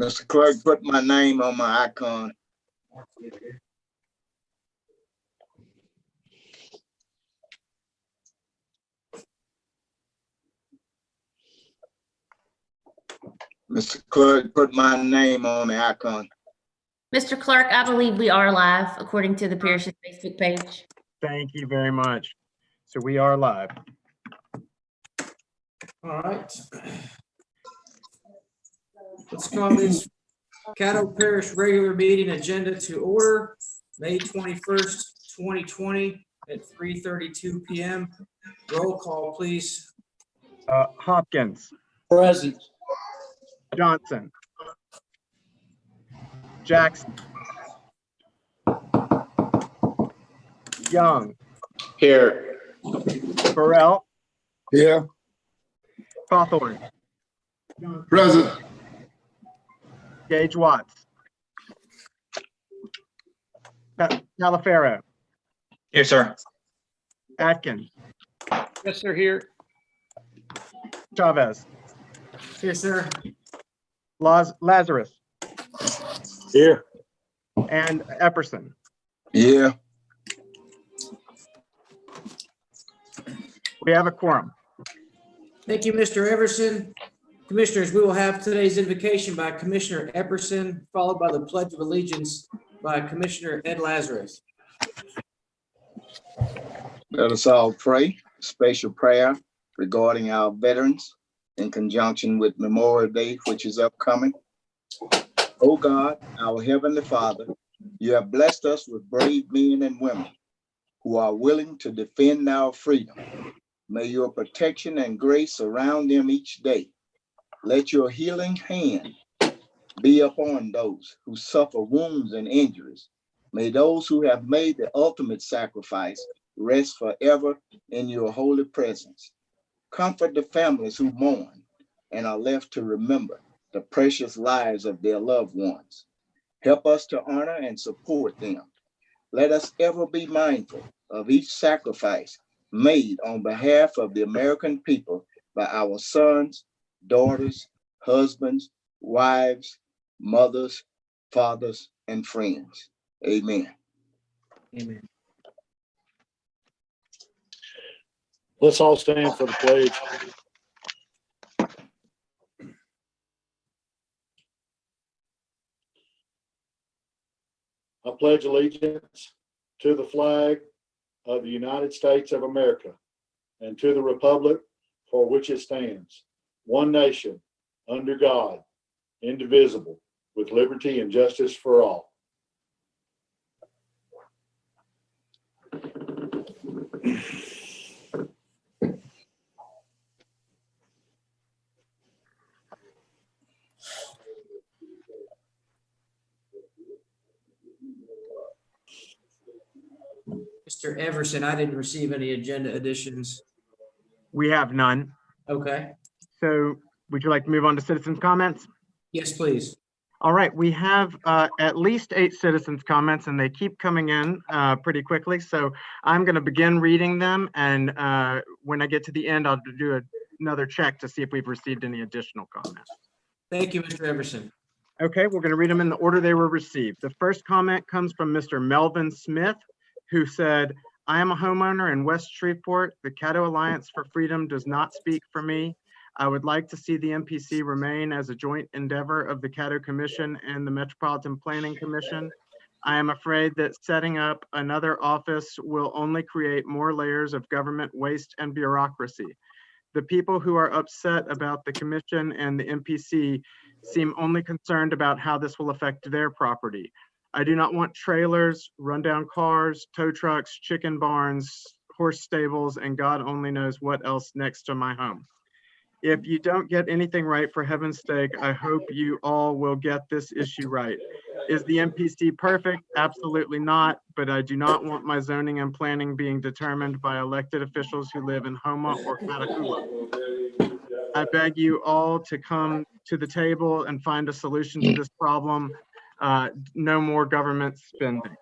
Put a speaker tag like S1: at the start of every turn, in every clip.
S1: Mr. Clerk, put my name on my icon. Mr. Clerk, put my name on the icon.
S2: Mr. Clerk, I believe we are live according to the parish's Facebook page.
S3: Thank you very much. So we are live.
S4: All right. Let's call this Caddo Parish regular meeting agenda to order, May 21st, 2020 at 3:32 p.m. Roll call, please.
S3: Hopkins,
S5: Present.
S3: Johnson, Jackson, Young,
S5: Here.
S3: Burrell,
S1: Here.
S3: Cawthorn,
S1: Present.
S3: Gage Watts, Calafaro,
S5: Here, sir.
S3: Atkins,
S5: Yes, sir, here.
S3: Chavez,
S4: Here, sir.
S3: Lazarus,
S5: Here.
S3: and Epperson.
S1: Yeah.
S3: We have a quorum.
S4: Thank you, Mr. Everson. Commissioners, we will have today's invocation by Commissioner Epperson, followed by the Pledge of Allegiance by Commissioner Ed Lazarus.
S1: Let us all pray. Special prayer regarding our veterans in conjunction with Memorial Day, which is upcoming. Oh God, our Heavenly Father, you have blessed us with brave men and women who are willing to defend our freedom. May your protection and grace surround them each day. Let your healing hand be upon those who suffer wounds and injuries. May those who have made the ultimate sacrifice rest forever in your holy presence. Comfort the families who mourn and are left to remember the precious lives of their loved ones. Help us to honor and support them. Let us ever be mindful of each sacrifice made on behalf of the American people by our sons, daughters, husbands, wives, mothers, fathers, and friends. Amen.
S4: Amen.
S5: Let's all stand for the pledge. I pledge allegiance to the flag of the United States of America and to the republic for which it stands, one nation, under God, indivisible, with liberty and justice for all.
S4: Mr. Everson, I didn't receive any agenda additions.
S3: We have none.
S4: Okay.
S3: So would you like to move on to citizens' comments?
S4: Yes, please.
S3: All right, we have at least 8 citizens' comments, and they keep coming in pretty quickly. So I'm going to begin reading them, and when I get to the end, I'll do another check to see if we've received any additional comments.
S4: Thank you, Mr. Everson.
S3: Okay, we're going to read them in the order they were received. The first comment comes from Mr. Melvin Smith, who said, "I am a homeowner in West Shreveport. The Caddo Alliance for Freedom does not speak for me. I would like to see the MPC remain as a joint endeavor of the Caddo Commission and the Metropolitan Planning Commission. I am afraid that setting up another office will only create more layers of government waste and bureaucracy. The people who are upset about the commission and the MPC seem only concerned about how this will affect their property. I do not want trailers, rundown cars, tow trucks, chicken barns, horse stables, and God only knows what else next to my home. If you don't get anything right, for heaven's sake, I hope you all will get this issue right. Is the MPC perfect? Absolutely not, but I do not want my zoning and planning being determined by elected officials who live in Houma or Catahoula. I beg you all to come to the table and find a solution to this problem. No more government spending."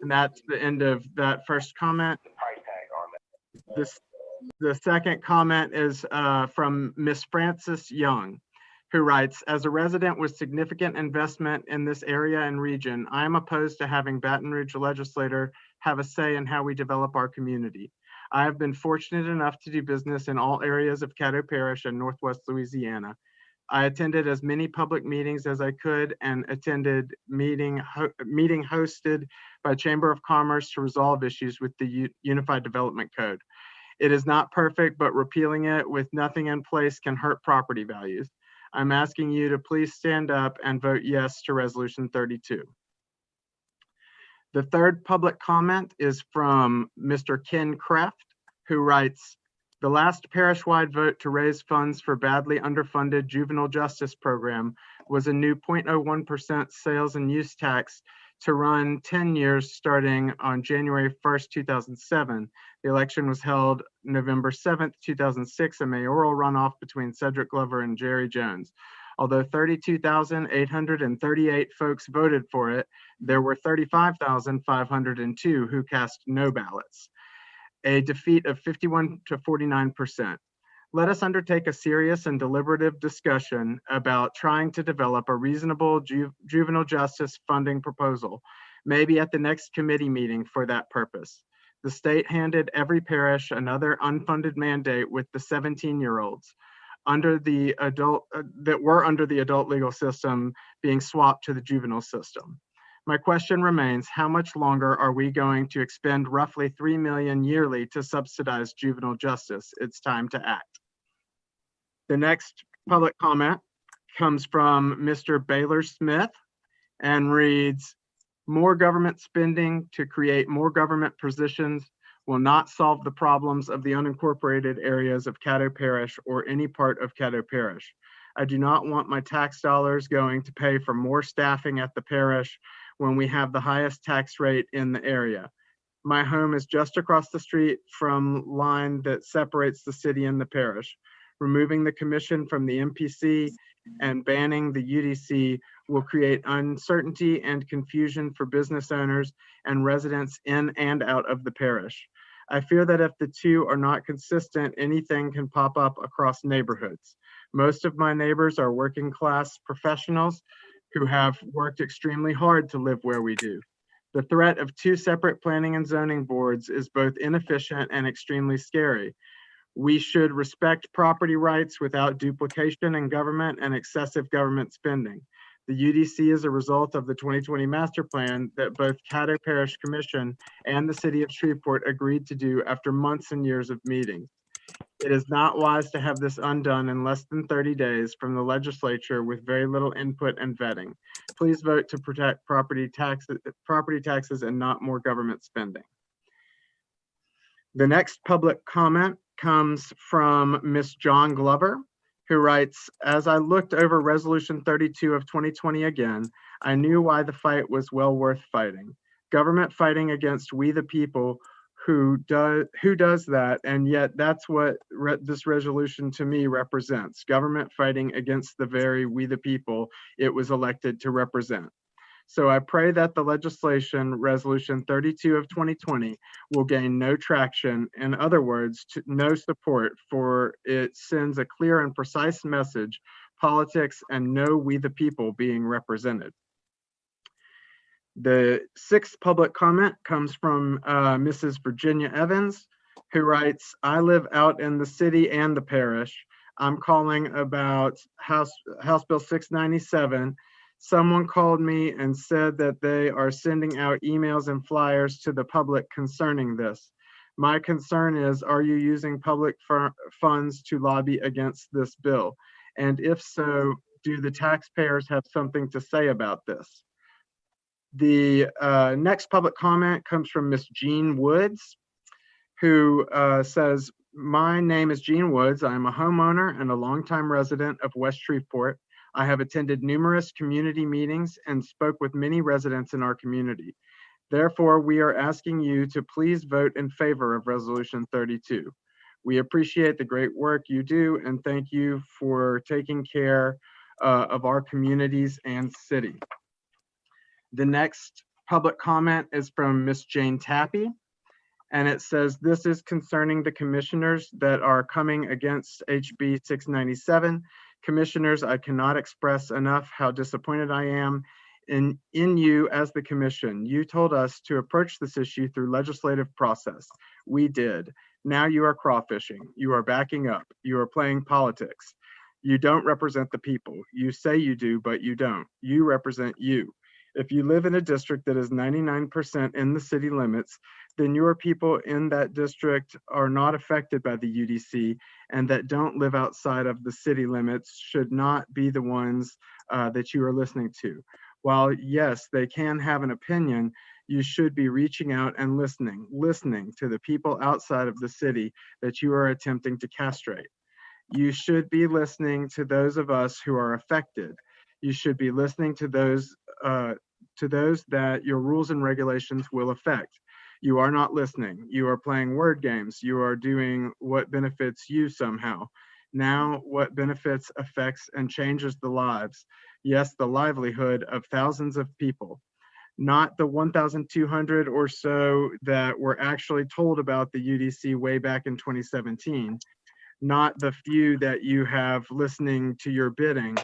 S3: And that's the end of that first comment. The second comment is from Miss Frances Young. who writes, as a resident with significant investment in this area and region, I am opposed to having Baton Rouge legislator have a say in how we develop our community. I have been fortunate enough to do business in all areas of Caddo Parish and Northwest Louisiana. I attended as many public meetings as I could and attended meeting hosted by Chamber of Commerce to resolve issues with the Unified Development Code. It is not perfect, but repealing it with nothing in place can hurt property values. I'm asking you to please stand up and vote yes to Resolution 32. The third public comment is from Mr. Ken Kraft, who writes, the last parish-wide vote to raise funds for badly underfunded juvenile justice program was a new 0.01% sales and use tax to run 10 years starting on January 1st, 2007. The election was held November 7th, 2006, a mayoral runoff between Cedric Glover and Jerry Jones. Although 32,838 folks voted for it, there were 35,502 who cast no ballots, a defeat of 51 to 49%. Let us undertake a serious and deliberative discussion about trying to develop a reasonable juvenile justice funding proposal, maybe at the next committee meeting for that purpose. The state handed every parish another unfunded mandate with the 17-year-olds under the adult that were under the adult legal system being swapped to the juvenile system. My question remains, how much longer are we going to expend roughly $3 million yearly to subsidize juvenile justice? It's time to act. The next public comment comes from Mr. Baylor Smith and reads, more government spending to create more government positions will not solve the problems of the unincorporated areas of Caddo Parish or any part of Caddo Parish. I do not want my tax dollars going to pay for more staffing at the parish when we have the highest tax rate in the area. My home is just across the street from line that separates the city and the parish. Removing the commission from the MPC and banning the UDC will create uncertainty and confusion for business owners and residents in and out of the parish. I fear that if the two are not consistent, anything can pop up across neighborhoods. Most of my neighbors are working class professionals who have worked extremely hard to live where we do. The threat of two separate planning and zoning boards is both inefficient and extremely scary. We should respect property rights without duplication in government and excessive government spending. The UDC is a result of the 2020 master plan that both Caddo Parish Commission and the City of Shreveport agreed to do after months and years of meetings. It is not wise to have this undone in less than 30 days from the legislature with very little input and vetting. Please vote to protect property taxes and not more government spending. The next public comment comes from Ms. John Glover, who writes, as I looked over Resolution 32 of 2020 again, I knew why the fight was well worth fighting. Government fighting against we the people who does that, and yet that's what this resolution to me represents, government fighting against the very we the people it was elected to represent. So I pray that the legislation, Resolution 32 of 2020, will gain no traction. In other words, no support, for it sends a clear and precise message, politics and no we the people being represented. The sixth public comment comes from Mrs. Virginia Evans, who writes, I live out in the city and the parish. I'm calling about House Bill 697. Someone called me and said that they are sending out emails and flyers to the public concerning this. My concern is, are you using public funds to lobby against this bill? And if so, do the taxpayers have something to say about this? The next public comment comes from Miss Jean Woods, who says, my name is Jean Woods. I'm a homeowner and a longtime resident of West Shreveport. I have attended numerous community meetings and spoke with many residents in our community. Therefore, we are asking you to please vote in favor of Resolution 32. We appreciate the great work you do and thank you for taking care of our communities and city. The next public comment is from Miss Jane Tappy, and it says, this is concerning the commissioners that are coming against HB 697. Commissioners, I cannot express enough how disappointed I am in you as the commission. You told us to approach this issue through legislative process. We did. Now you are crawfishing. You are backing up. You are playing politics. You don't represent the people. You say you do, but you don't. You represent you. If you live in a district that is 99% in the city limits, then your people in that district are not affected by the UDC, and that don't live outside of the city limits should not be the ones that you are listening to. While yes, they can have an opinion, you should be reaching out and listening to the people outside of the city that you are attempting to castrate. You should be listening to those of us who are affected. You should be listening to those that your rules and regulations will affect. You are not listening. You are playing word games. You are doing what benefits you somehow. Now, what benefits, affects, and changes the lives, yes, the livelihood of thousands of people, not the 1,200 or so that were actually told about the UDC way back in 2017, not the few that you have listening to your bidding,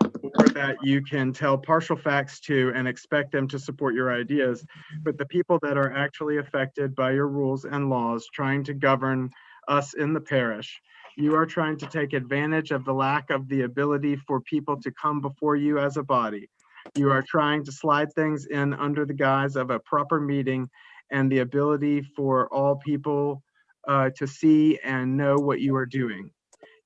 S3: or that you can tell partial facts to and expect them to support your ideas, but the people that are actually affected by your rules and laws trying to govern us in the parish. You are trying to take advantage of the lack of the ability for people to come before you as a body. You are trying to slide things in under the guise of a proper meeting and the ability for all people to see and know what you are doing.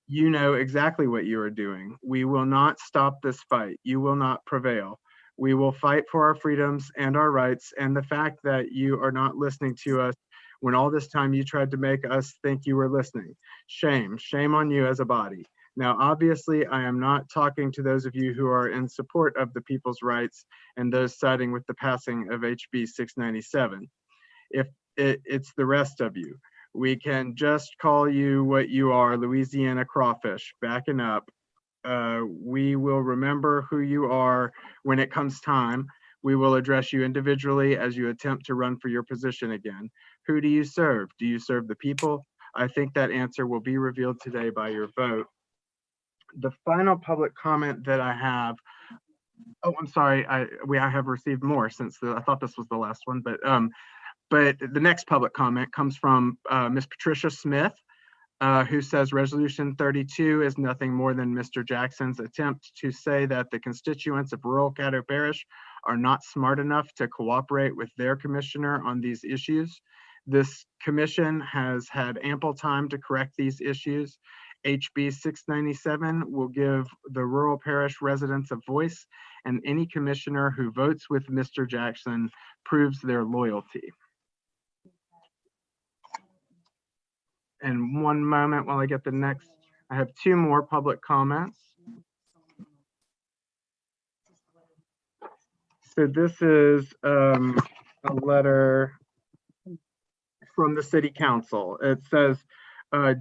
S3: You know exactly what you are doing. We will not stop this fight. You will not prevail. We will fight for our freedoms and our rights, and the fact that you are not listening to us when all this time you tried to make us think you were listening. Shame on you as a body. Now, obviously, I am not talking to those of you who are in support of the people's rights and those siding with the passing of HB 697. If it's the rest of you. We can just call you what you are, Louisiana crawfish, backing up. We will remember who you are when it comes time. We will address you individually as you attempt to run for your position again. Who do you serve? Do you serve the people? I think that answer will be revealed today by your vote. The final public comment that I have, oh, I'm sorry, I have received more since I thought this was the last one, but the next public comment comes from Ms. Patricia Smith, who says Resolution 32 is nothing more than Mr. Jackson's attempt to say that the constituents of rural Caddo Parish are not smart enough to cooperate with their commissioner on these issues. This commission has had ample time to correct these issues. HB 697 will give the rural parish residents a voice, and any commissioner who votes with Mr. Jackson proves their loyalty. And one moment while I get the next, I have two more public comments. So this is a letter from the City Council. It says,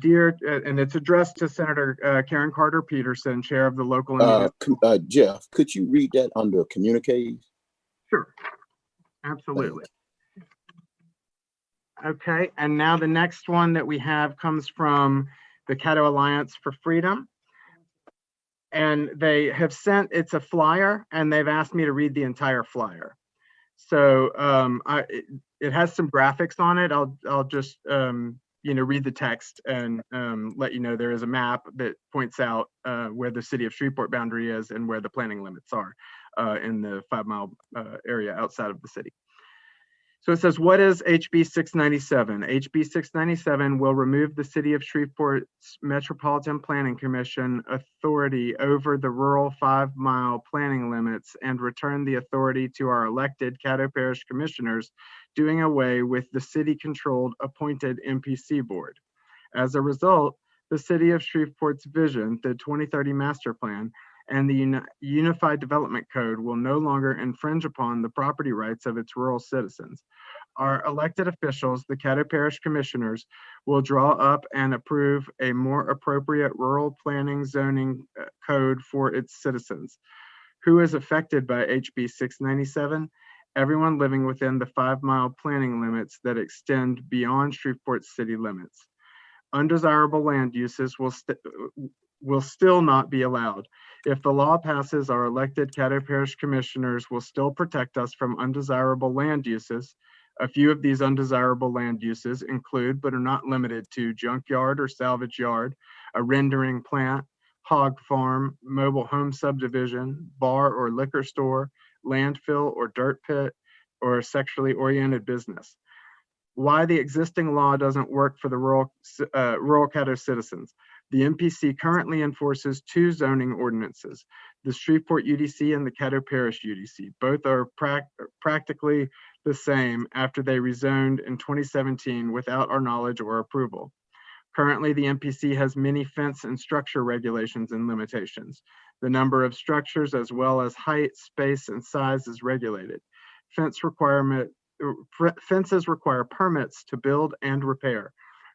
S3: dear, and it's addressed to Senator Karen Carter Peterson, chair of the local.
S6: Jeff, could you read that under communiques?
S3: Sure, absolutely. Okay, and now the next one that we have comes from the Caddo Alliance for Freedom. And they have sent, it's a flyer, and they've asked me to read the entire flyer. So it has some graphics on it. I'll just read the text and let you know there is a map that points out where the city of Shreveport boundary is and where the planning limits are in the 5-mile area outside of the city. So it says, what is HB 697? HB 697 will remove the City of Shreveport's Metropolitan Planning Commission authority over the rural 5-mile planning limits and return the authority to our elected Caddo Parish commissioners, doing away with the city-controlled appointed MPC board. As a result, the City of Shreveport's vision, the 2030 Master Plan, and the Unified Development Code will no longer infringe upon the property rights of its rural citizens. Our elected officials, the Caddo Parish Commissioners, will draw up and approve a more appropriate rural planning zoning code for its citizens. Who is affected by HB 697? Everyone living within the 5-mile planning limits that extend beyond Shreveport's city limits. Undesirable land uses will still not be allowed. If the law passes, our elected Caddo Parish commissioners will still protect us from undesirable land uses. A few of these undesirable land uses include, but are not limited to, junkyard or salvage yard, a rendering plant, hog farm, mobile home subdivision, bar or liquor store, landfill or dirt pit, or a sexually oriented business. Why the existing law doesn't work for the rural Caddo citizens. The MPC currently enforces two zoning ordinances, the Shreveport UDC and the Caddo Parish UDC. Both are practically the same after they rezoned in 2017 without our knowledge or approval. Currently, the MPC has many fence and structure regulations and limitations. The number of structures as well as height, space, and size is regulated. Fences require permits to build and repair.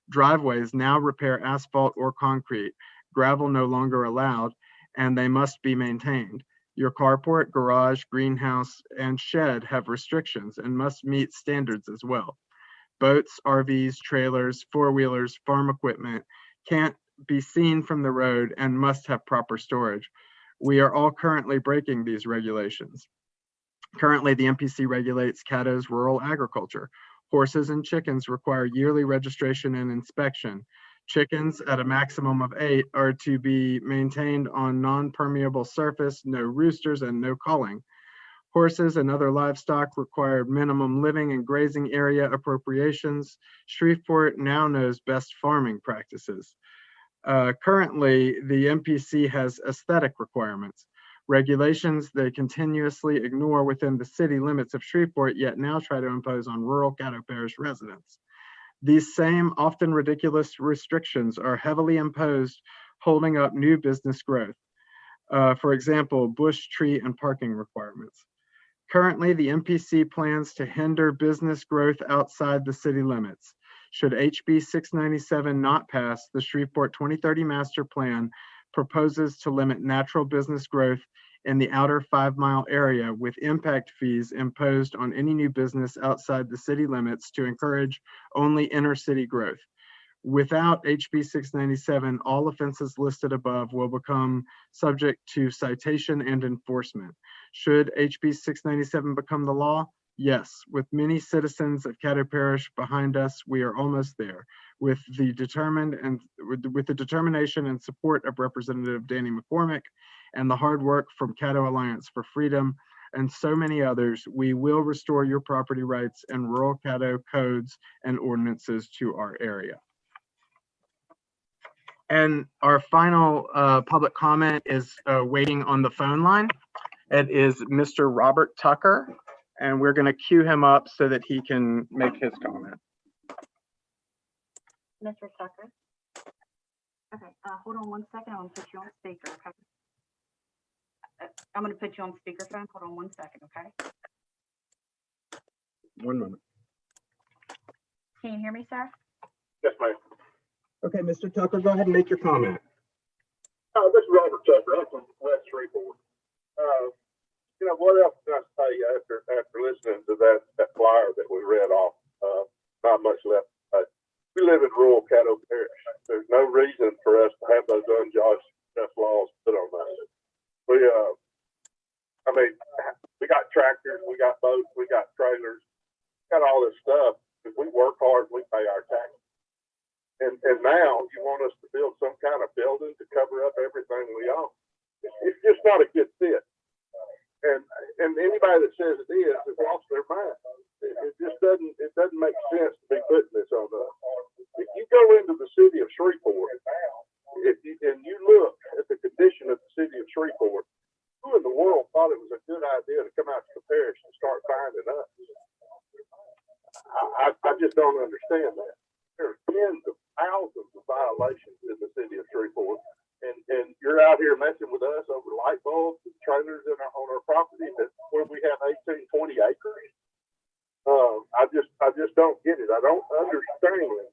S3: Driveways now repair asphalt or concrete. Gravel no longer allowed, and they must be maintained. Your carport, garage, greenhouse, and shed have restrictions and must meet standards as well. Boats, RVs, trailers, four-wheelers, farm equipment can't be seen from the road and must have proper storage. We are all currently breaking these regulations. Currently, the MPC regulates Caddo's rural agriculture. Horses and chickens require yearly registration and inspection. Chickens, at a maximum of 8, are to be maintained on non-permeable surface, no roosters, and no culling. Horses and other livestock require minimum living and grazing area appropriations. Shreveport now knows best farming practices. Currently, the MPC has aesthetic requirements, regulations they continuously ignore within the city limits of Shreveport, yet now try to impose on rural Caddo Parish residents. These same often ridiculous restrictions are heavily imposed, holding up new business growth. For example, bush, tree, and parking requirements. Currently, the MPC plans to hinder business growth outside the city limits. Should HB 697 not pass, the Shreveport 2030 Master Plan proposes to limit natural business growth in the outer 5-mile area with impact fees imposed on any new business outside the city limits to encourage only inner city growth. Without HB 697, all offenses listed above will become subject to citation and enforcement. Should HB 697 become the law? Yes, with many citizens of Caddo Parish behind us, we are almost there. With the determination and support of Representative Danny McCormick and the hard work from Caddo Alliance for Freedom and so many others, we will restore your property rights and rural Caddo codes and ordinances to our area. And our final public comment is waiting on the phone line. It is Mr. Robert Tucker, and we're going to queue him up so that he can make his comment.
S7: Mr. Tucker? Okay, hold on one second. I'm going to put you on speaker, okay? I'm going to put you on speakerphone. Hold on one second, okay?
S3: 1 moment.
S7: Can you hear me, sir?
S5: Yes, ma'am.
S3: Okay, Mr. Tucker, go ahead and make your comment.
S5: This is Robert Tucker. I'm from West Shreveport. What else can I say after listening to that flyer that we read off? Not much left to say. We live in rural Caddo Parish. There's no reason for us to have those unjust laws put on us. We got tractors, we got boats, we got trailers, got all this stuff. If we work hard, we pay our taxes. And now you want us to build some kind of building to cover up everything we own. It's just not a good fit. And anybody that says it is has lost their mind. It just doesn't make sense to be putting this on us. If you go into the city of Shreveport, and you look at the condition of the city of Shreveport, who in the world thought it was a good idea to come out to the parish and start finding us? I just don't understand that. There are tens of thousands of violations in the city of Shreveport. And you're out here messing with us over light bulbs and trailers on our property where we have 18, 20 acres. I just don't get it. I don't understand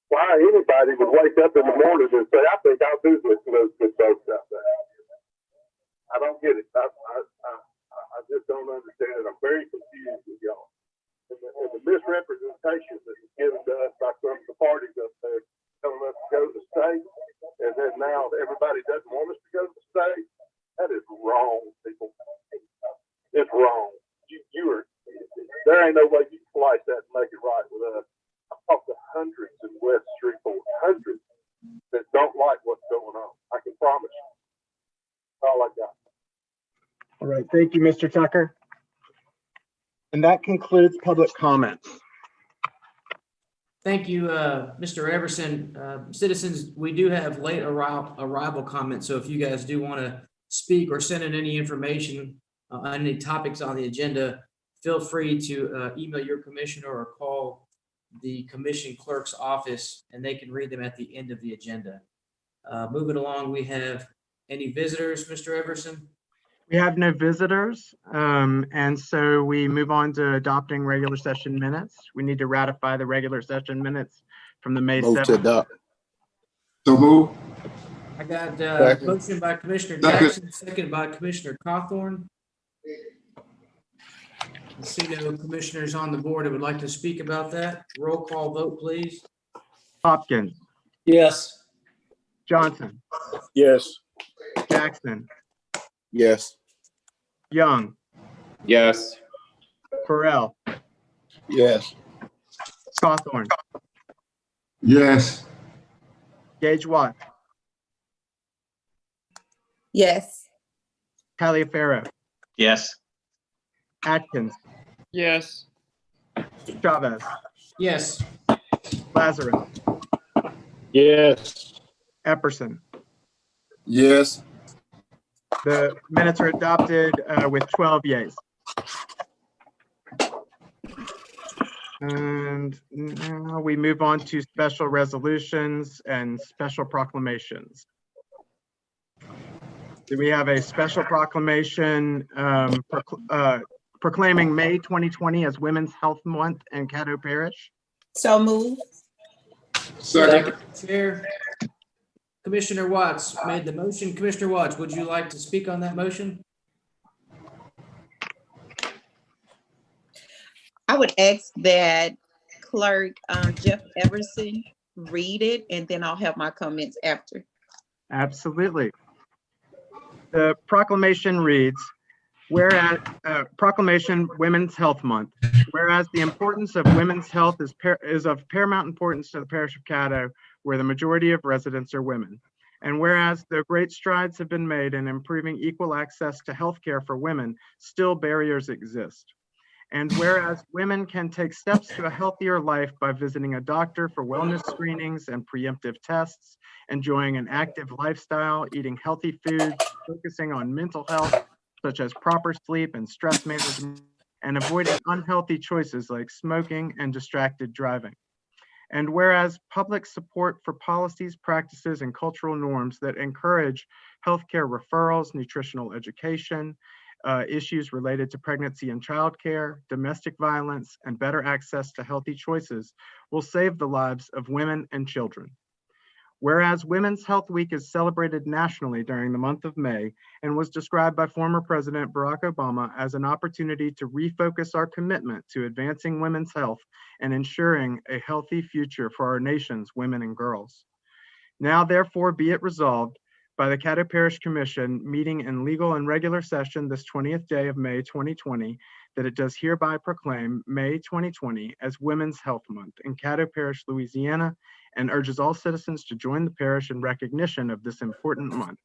S5: why anybody would wake up in the morning and say, I think I'll do this to those good folks out there. I don't get it. I just don't understand it. I'm very confused with y'all. And the misrepresentation that is given to us by some of the parties up there telling us to go to the state, and then now West Shreveport, hundreds that don't like what's going on. I can promise you. That's all I got.
S3: All right, thank you, Mr. Tucker. And that concludes public comments.
S4: Thank you, Mr. Everson. Citizens, we do have late arrival comments, so if you guys do want to speak or send in any information on any topics on the agenda, feel free to email your commissioner or call the commission clerk's office, and they can read them at the end of the agenda. Moving along, we have any visitors, Mr. Everson?
S3: We have no visitors, and so we move on to adopting regular session minutes. We need to ratify the regular session minutes from the May
S6: Move to
S3: 7th.
S6: adopt.
S8: So move.
S4: I got
S8: Second.
S4: motion by Commissioner
S8: Second.
S4: Jackson, second by Commissioner Cawthorn. I see no commissioners on the board that would like to speak about that. Roll call vote, please.
S3: Hopkins,
S4: Yes.
S3: Johnson,
S5: Yes.
S3: Jackson,
S6: Yes.
S3: Young,
S8: Yes.
S3: Farrell,
S6: Yes.
S3: Cawthorn,
S8: Yes.
S3: Gage Watt,
S9: Yes.
S3: Taliaferro,
S8: Yes.
S3: Atkins,
S8: Yes.
S3: Chavez,
S4: Yes.
S3: Lazarus,
S5: Yes.
S3: Epperson.
S8: Yes.
S3: The minutes are adopted with 12 yeas. And now we move on to special resolutions and special proclamations. Do we have a special proclamation proclaiming May 2020 as Women's Health Month in Caddo Parish?
S9: So move.
S8: Second.
S4: Chair. Commissioner Watts made the motion. Commissioner Watts, would you like to speak on that motion?
S9: I would ask that Clerk Jeff Everson read it, and then I'll have my comments after.
S3: Absolutely. The proclamation reads, whereas proclamation Women's Health Month, whereas the importance of women's health is of paramount importance to the parish of Caddo, where the majority of residents are women. And whereas though great strides have been made in improving equal access to healthcare for women, still barriers exist. And whereas women can take steps to a healthier life by visiting a doctor for wellness screenings and preemptive tests, enjoying an active lifestyle, eating healthy foods, focusing on mental health, such as proper sleep and stress management, and avoiding unhealthy choices like smoking and distracted driving. And whereas public support for policies, practices, and cultural norms that encourage healthcare referrals, nutritional education, issues related to pregnancy and childcare, domestic violence, and better access to healthy choices will save the lives of women and children. Whereas Women's Health Week is celebrated nationally during the month of May and was described by former President Barack Obama as an opportunity to refocus our commitment to advancing women's health and ensuring a healthy future for our nation's women and girls. Now, therefore, be it resolved by the Caddo Parish Commission meeting in legal and regular session this 20th day of May 2020, that it does hereby proclaim May 2020 as Women's Health Month in Caddo Parish, Louisiana, and urges all citizens to join the parish in recognition of this important month.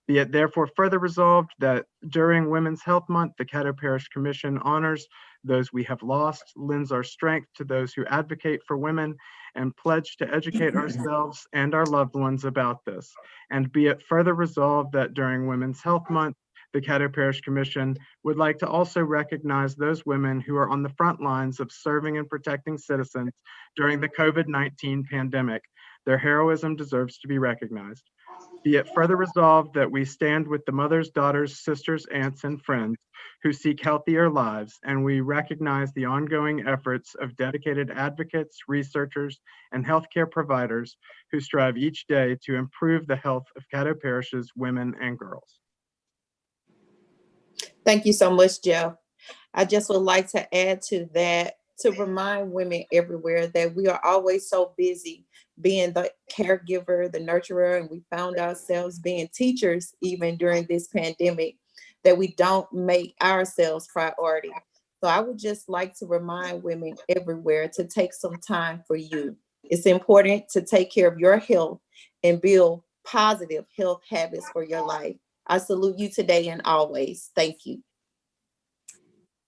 S3: Be it therefore further resolved that during Women's Health Month, the Caddo Parish Commission honors those we have lost, lends our strength to those who advocate for women, and pledge to educate ourselves and our loved ones about this. And be it further resolved that during Women's Health Month, the Caddo Parish Commission would like to also recognize those women who are on the front lines of serving and protecting citizens during the COVID-19 pandemic. Their heroism deserves to be recognized. Be it further resolved that we stand with the mothers, daughters, sisters, aunts, and friends who seek healthier lives, and we recognize the ongoing efforts of dedicated advocates, researchers, and healthcare providers who strive each day to improve the health of Caddo Parish's women and girls.
S9: Thank you so much, Jeff. I just would like to add to that, to remind women everywhere that we are always so busy being the caregiver, the nurturer, and we found ourselves being teachers even during this pandemic, that we don't make ourselves priority. So I would just like to remind women everywhere to take some time for you, It's important to take care of your health and build positive health habits for your life. I salute you today and always. Thank you.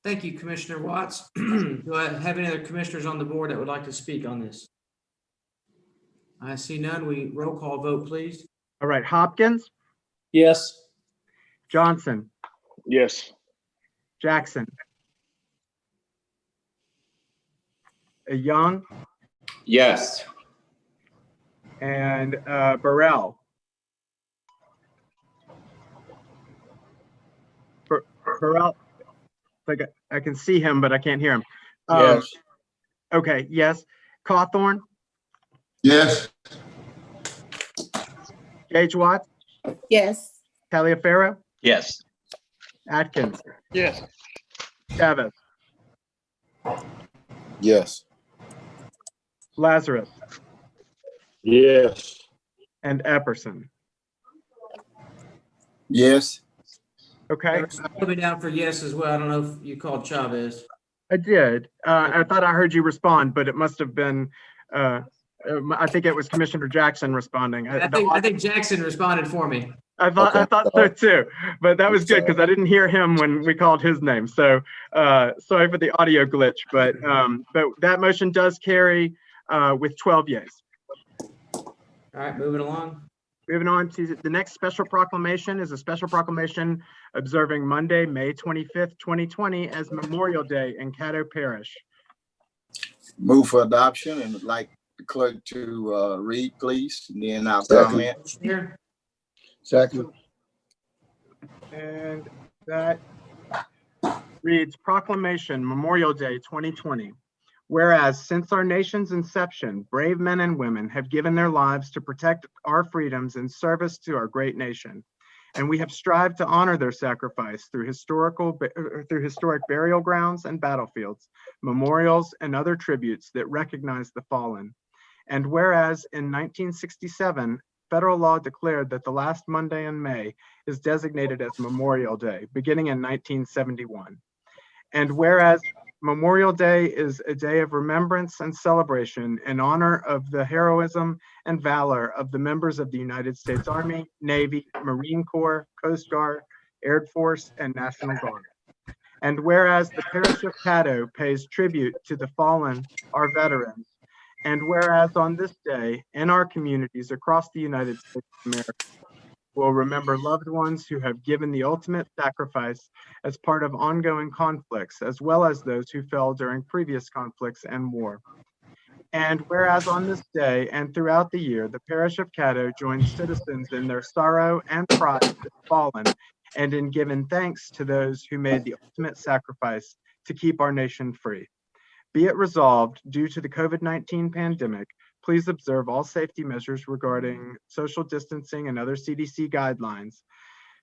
S4: Thank you, Commissioner Watts. Do I have any other commissioners on the board that would like to speak on this? I see none. We roll call vote, please.
S3: All right, Hopkins,
S8: Yes.
S3: Johnson,
S8: Yes.
S3: Jackson, Young,
S8: Yes.
S3: and Burrell. Burrell, like I can see him, but I can't hear him.
S1: Yes.
S3: Okay, yes. Cawthorn,
S8: Yes.
S3: Gage Watts,
S9: Yes.
S3: Taliaferro,
S8: Yes.
S3: Atkins,
S8: Yes.
S3: Chavez,
S6: Yes.
S3: Lazarus,
S5: Yes.
S3: and Epperson.
S1: Yes.
S3: Okay,
S4: Put me down for yes as well. I don't know if you called Chavez.
S3: I did. I thought I heard you respond, but it must have been, I think it was Commissioner Jackson responding.
S4: I think Jackson responded for me.
S3: I thought so too, but that was good because I didn't hear him when we called his name. So sorry for the audio glitch, but that motion does carry with 12 yeas.
S4: All right, moving along.
S3: Moving on to the next special proclamation is a special proclamation observing Monday, May 25th, 2020 as Memorial Day in Caddo Parish.
S1: Move for adoption and would like the clerk to read, please, and then I'll
S6: Second.
S1: comment.
S4: Here.
S6: Second.
S3: And that reads Proclamation Memorial Day 2020. Whereas since our nation's inception, brave men and women have given their lives to protect our freedoms in service to our great nation. And we have strived to honor their sacrifice through historic burial grounds and battlefields, memorials, and other tributes that recognize the fallen. And whereas in 1967, federal law declared that the last Monday in May is designated as Memorial Day, beginning in 1971. And whereas Memorial Day is a day of remembrance and celebration in honor of the heroism and valor of the members of the United States Army, Navy, Marine Corps, Coast Guard, Air Force, and National Guard. And whereas the parish of Caddo pays tribute to the fallen, our veterans, and whereas on this day, in our communities across the United States of America, we'll remember loved ones who have given the ultimate sacrifice as part of ongoing conflicts, as well as those who fell during previous conflicts and war. And whereas on this day and throughout the year, the parish of Caddo joins citizens in their sorrow and pride for the fallen, and in giving thanks to those who made the ultimate sacrifice to keep our nation free. Be it resolved, due to the COVID-19 pandemic, please observe all safety measures regarding social distancing and other CDC guidelines.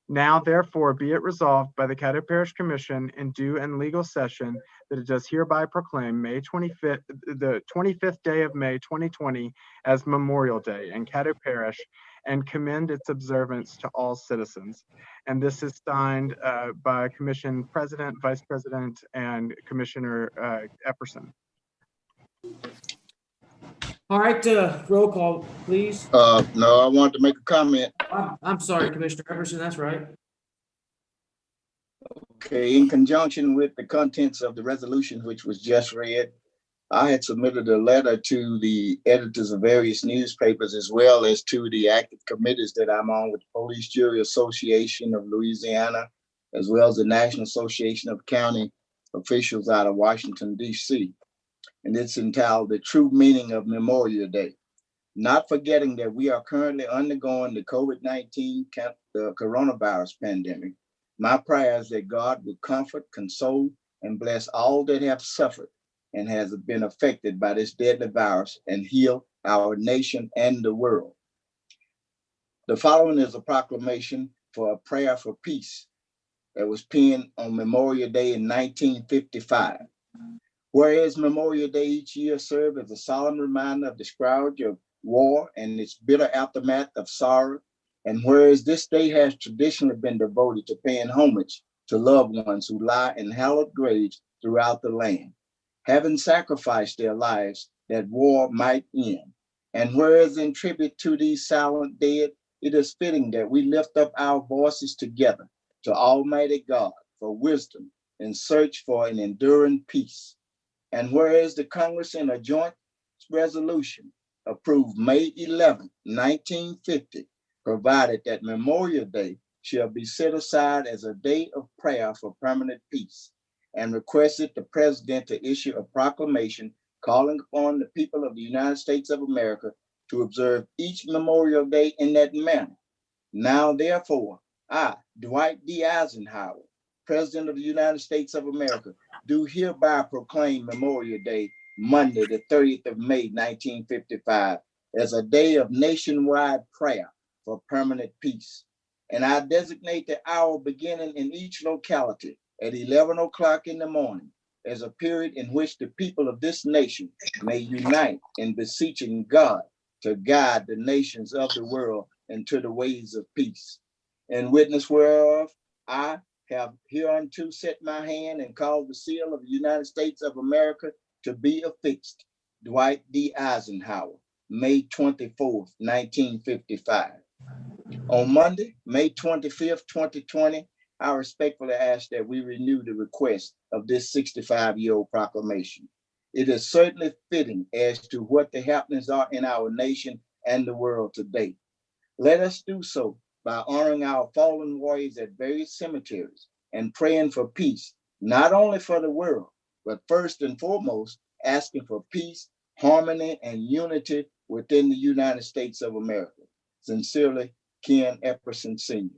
S3: Now, therefore, be it resolved by the Caddo Parish Commission in due and legal session that it does hereby proclaim May 25th, the 25th day of May 2020 as Memorial Day in Caddo Parish, and commend its observance to all citizens. And this is signed by Commission President, Vice President, and Commissioner Epperson.
S4: All right, roll call, please.
S1: No, I wanted to make a comment.
S4: I'm sorry, Commissioner Epperson, that's right.
S1: Okay, in conjunction with the contents of the resolution, which was just read, I had submitted a letter to the editors of various newspapers, as well as to the active committees that I'm on with the Police Jury Association of Louisiana, as well as the National Association of County Officials out of Washington, D.C. And it's entitled The True Meaning of Memorial Day. Not forgetting that we are currently undergoing the COVID-19 the coronavirus pandemic. My prayer is that God will comfort, console, and bless all that have suffered and has been affected by this deadly virus and heal our nation and the world. The following is a proclamation for a prayer for peace that was penned on Memorial Day in 1955. Whereas Memorial Day each year serves as a solemn reminder of the scourge of war and its bitter aftermath of sorrow, and whereas this day has traditionally been devoted to paying homage to loved ones who lie in hallowed graves throughout the land, having sacrificed their lives that war might end. And whereas in tribute to these silent dead, it is fitting that we lift up our voices together to Almighty God for wisdom in search for an enduring peace. And whereas the Congress in a joint resolution approved May 11, 1950, provided that Memorial Day shall be set aside as a day of prayer for permanent peace, and requested the president to issue a proclamation calling upon the people of the United States of America to observe each Memorial Day in that manner. Now, therefore, I, Dwight D. Eisenhower, President of the United States of America, do hereby proclaim Memorial Day, Monday, the 30th of May, 1955, as a day of nationwide prayer for permanent peace. And I designate the hour beginning in each locality at 11 o'clock in the morning as a period in which the people of this nation may unite in beseeching God to guide the nations of the world into the ways of peace. In witness whereof, I have hereunto set my hand and caused the seal of the United States of America to be affixed. Dwight D. Eisenhower, May 24th, 1955. On Monday, May 25th, 2020, I respectfully ask that we renew the request of this 65-year-old proclamation. It is certainly fitting as to what the happenings are in our nation and the world today. Let us do so by honoring our fallen warriors at various cemeteries and praying for peace, not only for the world, but first and foremost, asking for peace, harmony, and unity within the United States of America. Sincerely, Ken Epperson Sr.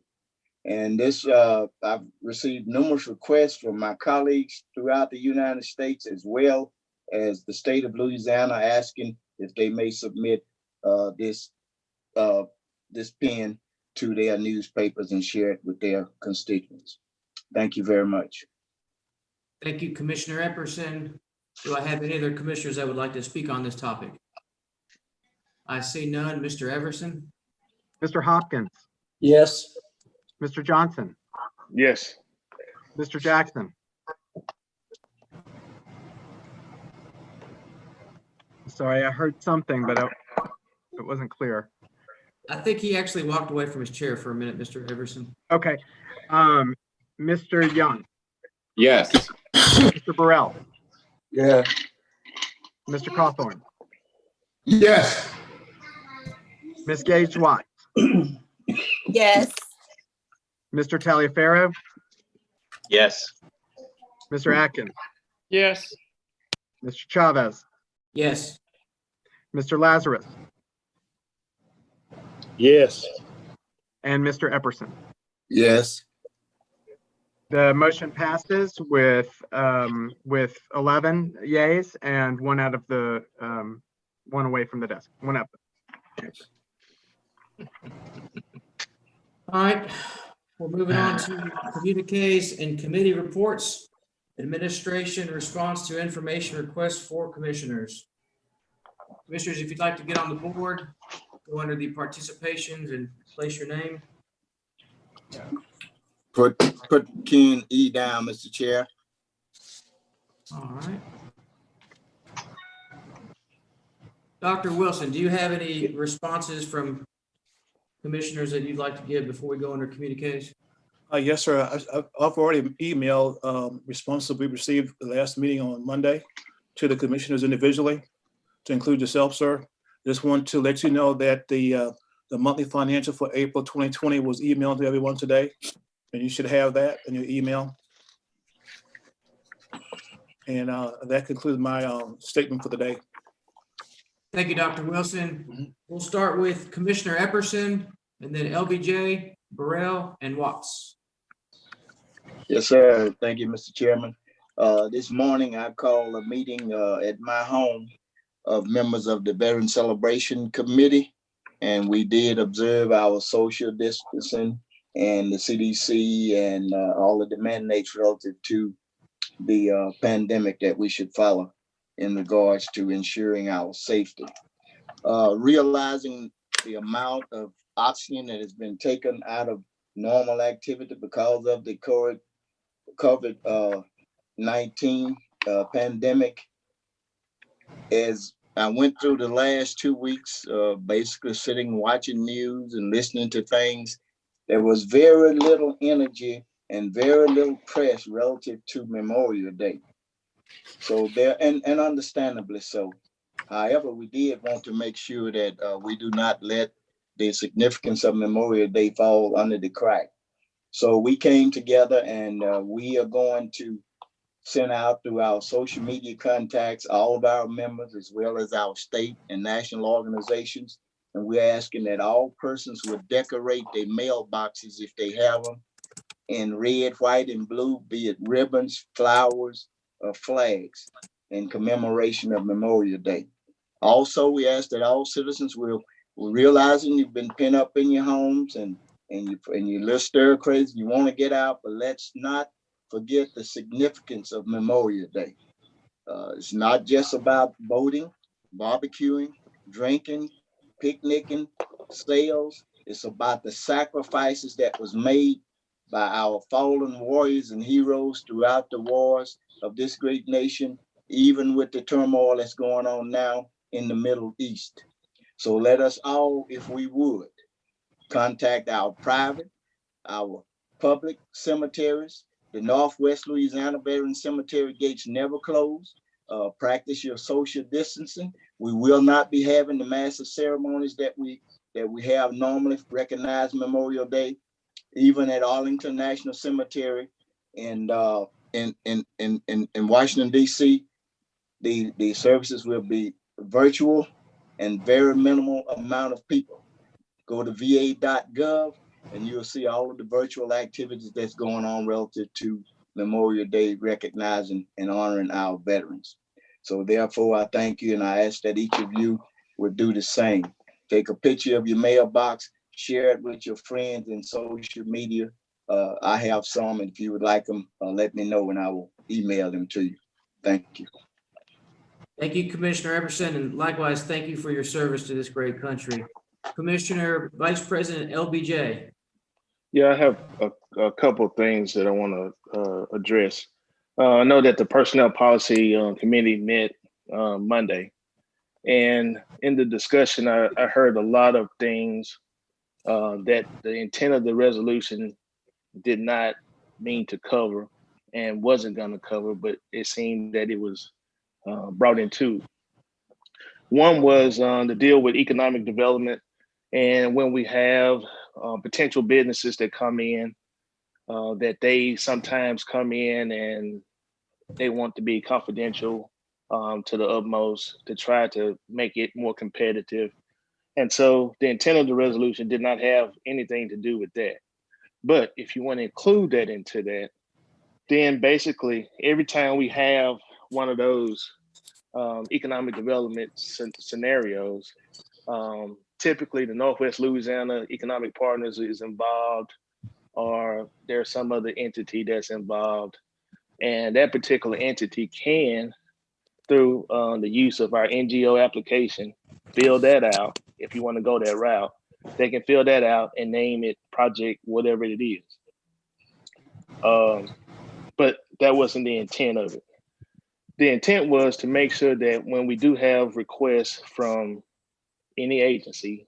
S1: And this, I've received numerous requests from my colleagues throughout the United States, as well as the state of Louisiana, asking if they may submit this pen to their newspapers and share it with their constituents. Thank you very much.
S4: Thank you, Commissioner Epperson. Do I have any other commissioners that would like to speak on this topic? I see none. Mr. Everson?
S3: Mr. Hopkins,
S8: Yes.
S3: Mr. Johnson,
S8: Yes.
S3: Mr. Jackson. Sorry, I heard something, but it wasn't clear.
S4: I think he actually walked away from his chair for a minute, Mr. Everson.
S3: Okay. Mr. Young,
S8: Yes.
S3: Mr. Burrell,
S8: Yeah.
S3: Mr. Cawthorn,
S8: Yes.
S3: Ms. Gage Watts,
S9: Yes.
S3: Mr. Taliaferro,
S8: Yes.
S3: Mr. Atkins,
S8: Yes.
S3: Mr. Chavez,
S4: Yes.
S3: Mr. Lazarus,
S5: Yes.
S3: and Mr. Epperson.
S6: Yes.
S3: The motion passes with 11 yays and one out of the one away from the desk. One up.
S4: All right, we're moving on to communiques and committee reports. Administration response to information requests for commissioners. Commissioners, if you'd like to get on the board, go under the participations and place your name.
S1: Put Ken E down, Mr. Chair.
S4: All right. Dr. Wilson, do you have any responses from commissioners that you'd like to give before we go under communiques?
S10: Yes, sir. I've already emailed responses we received the last meeting on Monday to the commissioners individually, to include yourself, sir. Just want to let you know that the monthly financial for April 2020 was emailed to everyone today, and you should have that in your email. And that concludes my statement for the day.
S4: Thank you, Dr. Wilson. We'll start with Commissioner Epperson, and then LBJ, Burrell, and Watts.
S1: Yes, sir. Thank you, Mr. Chairman. This morning, I called a meeting at my home of members of the Veteran Celebration Committee, and we did observe our social distancing and the CDC and all of the mandates relative to the pandemic that we should follow in regards to ensuring our safety. Realizing the amount of oxygen that has been taken out of normal activity because of the COVID-19 pandemic, as I went through the last 2 weeks, basically sitting, watching news and listening to things. There was very little energy and very little press relative to Memorial Day. So there, and understandably so. However, we did want to make sure that we do not let the significance of Memorial Day fall under the crack. So we came together and we are going to send out through our social media contacts, all of our members, as well as our state and national organizations. And we're asking that all persons would decorate their mailboxes if they have them in red, white, and blue, be it ribbons, flowers, or flags in commemoration of Memorial Day. Also, we ask that all citizens will realizing you've been pent up in your homes and you're a little stir crazy, you want to get out, but let's not forget the significance of Memorial Day. It's not just about boating, barbecuing, drinking, picnicking, sales. It's about the sacrifices that was made by our fallen warriors and heroes throughout the wars of this great nation, even with the turmoil that's going on now in the Middle East. So let us all, if we would, contact our private, our public cemeteries. The Northwest Louisiana Veteran Cemetery gates never close. Practice your social distancing. We will not be having the massive ceremonies that we have normally recognize Memorial Day, even at Arlington National Cemetery and in Washington, D.C. The services will be virtual and very minimal amount of people. Go to va.gov and you'll see all of the virtual activities that's going on relative to Memorial Day, recognizing and honoring our veterans. So therefore, I thank you and I ask that each of you would do the same. Take a picture of your mailbox, share it with your friends in social media. I have some, and if you would like them, let me know and I will email them to you. Thank you.
S4: Thank you, Commissioner Everson, and likewise, thank you for your service to this great country. Commissioner Vice President LBJ.
S8: Yeah, I have a couple of things that I want to address. I know that the Personnel Policy Committee met Monday, and in the discussion, I heard a lot of things that the intent of the resolution did not mean to cover and wasn't going to cover, but it seemed that it was brought into. One was the deal with economic development, and when we have potential businesses that come in, that they sometimes come in and they want to be confidential to the utmost to try to make it more competitive. And so the intent of the resolution did not have anything to do with that. But if you want to include that into that, then basically every time we have one of those economic development scenarios, typically the Northwest Louisiana Economic Partners is involved, or there's some other entity that's involved. And that particular entity can, through the use of our NGO application, fill that out. If you want to go that route, they can fill that out and name it project, whatever it is. But that wasn't the intent of it. The intent was to make sure that when we do have requests from any agency,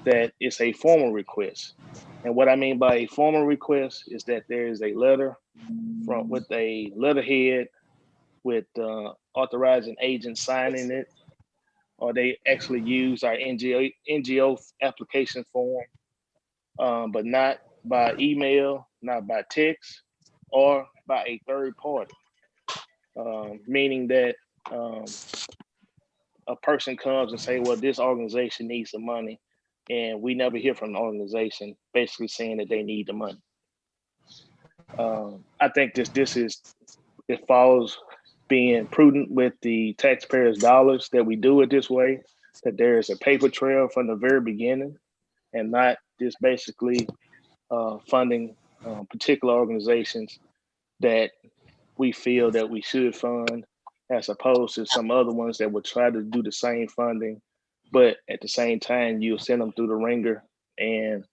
S8: that it's a formal request. And what I mean by a formal request is that there is a letter with a letterhead with authorizing agents signing it, or they actually use our NGO application form, but not by email, not by text, or by a third party. Meaning that a person comes and say, well, this organization needs some money, and we never hear from the organization basically saying that they need the money. I think it follows being prudent with the taxpayers' dollars that we do it this way, that there is a paper trail from the very beginning and not just basically funding particular organizations that we feel that we should fund, as opposed to some other ones that would try to do the same funding, but at the same time, you'll send them through the ringer and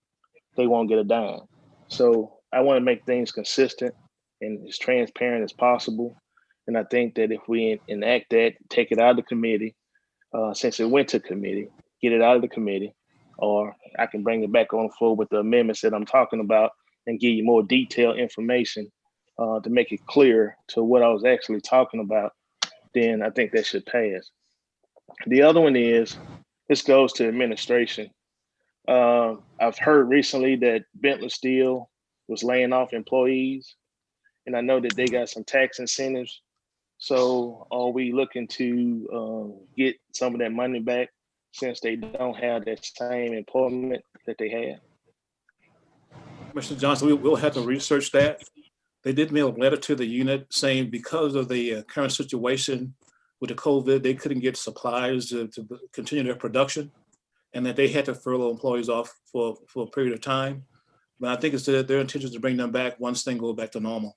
S8: they won't get a dime. So I want to make things consistent and as transparent as possible. And I think that if we enact that, take it out of the committee, since it went to committee, get it out of the committee, or I can bring it back on the floor with the amendments that I'm talking about and give you more detailed information to make it clear to what I was actually talking about, then I think that should pass. The other one is, this goes to administration. I've heard recently that Bentley Steel was laying off employees, and I know that they got some tax incentives. So are we looking to get some of that money back since they don't have that same employment that they had?
S10: Commissioner Johnson, we'll have to research that. They did mail a letter to the unit saying because of the current situation with the COVID, they couldn't get supplies to continue their production, and that they had to furlough employees off for a period of time. But I think it's their intention to bring them back once things go back to normal.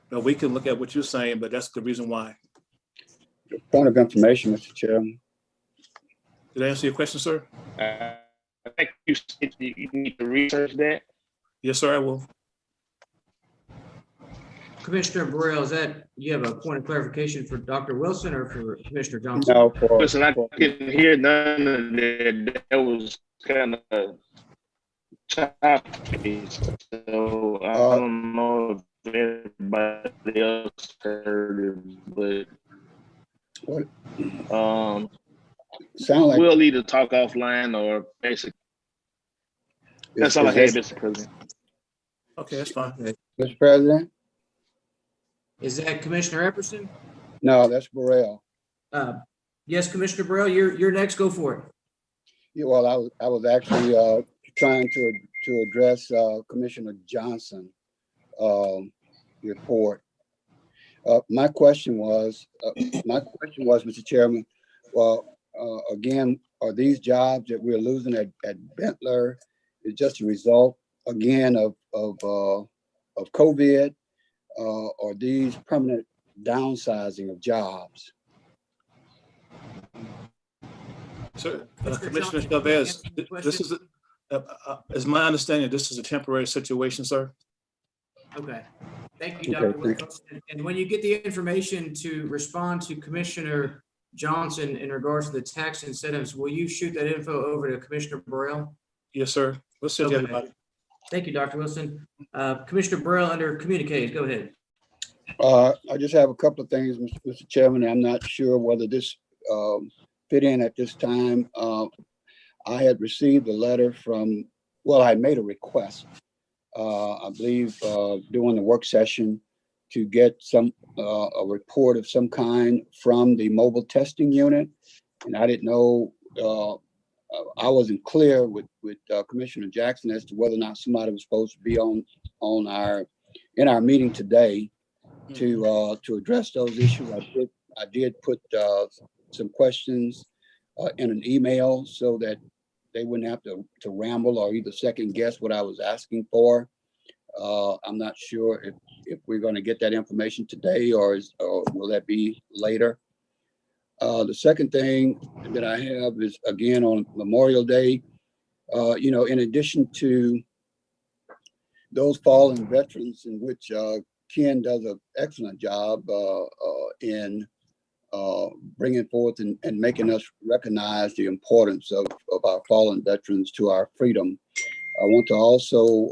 S10: But we can look at what you're saying, but that's the reason why.
S11: Point of information, Mr. Chairman.
S10: Did I answer your question, sir?
S8: I think you need to research that.
S10: Yes, sir, I will.
S4: Commissioner Burrell, is that, you have a point of clarification for Dr. Wilson or for Commissioner Johnson?
S11: No,
S8: Listen, I couldn't hear none of that. That was kind of choppy. So I don't know if everybody else heard it, but
S11: sound like
S8: we'll either talk offline or basically. That's all I had, Mr. President.
S10: Okay, that's fine.
S11: Mr. President?
S4: Is that Commissioner Epperson?
S11: No, that's Burrell.
S4: Yes, Commissioner Burrell, you're next. Go for it.
S11: Yeah, well, I was actually trying to address Commissioner Johnson report. My question was, Mr. Chairman, well, again, are these jobs that we're losing at Bentler is just a result again of COVID, or these permanent downsizing of jobs?
S10: Sir, Commissioner Chavez, this is, as my understanding, this is a temporary situation, sir.
S4: Okay. Thank you,
S11: Okay,
S4: Dr. Wilson. And when you get the information to respond to Commissioner Johnson in regards to the tax incentives, will you shoot that info over to Commissioner Burrell?
S10: Yes, sir. We'll send
S4: Okay.
S10: everybody.
S4: Thank you, Dr. Wilson. Commissioner Burrell, under communiques, go ahead.
S11: I just have a couple of things, Mr. Chairman. I'm not sure whether this fit in at this time. I had received a letter from, well, I made a request, I believe, during the work session to get a report of some kind from the mobile testing unit. And I didn't know, I wasn't clear with Commissioner Jackson as to whether or not somebody was supposed to be in our meeting today to address those issues. I did put some questions in an email so that they wouldn't have to ramble or either second guess what I was asking for. I'm not sure if we're going to get that information today or will that be later. The second thing that I have is, again, on Memorial Day, in addition to those fallen veterans, in which Ken does an excellent job in bringing forth and making us recognize the importance of our fallen veterans to our freedom. I want to also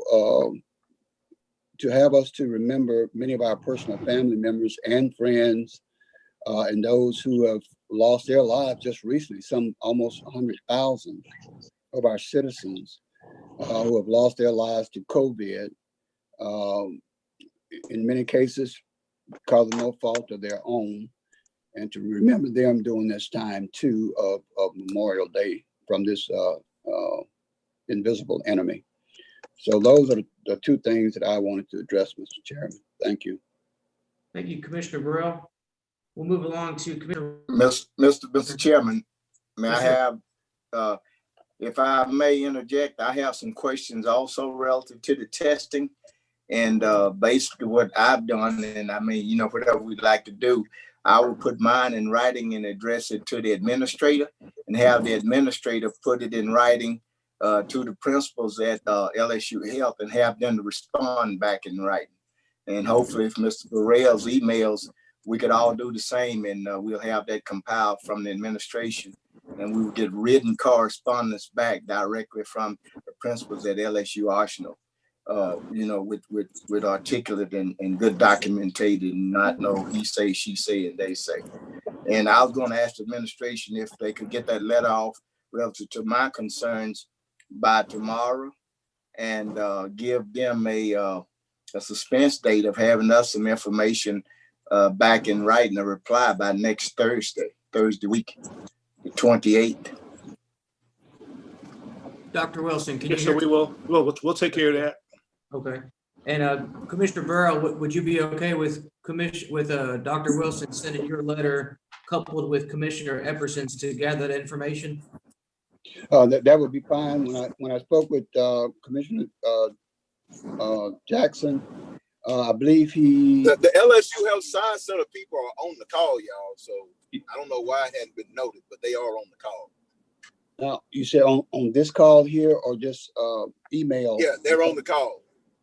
S11: to have us to remember many of our personal family members and friends and those who have lost their lives just recently, some almost 100,000 of our citizens who have lost their lives to COVID, in many cases because of no fault of their own, and to remember them during this time too of Memorial Day from this invisible enemy. So those are the two things that I wanted to address, Mr. Chairman. Thank you.
S4: Thank you, Commissioner Burrell. We'll move along to Commissioner.
S1: Mr. Chairman, may
S4: Yes,
S1: I
S4: sir.
S1: have, if I may interject, I have some questions also relative to the testing and basically what I've done. And I mean, whatever we'd like to do, I will put mine in writing and address it to the administrator and have the administrator put it in writing to the principals at LSU Health and have them to respond back in writing. And hopefully if Mr. Burrell's emails we could all do the same, and we'll have that compiled from the administration, and we will get written correspondence back directly from the principals at LSU Arsenal. With articulate and good documented, and not no he say, she say, and they say. And I was going to ask the administration if they could get that letter off relative to my concerns by tomorrow, and give them a suspense date of having us some information back in writing, a reply by next Thursday week, the 28th.
S4: Dr. Wilson, can you
S10: Yes, sir,
S4: hear?
S10: we will. We'll take care of that.
S4: Okay. And Commissioner Burrow, would you be okay with Dr. Wilson sending your letter coupled with Commissioner Epperson's to gather that information?
S11: That would be fine. When I spoke with Commissioner Jackson, I believe
S6: The LSU Health Science Center people are on the call, y'all. So I don't know why it hadn't been noted, but they are on the call.
S11: Now, you said on this call here or just email?
S6: Yeah, they're on the call.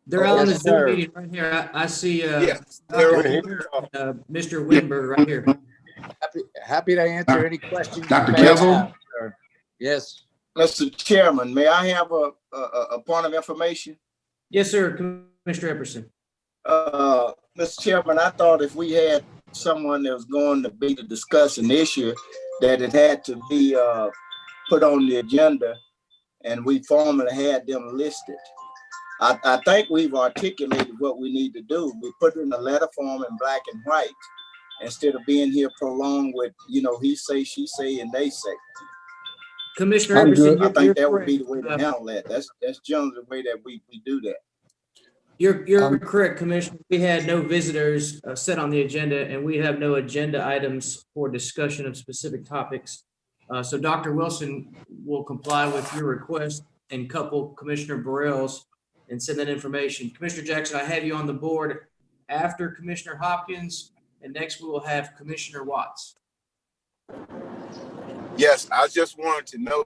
S4: They're
S11: Oh,
S4: on the
S11: yes,
S4: Zoom
S11: sir.
S4: meeting right here. I see
S6: Yeah, they're on
S4: Dr.
S6: the call.
S4: Mr. Winberg right here.
S12: Happy to answer any questions.
S13: Dr.
S12: you may
S13: Kevin?
S12: have, sir. Yes.
S1: Mr. Chairman, may I have a point of information?
S4: Yes, sir, Commissioner Epperson.
S1: Mr. Chairman, I thought if we had someone that was going to be to discuss an issue, that it had to be put on the agenda, and we formally had them listed. I think we've articulated what we need to do. We put it in a letter form in black and white, instead of being here prolonged with, he say, she say, and they say.
S4: Commissioner
S11: I'm
S4: Epperson,
S11: good.
S1: I think
S4: you're
S1: that would be the
S4: correct.
S1: way to handle that. That's generally the way that we do that.
S4: You're correct, Commissioner. We had no visitors set on the agenda, and we have no agenda items for discussion of specific topics. So Dr. Wilson will comply with your request and couple Commissioner Burrell's and send that information. Commissioner Jackson, I have you on the board after Commissioner Hopkins, and next we will have Commissioner Watts.
S6: Yes, I just wanted to know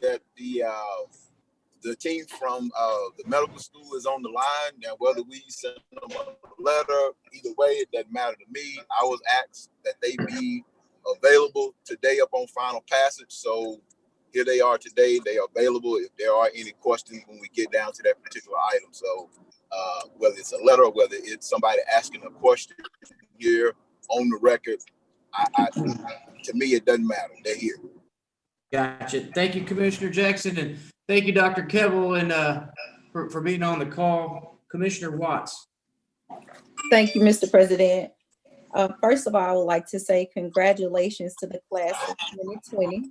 S6: that the team from the medical school is on the line. Now, whether we send them a letter, either way, it doesn't matter to me. I was asked that they be available today up on final passage. So here they are today. They are available if there are any questions when we get down to that particular item. So whether it's a letter or whether it's somebody asking a question here on the record, to me, it doesn't matter. They're here.
S4: Gotcha. Thank you, Commissioner Jackson, and thank you, Dr. Kevel, and for being on the call. Commissioner Watts.
S9: Thank you, Mr. President. First of all, I would like to say congratulations to the class of 2020.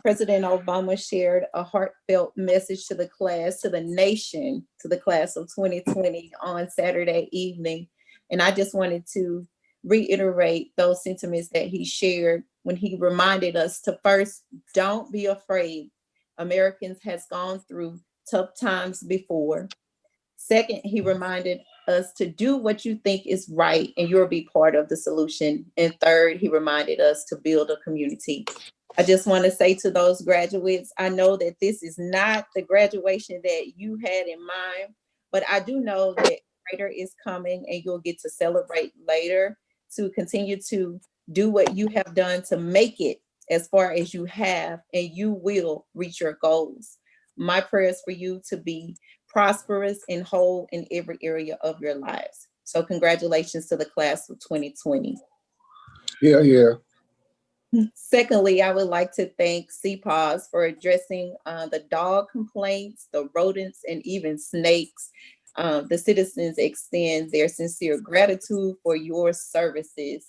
S9: President Obama shared a heartfelt message to the class, to the nation, to the class of 2020 on Saturday evening. And I just wanted to reiterate those sentiments that he shared when he reminded us to first, don't be afraid. Americans has gone through tough times before. Second, he reminded us to do what you think is right and you'll be part of the solution. And third, he reminded us to build a community. I just want to say to those graduates, I know that this is not the graduation that you had in mind, but I do know that greater is coming and you'll get to celebrate later, to continue to do what you have done to make it as far as you have, and you will reach your goals. My prayers for you to be prosperous and whole in every area of your lives. So congratulations to the class of 2020.
S11: Here, here.
S9: Secondly, I would like to thank CPAWS for addressing the dog complaints, the rodents, and even snakes. The citizens extend their sincere gratitude for your services.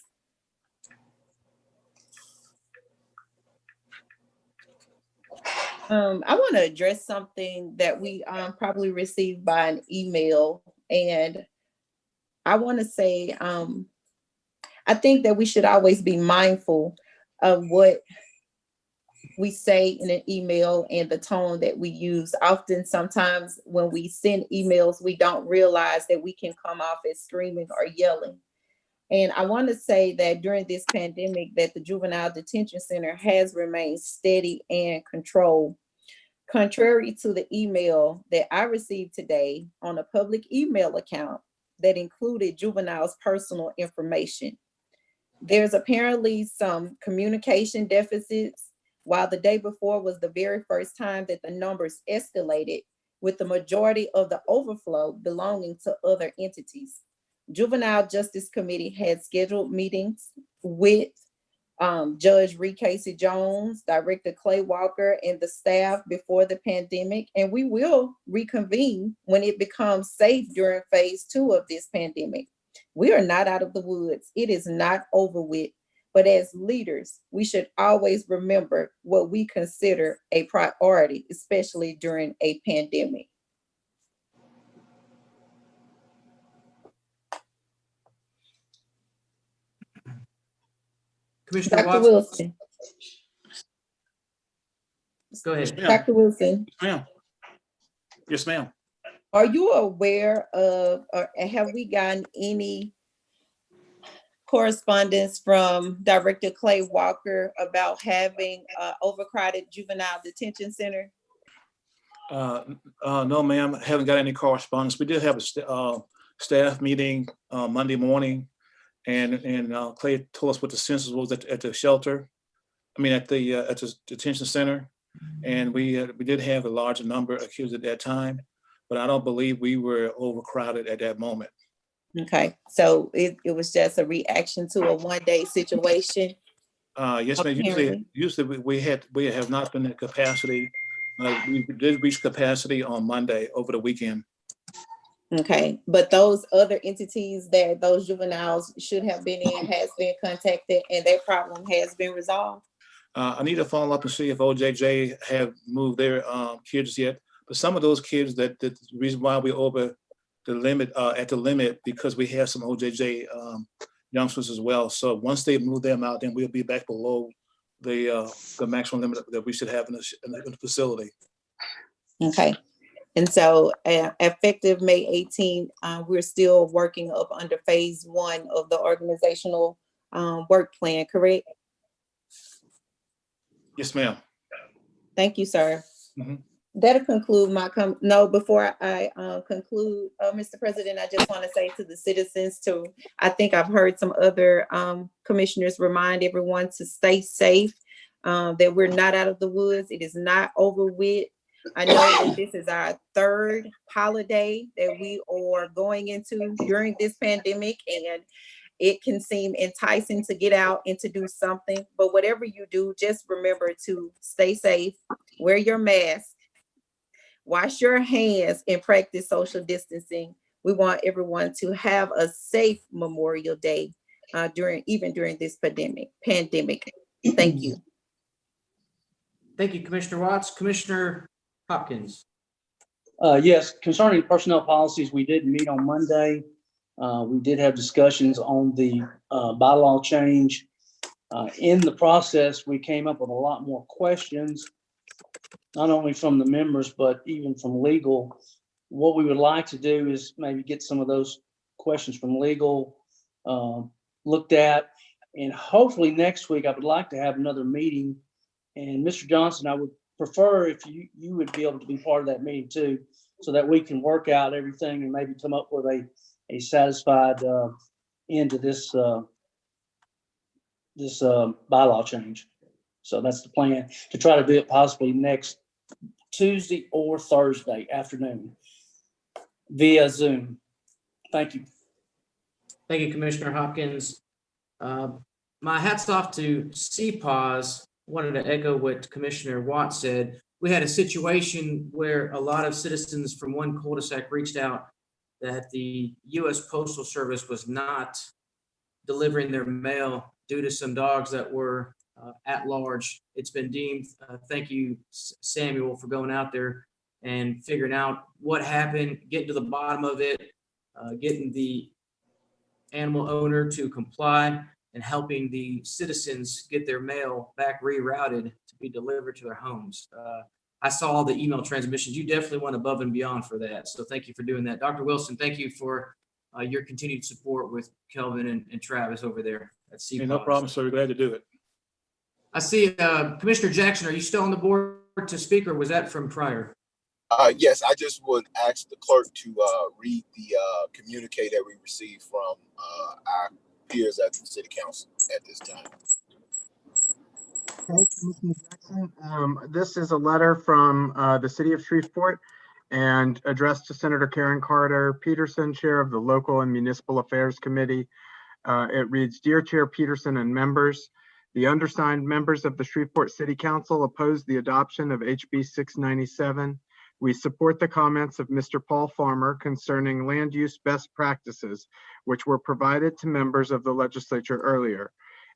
S9: I want to address something that we probably received by an email, and I want to say I think that we should always be mindful of what we say in an email and the tone that we use. Often, sometimes when we send emails, we don't realize that we can come off as screaming or yelling. And I want to say that during this pandemic, that the Juvenile Detention Center has remained steady and controlled. Contrary to the email that I received today on a public email account, that included juveniles' personal information. There's apparently some communication deficits, while the day before was the very first time that the numbers escalated, with the majority of the overflow belonging to other entities. Juvenile Justice Committee had scheduled meetings with Judge Ree Casey Jones, Director Clay Walker, and the staff before the pandemic, and we will reconvene when it becomes safe during phase 2 of this pandemic. We are not out of the woods. It is not over with. But as leaders, we should always remember what we consider a priority, especially during a pandemic.
S4: Commissioner
S9: Dr.
S4: Watson,
S9: Wilson,
S4: go ahead.
S9: Dr. Wilson,
S10: Ma'am. Yes, ma'am.
S9: are you aware of, or have we gotten any correspondence from Director Clay Walker about having overcrowded juvenile detention center?
S10: No, ma'am, haven't got any correspondence. We did have a staff meeting Monday morning, and Clay told us what the census was at the shelter. I mean, at the detention center, and we did have a large number of kids at that time, but I don't believe we were overcrowded at that moment.
S9: Okay, so it was just a reaction to a one-day situation.
S10: Yes, ma'am.
S9: Apparently.
S10: Usually we have not been at capacity. We did reach capacity on Monday over the weekend.
S9: Okay, but those other entities that those juveniles should have been in has been contacted and their problem has been resolved?
S10: I need to follow up and see if OJJ have moved their kids yet. But some of those kids the reason why we're over the limit, at the limit, because we have some OJJ youngsters as well. So once they move them out, then we'll be back below the maximum limit that we should have in the facility.
S9: Okay, and so effective May 18th, we're still working up under phase 1 of the organizational work plan, correct?
S10: Yes, ma'am.
S9: Thank you, sir.
S10: Mhm.
S9: That'll conclude my before I conclude, Mr. President, I just want to say to the citizens I think I've heard some other commissioners remind everyone to stay safe, that we're not out of the woods. It is not over with. I know that this is our 3rd holiday that we are going into during this pandemic, and it can seem enticing to get out and to do something, but whatever you do, just remember to stay safe, wear your mask, wash your hands, and practice social distancing. We want everyone to have a safe Memorial Day even during this pandemic. Thank you.
S4: Thank you, Commissioner Watts. Commissioner Hopkins.
S13: Yes, concerning personnel policies, we did meet on Monday. We did have discussions on the bylaw change. In the process, we came up with a lot more questions, not only from the members, but even from legal. What we would like to do is maybe get some of those questions from legal looked at. And hopefully next week, I would like to have another meeting. And Mr. Johnson, I would prefer if you would be able to be part of that meeting too, so that we can work out everything and maybe come up with a satisfied end to this bylaw change. So that's the plan, to try to do it possibly next Tuesday or Thursday afternoon via Zoom. Thank you.
S4: Thank you, Commissioner Hopkins. My hat's off to CPAWS. Wanted to echo what Commissioner Watt said. We had a situation where a lot of citizens from one cul-de-sac reached out that the U.S. Postal Service was not delivering their mail due to some dogs that were at large. It's been deemed, thank you, Samuel, for going out there and figuring out what happened, getting to the bottom of it, getting the animal owner to comply, and helping the citizens get their mail back rerouted to be delivered to their homes. I saw all the email transmissions. You definitely went above and beyond for that. So thank you for doing that. Dr. Wilson, thank you for your continued support with Kelvin and Travis over there at CPAWS.
S10: Hey, no problem, sir. We're glad to do it.
S4: I see Commissioner Jackson, are you still on the board to speak, or was that from prior?
S6: Yes, I just would ask the clerk to read the communique that we received from our peers at the city council at this time.
S3: Okay, Commissioner Jackson, this is a letter from the city of Shreveport and addressed to Senator Karen Carter Peterson, Chair of the Local and Municipal Affairs Committee. It reads, Dear Chair Peterson and members, the undersigned members of the Shreveport City Council oppose the adoption of HB 697. We support the comments of Mr. Paul Farmer concerning land use best practices, which were provided to members of the legislature earlier.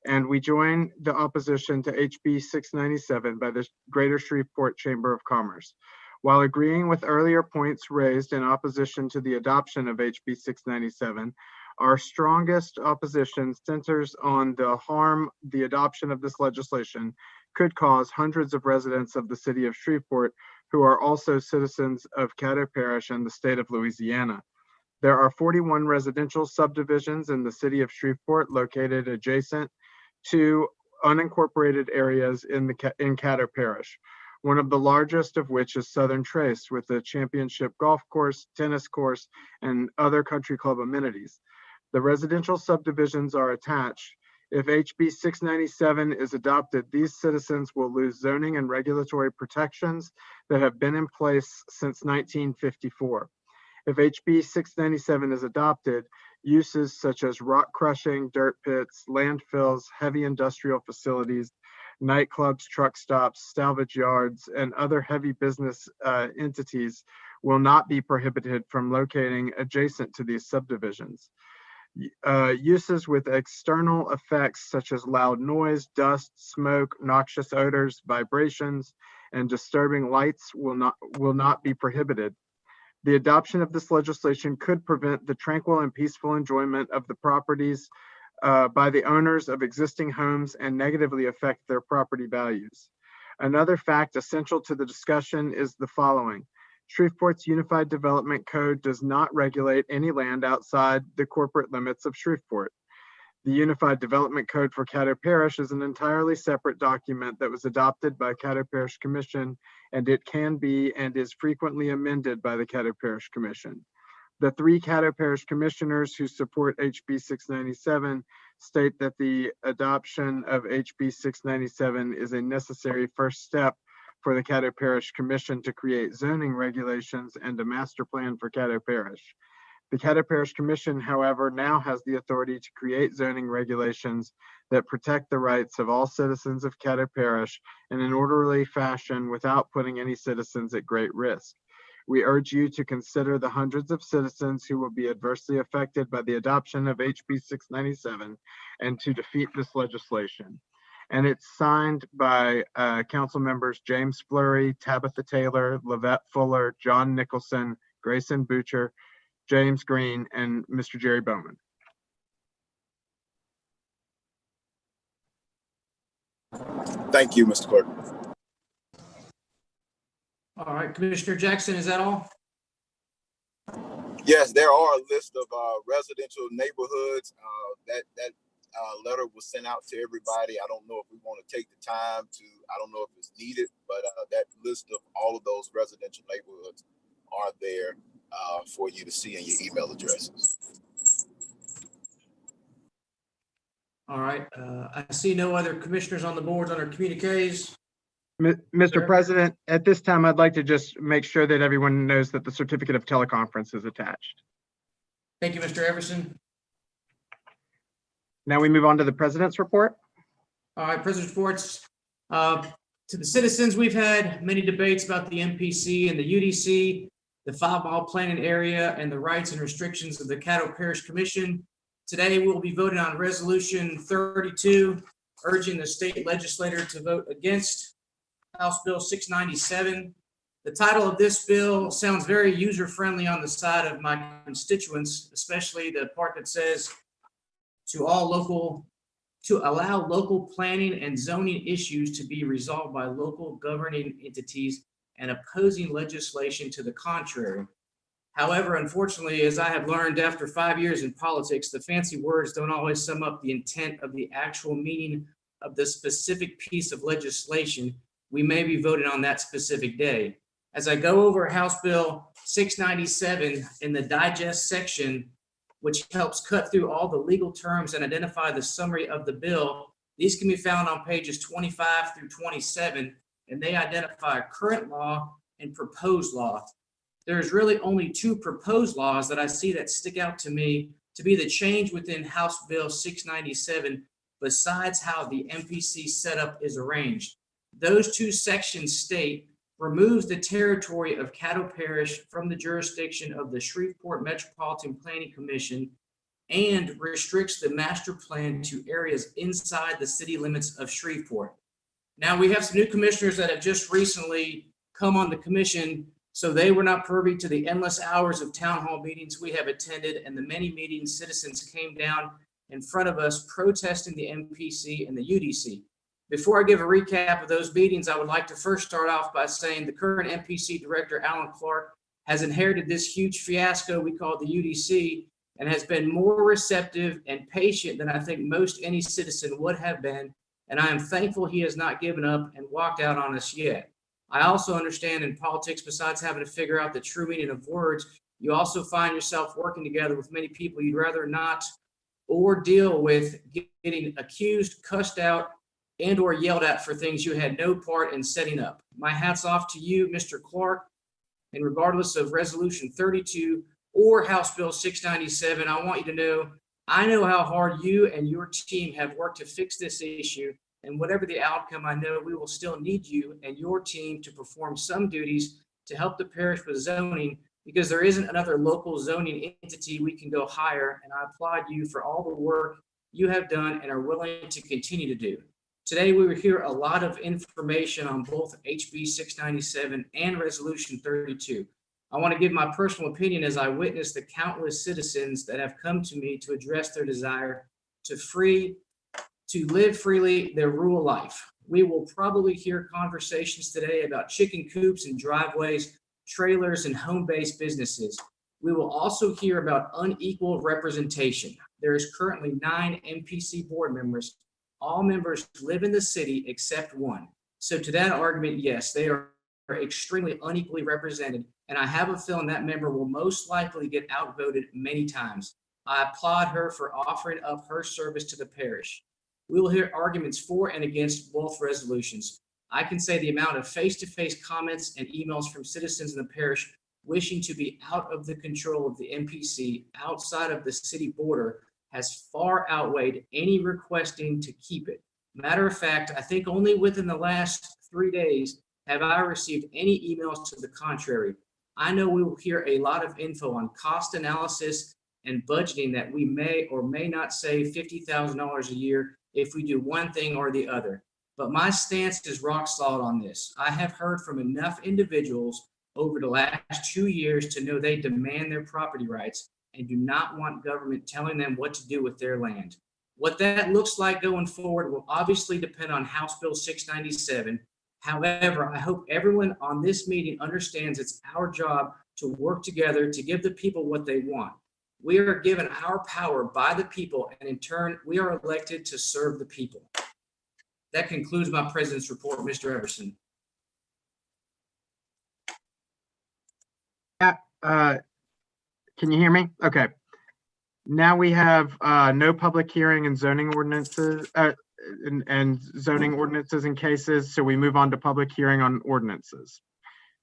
S3: And we join the opposition to HB 697 by the Greater Shreveport Chamber of Commerce. While agreeing with earlier points raised in opposition to the adoption of HB 697, our strongest opposition centers on the harm the adoption of this legislation could cause hundreds of residents of the city of Shreveport who are also citizens of Caddo Parish and the state of Louisiana. There are 41 residential subdivisions in the city of Shreveport located adjacent to unincorporated areas in Caddo Parish, one of the largest of which is Southern Trace with a championship golf course, tennis course, and other country club amenities. The residential subdivisions are attached. If HB 697 is adopted, these citizens will lose zoning and regulatory protections that have been in place since 1954. If HB 697 is adopted, uses such as rock crushing, dirt pits, landfills, heavy industrial facilities, nightclubs, truck stops, salvage yards, and other heavy business entities will not be prohibited from locating adjacent to these subdivisions. Uses with external effects such as loud noise, dust, smoke, noxious odors, vibrations, and disturbing lights will not be prohibited. The adoption of this legislation could prevent the tranquil and peaceful enjoyment of the properties by the owners of existing homes and negatively affect their property values. Another fact essential to the discussion is the following. Shreveport's Unified Development Code does not regulate any land outside the corporate limits of Shreveport. The Unified Development Code for Caddo Parish is an entirely separate document that was adopted by Caddo Parish Commission, and it can be and is frequently amended by the Caddo Parish Commission. The 3 Caddo Parish commissioners who support HB 697 state that the adoption of HB 697 is a necessary first step for the Caddo Parish Commission to create zoning regulations and a master plan for Caddo Parish. The Caddo Parish Commission, however, now has the authority to create zoning regulations that protect the rights of all citizens of Caddo Parish in an orderly fashion without putting any citizens at great risk. We urge you to consider the hundreds of citizens who will be adversely affected by the adoption of HB 697 and to defeat this legislation. And it's signed by council members James Fleury, Tabitha Taylor, Lavette Fuller, John Nicholson, Grayson Butcher, James Green, and Mr. Jerry Bowman.
S6: Thank you, Mr. Clerk.
S4: All right, Commissioner Jackson, is that all?
S6: Yes, there are a list of residential neighborhoods. That letter was sent out to everybody. I don't know if we want to take the time to, I don't know if it's needed, but that list of all of those residential neighborhoods are there for you to see in your email addresses.
S4: All right, I see no other commissioners on the boards under communiques.
S3: Mr. President, at this time, I'd like to just make sure that everyone knows that the certificate of teleconference is attached.
S4: Thank you, Mr. Everson.
S3: Now we move on to the president's report.
S4: All right, President's reports. To the citizens, we've had many debates about the MPC and the UDC, the 5-mile planning area, and the rights and restrictions of the Caddo Parish Commission. Today, we'll be voting on Resolution 32, urging the state legislature to vote against House Bill 697. The title of this bill sounds very user-friendly on the side of my constituents, especially the part that says to allow local planning and zoning issues to be resolved by local governing entities and opposing legislation to the contrary. However, unfortunately, as I have learned after 5 years in politics, the fancy words don't always sum up the intent of the actual meaning of the specific piece of legislation we may be voting on that specific day. As I go over House Bill 697 in the digest section, which helps cut through all the legal terms and identify the summary of the bill, these can be found on pages 25 through 27, and they identify current law and proposed law. There's really only two proposed laws that I see that stick out to me to be the change within House Bill 697, besides how the MPC setup is arranged. Those two sections state, removes the territory of Caddo Parish from the jurisdiction of the Shreveport Metropolitan Planning Commission and restricts the master plan to areas inside the city limits of Shreveport. Now, we have some new commissioners that have just recently come on the commission, so they were not privy to the endless hours of town hall meetings we have attended and the many meetings citizens came down in front of us protesting the MPC and the UDC. Before I give a recap of those meetings, I would like to first start off by saying the current MPC director, Alan Clark, has inherited this huge fiasco we call the UDC and has been more receptive and patient than I think most any citizen would have been. And I am thankful he has not given up and walked out on us yet. I also understand in politics, besides having to figure out the true meaning of words, you also find yourself working together with many people you'd rather not or deal with getting accused, cussed out, and or yelled at for things you had no part in setting up. My hat's off to you, Mr. Clark, and regardless of Resolution 32 or House Bill 697, I want you to know, I know how hard you and your team have worked to fix this issue, and whatever the outcome, I know we will still need you and your team to perform some duties to help the parish with zoning, because there isn't another local zoning entity we can go hire, and I applaud you for all the work you have done and are willing to continue to do. Today, we will hear a lot of information on both HB 697 and Resolution 32. I want to give my personal opinion as I witnessed the countless citizens that have come to me to address their desire to live freely their rural life. We will probably hear conversations today about chicken coops and driveways, trailers and home-based businesses. We will also hear about unequal representation. There is currently 9 MPC board members. All members live in the city except one. So to that argument, yes, they are extremely unequally represented, and I have a feeling that member will most likely get outvoted many times. I applaud her for offering up her service to the parish. We will hear arguments for and against both resolutions. I can say the amount of face-to-face comments and emails from citizens in the parish wishing to be out of the control of the MPC outside of the city border has far outweighed any requesting to keep it. Matter of fact, I think only within the last 3 days have I received any emails to the contrary. I know we will hear a lot of info on cost analysis and budgeting that we may or may not save $50,000 a year if we do one thing or the other. But my stance is rock solid on this. I have heard from enough individuals over the last 2 years to know they demand their property rights and do not want government telling them what to do with their land. What that looks like going forward will obviously depend on House Bill 697. However, I hope everyone on this meeting understands it's our job to work together to give the people what they want. We are given our power by the people, and in turn, we are elected to serve the people. That concludes my president's report, Mr. Everson.
S3: Can you hear me? Okay. Now we have no public hearing and zoning ordinances and zoning ordinances and cases. So we move on to public hearing on ordinances.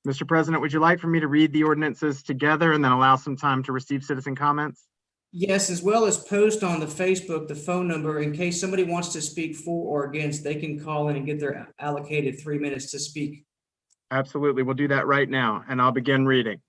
S3: Mr. President, would you like for me to read the ordinances together and then allow some time to receive citizen comments?
S4: Yes, as well as post on the Facebook, the phone number, in case somebody wants to speak for or against, they can call in and get their allocated 3 minutes to speak.
S3: Absolutely. We'll do that right now, and I'll begin reading.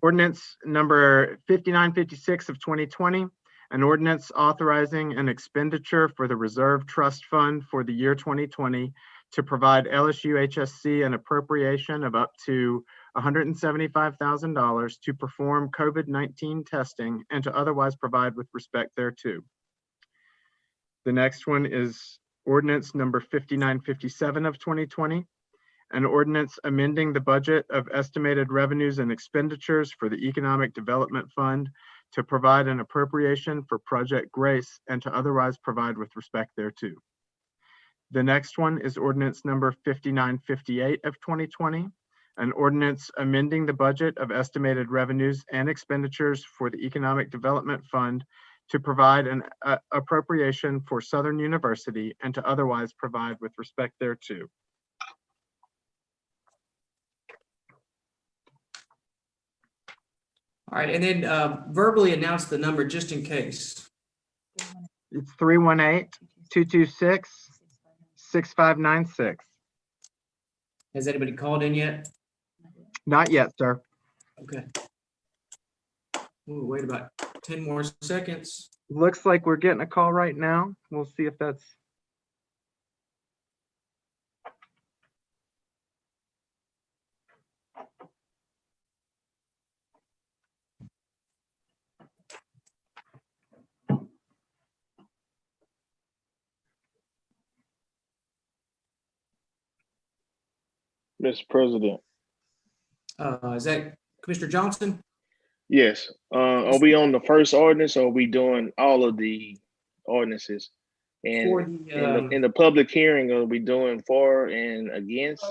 S3: Ordinance number 5956 of 2020, an ordinance authorizing an expenditure for the Reserve Trust Fund for the year 2020 to provide LSU HSC an appropriation of up to $175,000 to perform COVID-19 testing and to otherwise provide with respect thereto. The next one is ordinance number 5957 of 2020, an ordinance amending the budget of estimated revenues and expenditures for the Economic Development Fund to provide an appropriation for Project Grace and to otherwise provide with respect thereto. The next one is ordinance number 5958 of 2020, An ordinance amending the budget of estimated revenues and expenditures for the Economic Development Fund to provide an appropriation for Southern University and to otherwise provide with respect thereto.
S4: All right, and then verbally announce the number just in case.
S3: It's 318-226-6596.
S4: Has anybody called in yet?
S3: Not yet, sir.
S4: Okay. We'll wait about 10 more seconds.
S3: Looks like we're getting a call right now. We'll see if that's.
S8: Mr. President.
S4: Is that Commissioner Johnson?
S8: Yes. Are we on the first ordinance or are we doing all of the ordinances? And in the public hearing, are we doing for and against?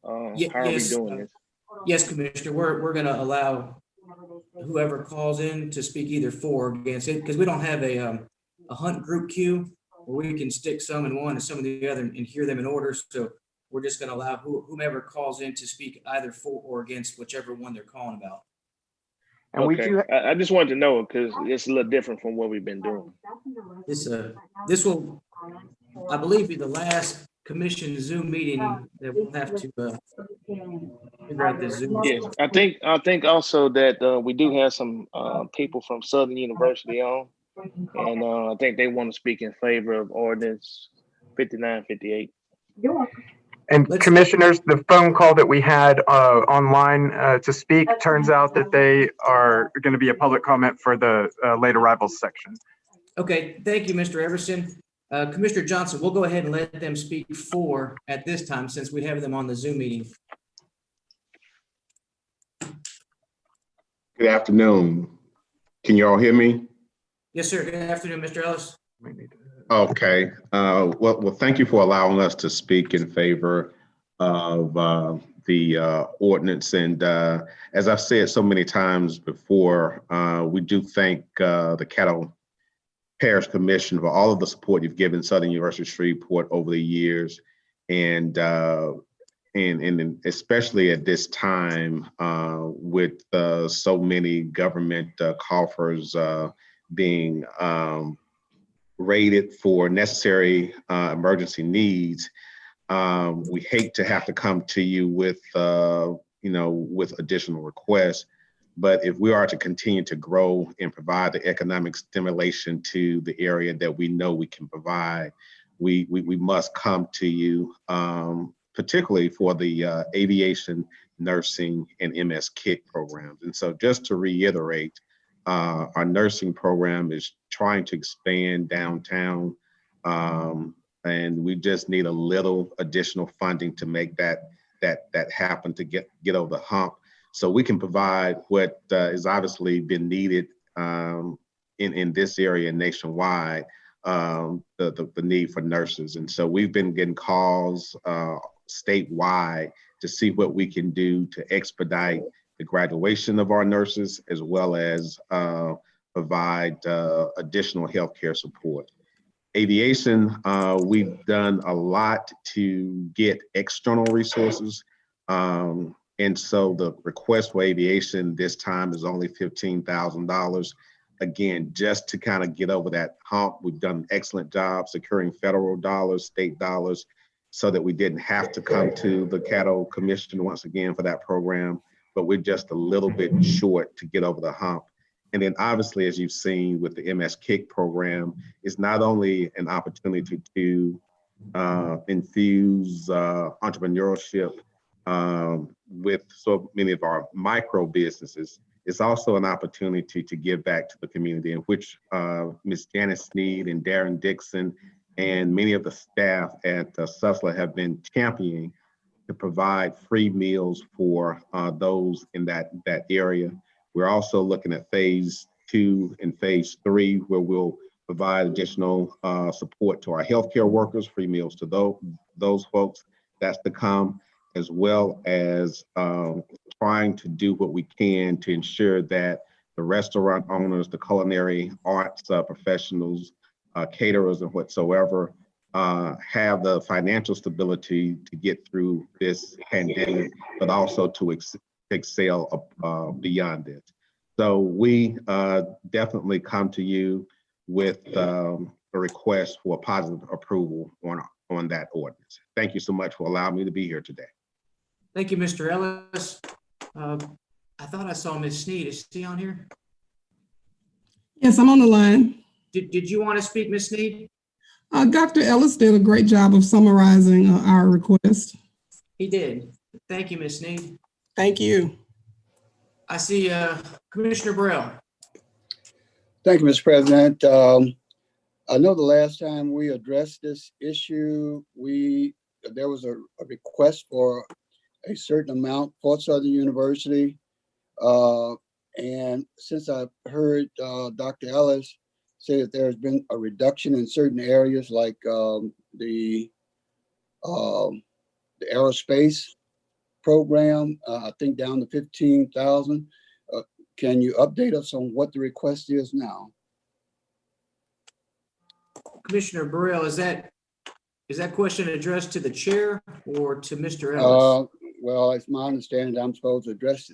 S8: How are we doing this?
S4: Yes, Commissioner, we're going to allow whoever calls in to speak either for or against it, because we don't have a hunt group queue where we can stick some in one and some in the other and hear them in order. So we're just going to allow whomever calls in to speak either for or against whichever one they're calling about.
S3: And
S8: okay. I just wanted to know because it's a little different from what we've been doing.
S4: This will, I believe, be the last commission Zoom meeting that we'll have to figure out the Zoom.
S8: Yes, I think also that we do have some people from Southern University on, and I think they want to speak in favor of ordinance 5958.
S3: And commissioners, the phone call that we had online to speak, turns out that they are going to be a public comment for the late arrivals section.
S4: Okay, thank you, Mr. Everson. Commissioner Johnson, we'll go ahead and let them speak for at this time since we have them on the Zoom meeting.
S14: Good afternoon. Can you all hear me?
S4: Yes, sir. Good afternoon, Mr. Ellis.
S14: Okay. Well, thank you for allowing us to speak in favor of the ordinance. And as I've said so many times before, we do thank the Caddo Parish Commission for all of the support you've given Southern University Shreveport over the years, and especially at this time with so many government coffers being rated for necessary emergency needs. We hate to have to come to you with with additional requests. But if we are to continue to grow and provide the economic stimulation to the area that we know we can provide, we must come to you, particularly for the aviation, nursing, and MS KIC programs. And so just to reiterate, our nursing program is trying to expand downtown, and we just need a little additional funding to make that happen, to get over the hump. So we can provide what is obviously been needed in this area nationwide, the need for nurses. And so we've been getting calls statewide to see what we can do to expedite the graduation of our nurses, as well as provide additional healthcare support. Aviation, we've done a lot to get external resources. And so the request for aviation this time is only $15,000. Again, just to kind of get over that hump. We've done an excellent job securing federal dollars, state dollars, so that we didn't have to come to the Caddo Commission once again for that program, but we're just a little bit short to get over the hump. And then obviously, as you've seen with the MS KIC program, it's not only an opportunity to infuse entrepreneurship with so many of our micro businesses, it's also an opportunity to give back to the community, in which Ms. Janice Sneed and Darren Dixon and many of the staff at Susla have been championing to provide free meals for those in that area. We're also looking at phase 2 and phase 3, where we'll provide additional support to our healthcare workers, free meals to those folks. That's to come. as well as trying to do what we can to ensure that the restaurant owners, the culinary arts professionals, caterers and whatsoever have the financial stability to get through this pandemic, but also to excel beyond it. So we definitely come to you with a request for positive approval on that ordinance. Thank you so much for allowing me to be here today.
S4: Thank you, Mr. Ellis. I thought I saw Ms. Sneed. Is she on here?
S15: Yes, I'm on the line.
S4: Did you want to speak, Ms. Sneed?
S15: Dr. Ellis did a great job of summarizing our request.
S4: He did. Thank you, Ms. Sneed.
S15: Thank you.
S4: I see Commissioner Burrell.
S11: Thank you, Mr. President. I know the last time we addressed this issue, there was a request for a certain amount for Southern University. And since I've heard Dr. Ellis say that there's been a reduction in certain areas like the aerospace program, I think down to 15,000. Can you update us on what the request is now?
S4: Commissioner Burrell, is that question addressed to the chair or to Mr. Ellis?
S11: Well, it's my understanding that I'm supposed to address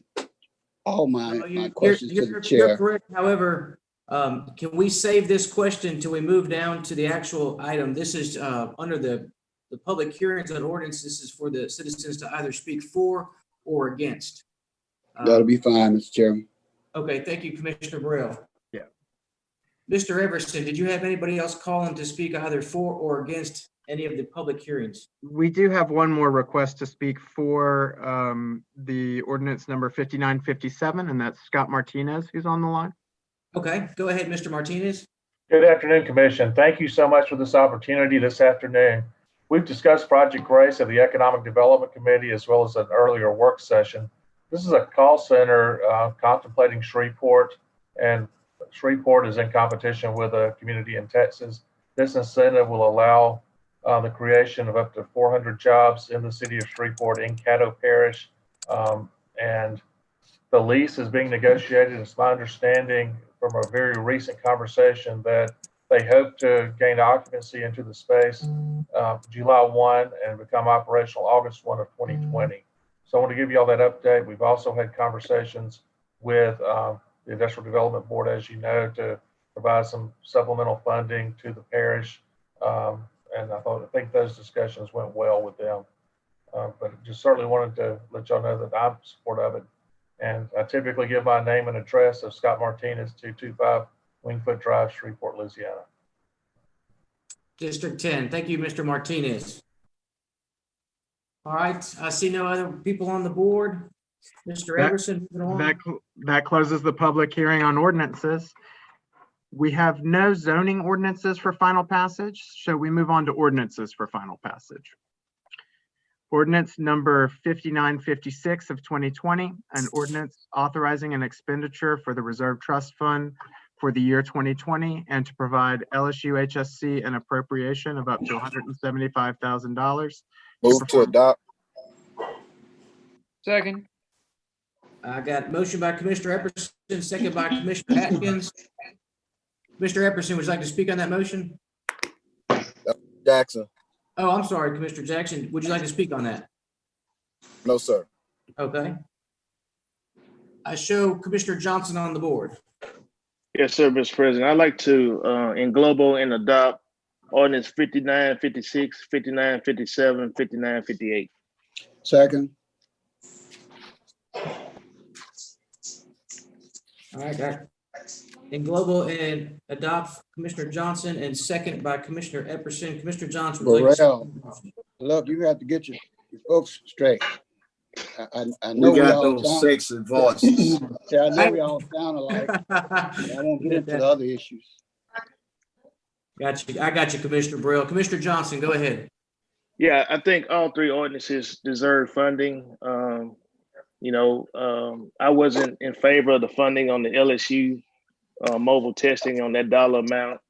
S11: all my questions to the
S4: You're
S11: chair.
S4: correct. However, can we save this question till we move down to the actual item? This is under the public hearings on ordinance. This is for the citizens to either speak for or against.
S11: That'll be fine, Mr. Chairman.
S4: Okay, thank you, Commissioner Burrell.
S3: Yeah.
S4: Mr. Everson, did you have anybody else calling to speak either for or against any of the public hearings?
S3: We do have one more request to speak for the ordinance number 5957, and that's Scott Martinez, who's on the line.
S4: Okay, go ahead, Mr. Martinez.
S16: Good afternoon, Commission. Thank you so much for this opportunity this afternoon. We've discussed Project Grace of the Economic Development Committee as well as an earlier work session. This is a call center contemplating Shreveport, and Shreveport is in competition with a community in Texas. This incentive will allow the creation of up to 400 jobs in the city of Shreveport in Caddo Parish. And the lease is being negotiated. It's my understanding from a very recent conversation that they hope to gain occupancy into the space July 1 and become operational August 1 of 2020. So I want to give you all that update. We've also had conversations with the Industrial Development Board, as you know, to provide some supplemental funding to the parish. And I think those discussions went well with them. But just certainly wanted to let y'all know that I'm in support of it. And I typically give my name and address of Scott Martinez, 225 Wingfoot Drive, Shreveport, Louisiana.
S4: District 10. Thank you, Mr. Martinez. All right, I see no other people on the board. Mr. Everson, moving on.
S3: That closes the public hearing on ordinances. We have no zoning ordinances for final passage, so we move on to ordinances for final passage. Ordinance number 5956 of 2020, an ordinance authorizing an expenditure for the Reserve Trust Fund for the year 2020 and to provide LSU HSC an appropriation of up to $175,000.
S6: Move to adopt.
S12: Second.
S4: I got motion by Commissioner Epperson, second by Commissioner Atkins. Mr. Epperson, would you like to speak on that motion?
S6: Jackson.
S4: Oh, I'm sorry, Commissioner Jackson. Would you like to speak on that?
S6: No, sir.
S4: Okay. I show Commissioner Johnson on the board.
S8: Yes, sir, Mr. President. I'd like to englobo and adopt ordinance 5956, 5957, 5958.
S11: Second.
S4: All right, got in global and adopt Commissioner Johnson and second by Commissioner Epperson. Commissioner Johnson.
S11: Burrell, look, you have to get your folks straight. I know
S1: we got
S11: all
S1: those
S11: sound,
S1: sexy voices.
S11: I know we all sound alike. I won't get into the other issues.
S8: Got you.
S4: I got you, Commissioner Burrell. Commissioner Johnson, go ahead.
S8: Yeah, I think all three ordinances deserve funding. I wasn't in favor of the funding on the LSU mobile testing on that dollar amount.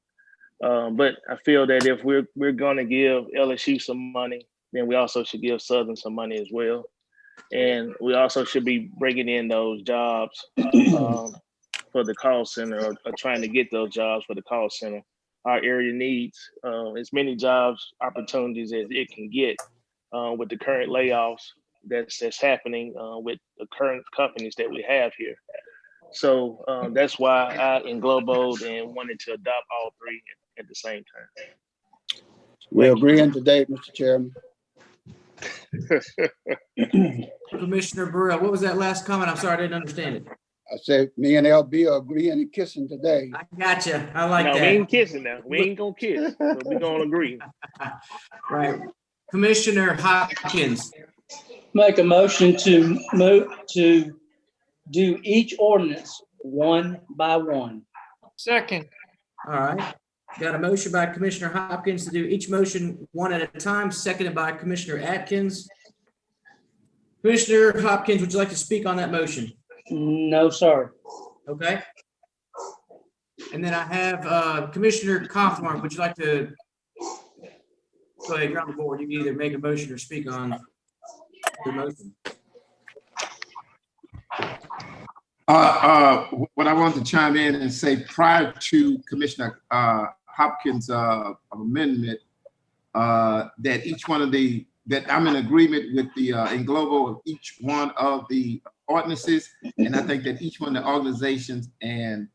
S8: But I feel that if we're going to give LSU some money, then we also should give Southern some money as well. And we also should be bringing in those jobs for the call center, or trying to get those jobs for the call center. Our area needs as many jobs opportunities as it can get with the current layoffs that's happening with the current companies that we have here. So that's why I engloboed and wanted to adopt all three at the same time.
S11: We're agreeing today, Mr. Chairman.
S4: Commissioner Burrell, what was that last comment? I'm sorry, I didn't understand it.
S11: I said, me and LB are agreeing and kissing today.
S4: I gotcha. I like
S8: No,
S4: that.
S8: we ain't kissing now. We ain't gonna kiss. So we gonna agree.
S4: Right. Commissioner Hopkins.
S13: Make a motion to move to do each ordinance one by one.
S4: Second. All right. Got a motion by Commissioner Hopkins to do each motion one at a time, seconded by Commissioner Atkins. Commissioner Hopkins, would you like to speak on that motion?
S13: No, sir.
S4: Okay. And then I have Commissioner Cawthorn. Would you like to go ahead, you're on the board. You can either make a motion or speak on the motion.
S17: What I want to chime in and say, prior to Commissioner Hopkins' amendment, that each one of that I'm in agreement with the englobo of each one of the ordinances, and I think that each one of the organizations and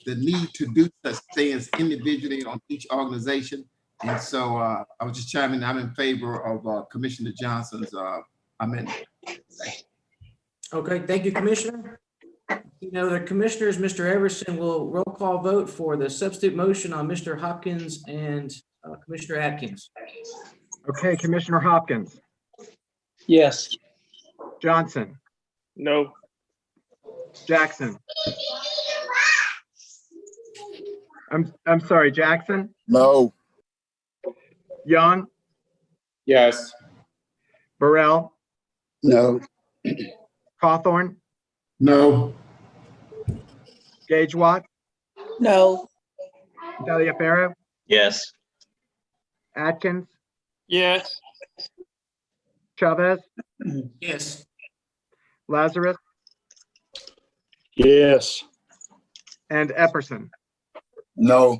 S17: the need to do such things individually on each organization. And so I was just chiming in, I'm in favor of Commissioner Johnson's amendment.
S4: Okay, thank you, Commissioner. You know, the commissioners, Mr. Everson will roll call vote for the substitute motion on Mr. Hopkins and Commissioner Atkins.
S3: Okay, Commissioner Hopkins.
S13: Yes.
S3: Johnson.
S8: No.
S3: Jackson. I'm sorry, Jackson.
S6: No.
S3: Young.
S12: Yes.
S3: Burrell.
S11: No.
S3: Cawthorn.
S17: No.
S3: Gage Watt.
S9: No.
S3: Taliaferro.
S12: Yes.
S3: Atkins.
S12: Yes.
S3: Chavez.
S4: Yes.
S3: Lazarus.
S5: Yes.
S3: And Epperson.
S1: No.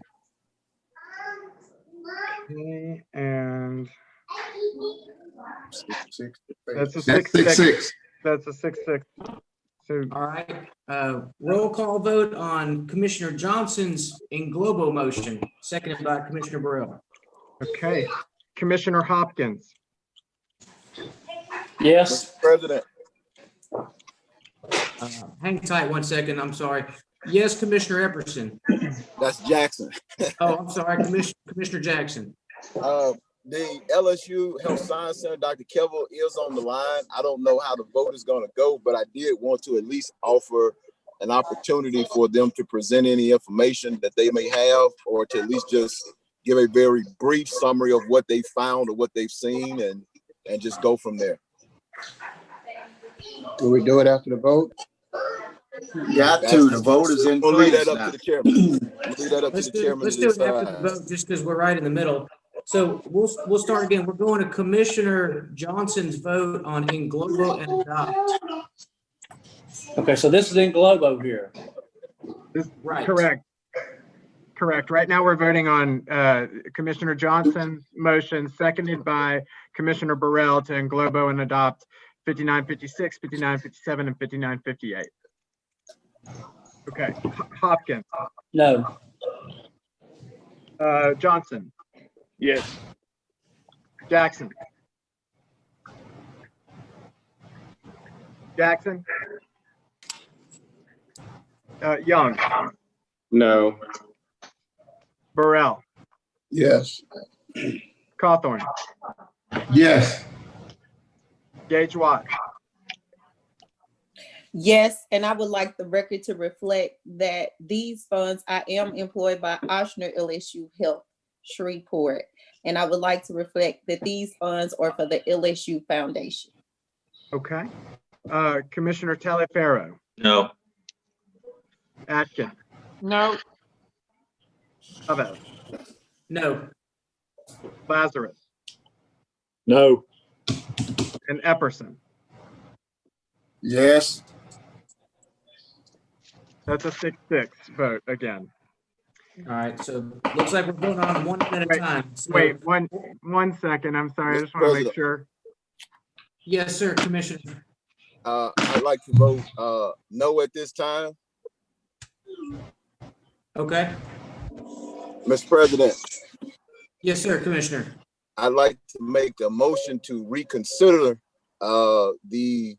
S3: Okay, and that's a
S17: That's
S3: 6-6.
S17: 6-6.
S3: That's a 6-6. So,
S4: all right, roll call vote on Commissioner Johnson's englobo motion, seconded by Commissioner Burrell.
S3: okay, Commissioner Hopkins.
S13: Yes.
S6: Mr. President.
S4: Hang tight 1 second, I'm sorry. Yes, Commissioner Epperson.
S6: That's Jackson.
S4: Oh, I'm sorry, Commissioner Jackson.
S6: The LSU Health Science Center, Dr. Kevel, is on the line. I don't know how the vote is going to go, but I did want to at least offer an opportunity for them to present any information that they may have, or to at least just give a very brief summary of what they found or what they've seen, and just go from there.
S11: Do we do it after the vote?
S1: Got to. The vote is in
S6: We'll leave
S1: place
S6: that up
S1: now.
S6: to the chairman. We'll leave that up to the chairman.
S4: Let's
S6: to
S4: do it after
S6: decide.
S4: the vote, just because we're right in the middle. So we'll start again. We're going to Commissioner Johnson's vote on englobo and adopt.
S13: Okay, so this is in Globo here.
S4: Right.
S3: Correct. Correct. Right now, we're voting on Commissioner Johnson's motion, seconded by Commissioner Burrell, to englobo and adopt 5956, 5957, and 5958. Okay. Hopkins.
S13: No.
S3: Johnson.
S8: Yes.
S3: Jackson. Jackson. Young.
S12: No.
S3: Burrell.
S11: Yes.
S3: Cawthorn.
S17: Yes.
S3: Gage Watt.
S9: Yes, and I would like the record to reflect that these funds, I am employed by Ochsner LSU Health Shreveport, and I would like to reflect that these funds are for the LSU Foundation.
S3: Okay. Commissioner Taliaferro.
S12: No.
S3: Atkins.
S4: No.
S3: Chavez.
S4: No.
S3: Lazarus.
S5: No.
S3: and Epperson.
S1: Yes.
S3: That's a 6-6 vote again.
S4: All right, so looks like we're voting on one at a time. So-
S3: Wait, one second. I'm sorry. I just want to make sure.
S4: Yes, sir, Commissioner.
S6: I'd like to vote no at this time.
S4: Okay.
S6: Mr. President,
S4: Yes, sir, Commissioner.
S6: I'd like to make a motion to reconsider the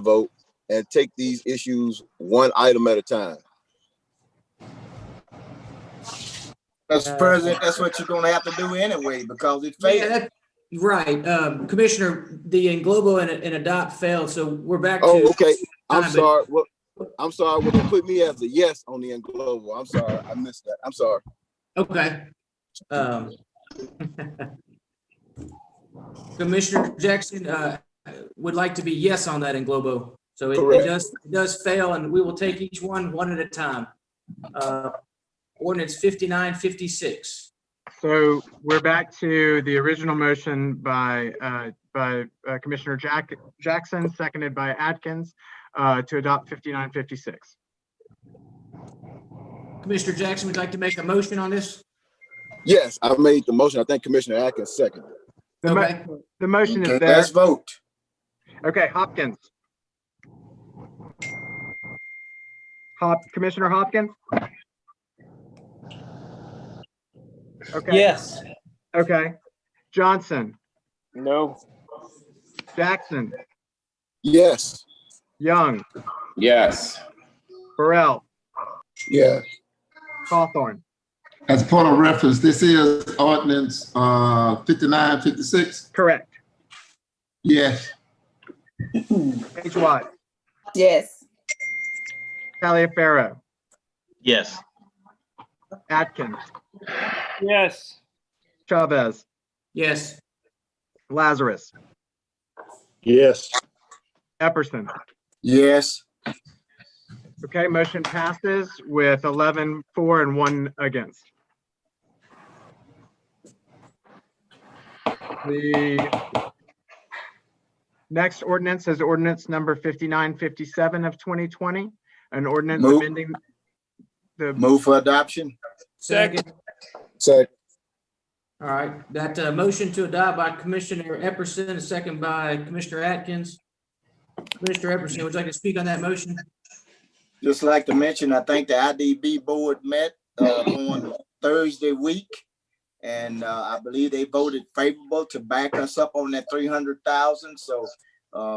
S6: vote and take these issues one item at a time.
S1: Mr. President, that's what you're gonna have to do anyway, because it failed.
S4: Right, Commissioner, the Englobo and Adopt failed, so we're back to.
S6: Oh, okay. I'm
S4: time,
S6: sorry. Well, I'm sorry. Well, they put me as a yes on the Englobo. I'm sorry. I missed that. I'm sorry.
S4: Okay. Commissioner Jackson would like to be yes on that Englobo. So it does fail, and we will take each one at a time. Ordinance 5956.
S3: So we're back to the original motion by Commissioner Jackson, seconded by Atkins, to adopt 5956.
S4: Commissioner Jackson would like to make a motion on this?
S6: Yes, I made the motion. I think Commissioner Atkins seconded.
S3: The motion is
S1: Okay,
S3: there.
S1: let's vote.
S3: Okay, Hopkins. Commissioner Hopkins? Okay.
S13: Yes.
S3: Okay. Johnson,
S8: No.
S3: Jackson,
S6: Yes.
S3: Young,
S12: Yes.
S3: Burrell,
S11: Yes.
S3: Cawthorn.
S17: As a point of reference, this is ordinance 5956.
S3: Correct.
S17: Yes.
S3: H. Watt,
S9: Yes.
S3: Taliaferro,
S12: Yes.
S3: Atkins,
S12: Yes.
S3: Chavez,
S4: Yes.
S3: Lazarus,
S5: Yes.
S3: Epperson.
S1: Yes.
S3: Okay, motion passes with 11 for and 1 against. The next ordinance is ordinance number 5957 of 2020, an ordinance
S1: Move.
S3: amending the.
S1: Move for adoption.
S4: Second.
S6: Second.
S4: All right, that motion to adopt by Commissioner Epperson, a second by Commissioner Atkins. Commissioner Epperson, would you like to speak on that motion?
S1: Just like to mention, I think the IDB board met on Thursday week. And I believe they voted favorable to back us up on that 300,000. So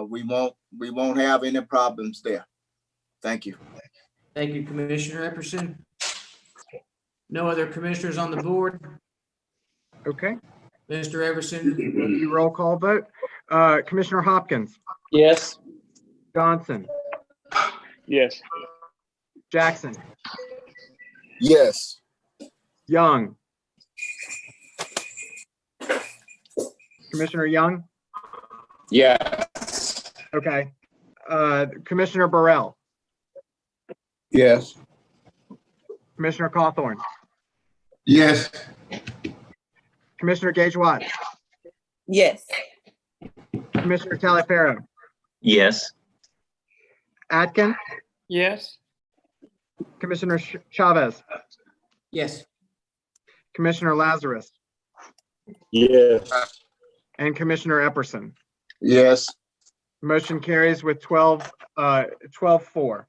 S1: we won't have any problems there. Thank you.
S4: Thank you, Commissioner Epperson. No other commissioners on the board?
S3: Okay.
S4: Mr. Everson?
S3: Roll call vote. Commissioner Hopkins,
S13: Yes.
S3: Johnson,
S8: Yes.
S3: Jackson,
S6: Yes.
S3: Young, Commissioner Young.
S12: Yes.
S3: Okay. Commissioner Burrell,
S11: Yes.
S3: Commissioner Cawthorn,
S17: Yes.
S3: Commissioner Gage Watt,
S9: Yes.
S3: Commissioner Taliaferro,
S12: Yes.
S3: Atkin,
S12: Yes.
S3: Commissioner Chavez,
S4: Yes.
S3: Commissioner Lazarus,
S5: Yes.
S3: and Commissioner Epperson.
S1: Yes.
S3: Motion carries with 12-4.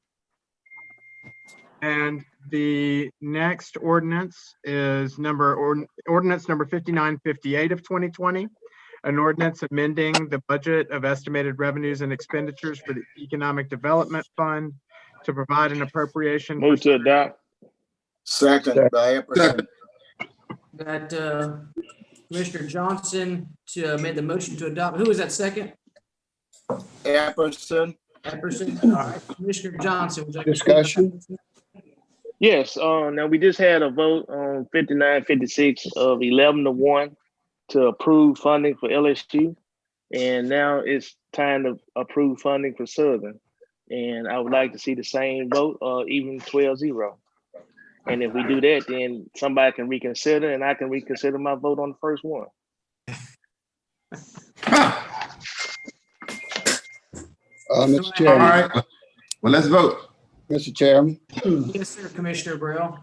S3: And the next ordinance is ordinance number 5958 of 2020, an ordinance amending the budget of estimated revenues and expenditures for the Economic Development Fund to provide an appropriation.
S8: Move to adopt.
S1: Second by Epperson.
S4: That Commissioner Johnson made the motion to adopt. Who was that second?
S1: Epperson.
S4: Epperson. All right, Commissioner Johnson. Would you like to speak on that
S11: Discussion?
S4: motion?
S8: Yes, now we just had a vote on 5956 of 11-1 to approve funding for LSU. And now it's time to approve funding for Southern. And I would like to see the same vote, even 12-0. And if we do that, then somebody can reconsider and I can reconsider my vote on the first one.
S11: Mr.
S17: All
S11: Chairman,
S17: right, well, let's vote.
S11: Mr. Chairman,
S4: Yes, sir, Commissioner Burrell.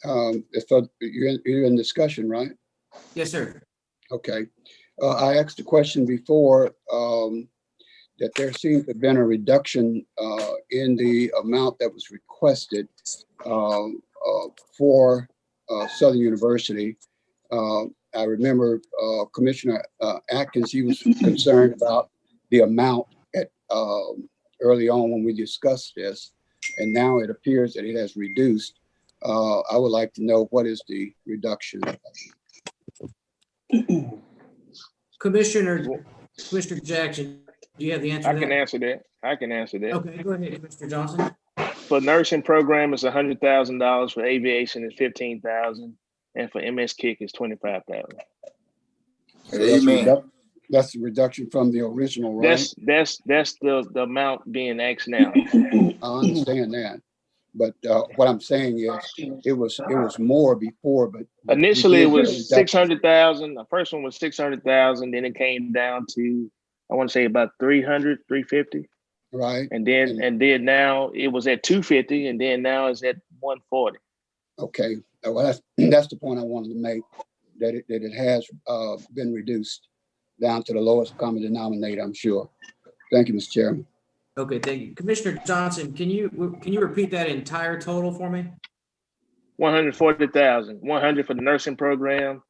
S11: you're in discussion, right?
S4: Yes, sir.
S11: Okay. I asked a question before, that there seems to have been a reduction in the amount that was requested for Southern University. I remember Commissioner Atkins, he was concerned about the amount at early on when we discussed this, and now it appears that it has reduced. I would like to know what is the reduction.
S4: Commissioner Jackson, do you have the answer
S8: I
S4: to
S8: can
S4: that?
S8: answer that. I can answer that.
S4: Okay, go ahead, Commissioner Johnson.
S8: For nursing program, it's $100,000. For aviation, it's $15,000, and for MS Kick, it's $25,000.
S1: Amen.
S11: That's the reduction from the original, right?
S8: That's the amount being asked now.
S11: I understand that, but what I'm saying is it was more before, but
S8: Initially, it
S11: we did
S8: was
S11: get a reduction.
S8: 600,000. The first one was 600,000. Then it came down to, I want to say about 300, 350.
S11: Right.
S8: And then now it was at 250, and then now it's at 140.
S11: Okay, well, that's the point I wanted to make, that it has been reduced down to the lowest common denominator, I'm sure. Thank you, Mr. Chairman.
S4: Okay, thank you. Commissioner Johnson, can you repeat that entire total for me?
S8: 140,000. 100 for the nursing program,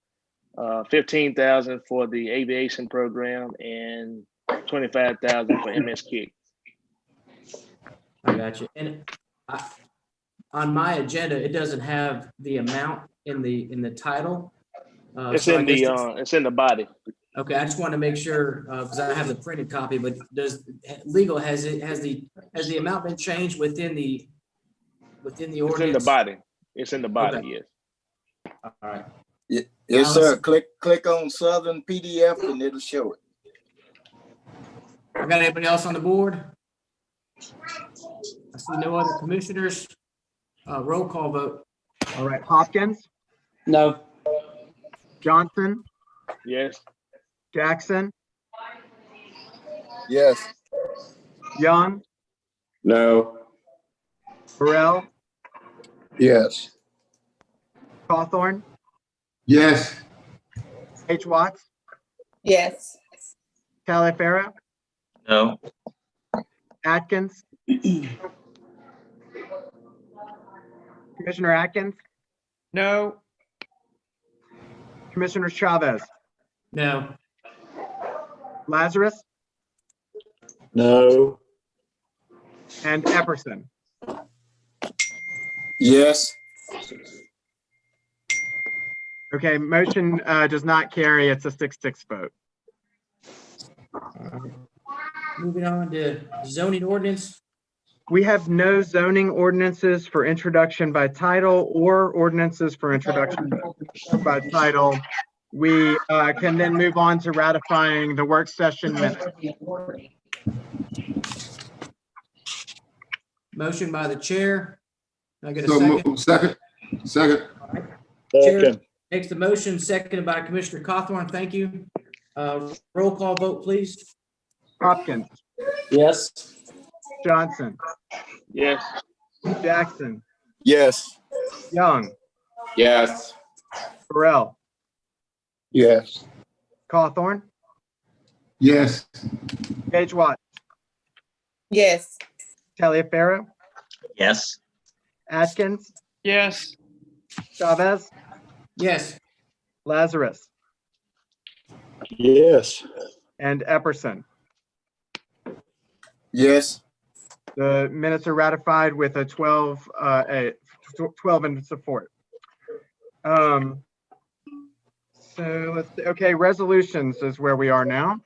S8: 15,000 for the aviation program, and 25,000 for MS Kick.
S4: I got you. And on my agenda, it doesn't have the amount in the title.
S8: It's
S4: so
S8: in the body.
S4: Okay, I just want to make sure because I have the printed copy. But does legal has the amount been changed within the ordinance?
S8: It's in the body. It's in the body.
S4: Okay.
S8: Yes.
S4: All right.
S1: Yes, sir. Click on Southern PDF and it'll show it.
S4: I got anybody else on the board? I see no other commissioners. Roll call vote.
S3: All right, Hopkins,
S13: No.
S3: Johnson,
S8: Yes.
S3: Jackson,
S6: Yes.
S3: Young,
S5: No.
S3: Burrell,
S11: Yes.
S3: Cawthorn,
S17: Yes.
S3: H. Watts,
S9: Yes.
S3: Taliaferro,
S12: No.
S3: Atkins, Commissioner Atkins,
S12: No.
S3: Commissioner Chavez,
S4: No.
S3: Lazarus,
S5: No.
S3: and Epperson.
S1: Yes.
S3: Okay, motion does not carry. It's a 6-6 vote.
S4: Moving on to zoning ordinance.
S3: We have no zoning ordinances for introduction by title or ordinances for introduction by title. We can then move on to ratifying the work session minutes.
S4: Motion by the chair. Can I get a
S17: So
S4: second?
S17: move. Second.
S4: Chair makes the motion, seconded by Commissioner Cawthorn. Thank you. Roll call vote, please.
S3: Hopkins,
S13: Yes.
S3: Johnson,
S8: Yes.
S3: Jackson,
S6: Yes.
S3: Young,
S6: Yes.
S3: Burrell,
S11: Yes.
S3: Cawthorn,
S17: Yes.
S3: H. Watts,
S9: Yes.
S3: Taliaferro,
S12: Yes.
S3: Atkins,
S12: Yes.
S3: Chavez,
S4: Yes.
S3: Lazarus,
S5: Yes.
S3: and Epperson.
S1: Yes.
S3: The minutes are ratified with a 12 in support. So let's see. Okay, resolutions is where we are now.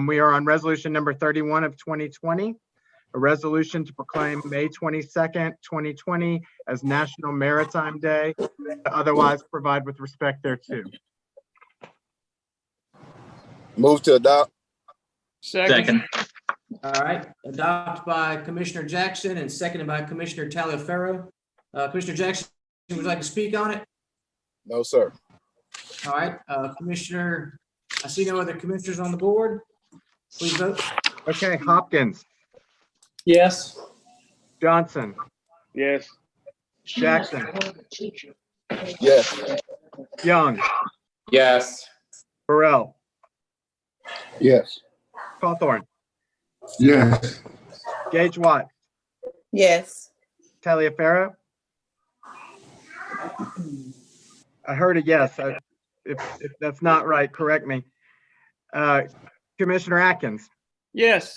S3: We are on resolution number 31 of 2020, a resolution to proclaim May 22nd, 2020 as National Maritime Day, to otherwise provide with respect thereto.
S6: Move to adopt.
S12: Second.
S4: All right. Adopted by Commissioner Jackson and seconded by Commissioner Taliaferro. Commissioner Jackson, would you like to speak on it?
S6: No, sir.
S4: All right. Commissioner I see no other commissioners on the board. Please vote.
S3: Okay, Hopkins,
S13: Yes.
S3: Johnson,
S8: Yes.
S3: Jackson,
S6: Yes.
S3: Young,
S12: Yes.
S3: Burrell,
S11: Yes.
S3: Cawthorn,
S17: Yes.
S3: Gage Watt,
S9: Yes.
S3: Taliaferro. I heard a yes. If that's not right, correct me. Commissioner Atkins,
S12: Yes.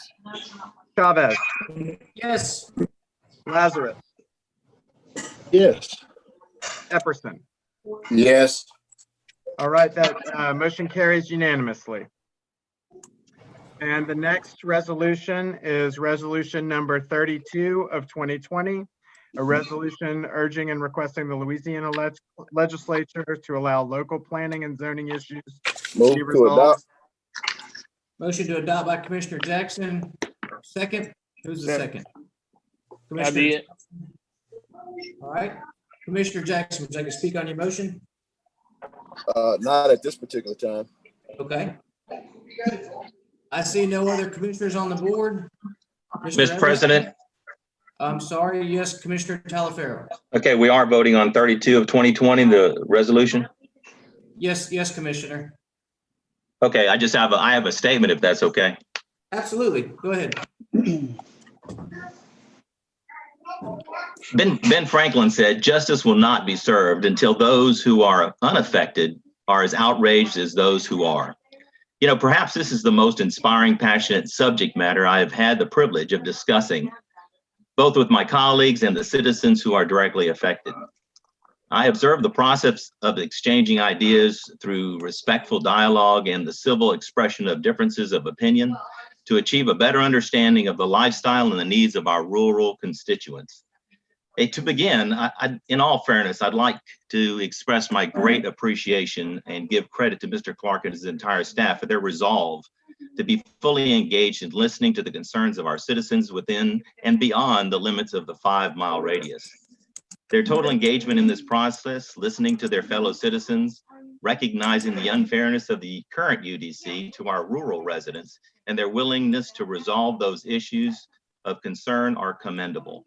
S3: Chavez,
S4: Yes.
S3: Lazarus,
S5: Yes.
S3: Epperson.
S6: Yes.
S3: All right, that motion carries unanimously. And the next resolution is resolution number 32 of 2020, a resolution urging and requesting the Louisiana legislature to allow local planning and zoning issues
S6: Move
S3: be
S6: to
S3: resolved.
S6: adopt.
S4: Motion to adopt by Commissioner Jackson. Second. Who's the second?
S8: I
S4: Commissioner.
S8: did.
S4: All right. Commissioner Jackson, would you like to speak on your motion?
S6: Not at this particular time.
S4: Okay. I see no other commissioners on the board.
S18: Mr.
S4: Evans?
S18: President,
S4: I'm sorry. Yes, Commissioner Taliaferro.
S18: okay, we are voting on 32 of 2020, the resolution.
S4: Yes, Commissioner.
S18: Okay, I have a statement if that's okay.
S4: Absolutely. Go ahead.
S18: Ben Franklin said, justice will not be served until those who are unaffected are as outraged as those who are. You know, perhaps this is the most inspiring, passionate subject matter I have had the privilege of discussing, both with my colleagues and the citizens who are directly affected. I observe the process of exchanging ideas through respectful dialogue and the civil expression of differences of opinion to achieve a better understanding of the lifestyle and the needs of our rural constituents. To begin, in all fairness, I'd like to express my great appreciation and give credit to Mr. Clark and his entire staff for their resolve to be fully engaged in listening to the concerns of our citizens within and beyond the limits of the 5-mile radius. Their total engagement in this process, listening to their fellow citizens, recognizing the unfairness of the current UDC to our rural residents, and their willingness to resolve those issues of concern are commendable.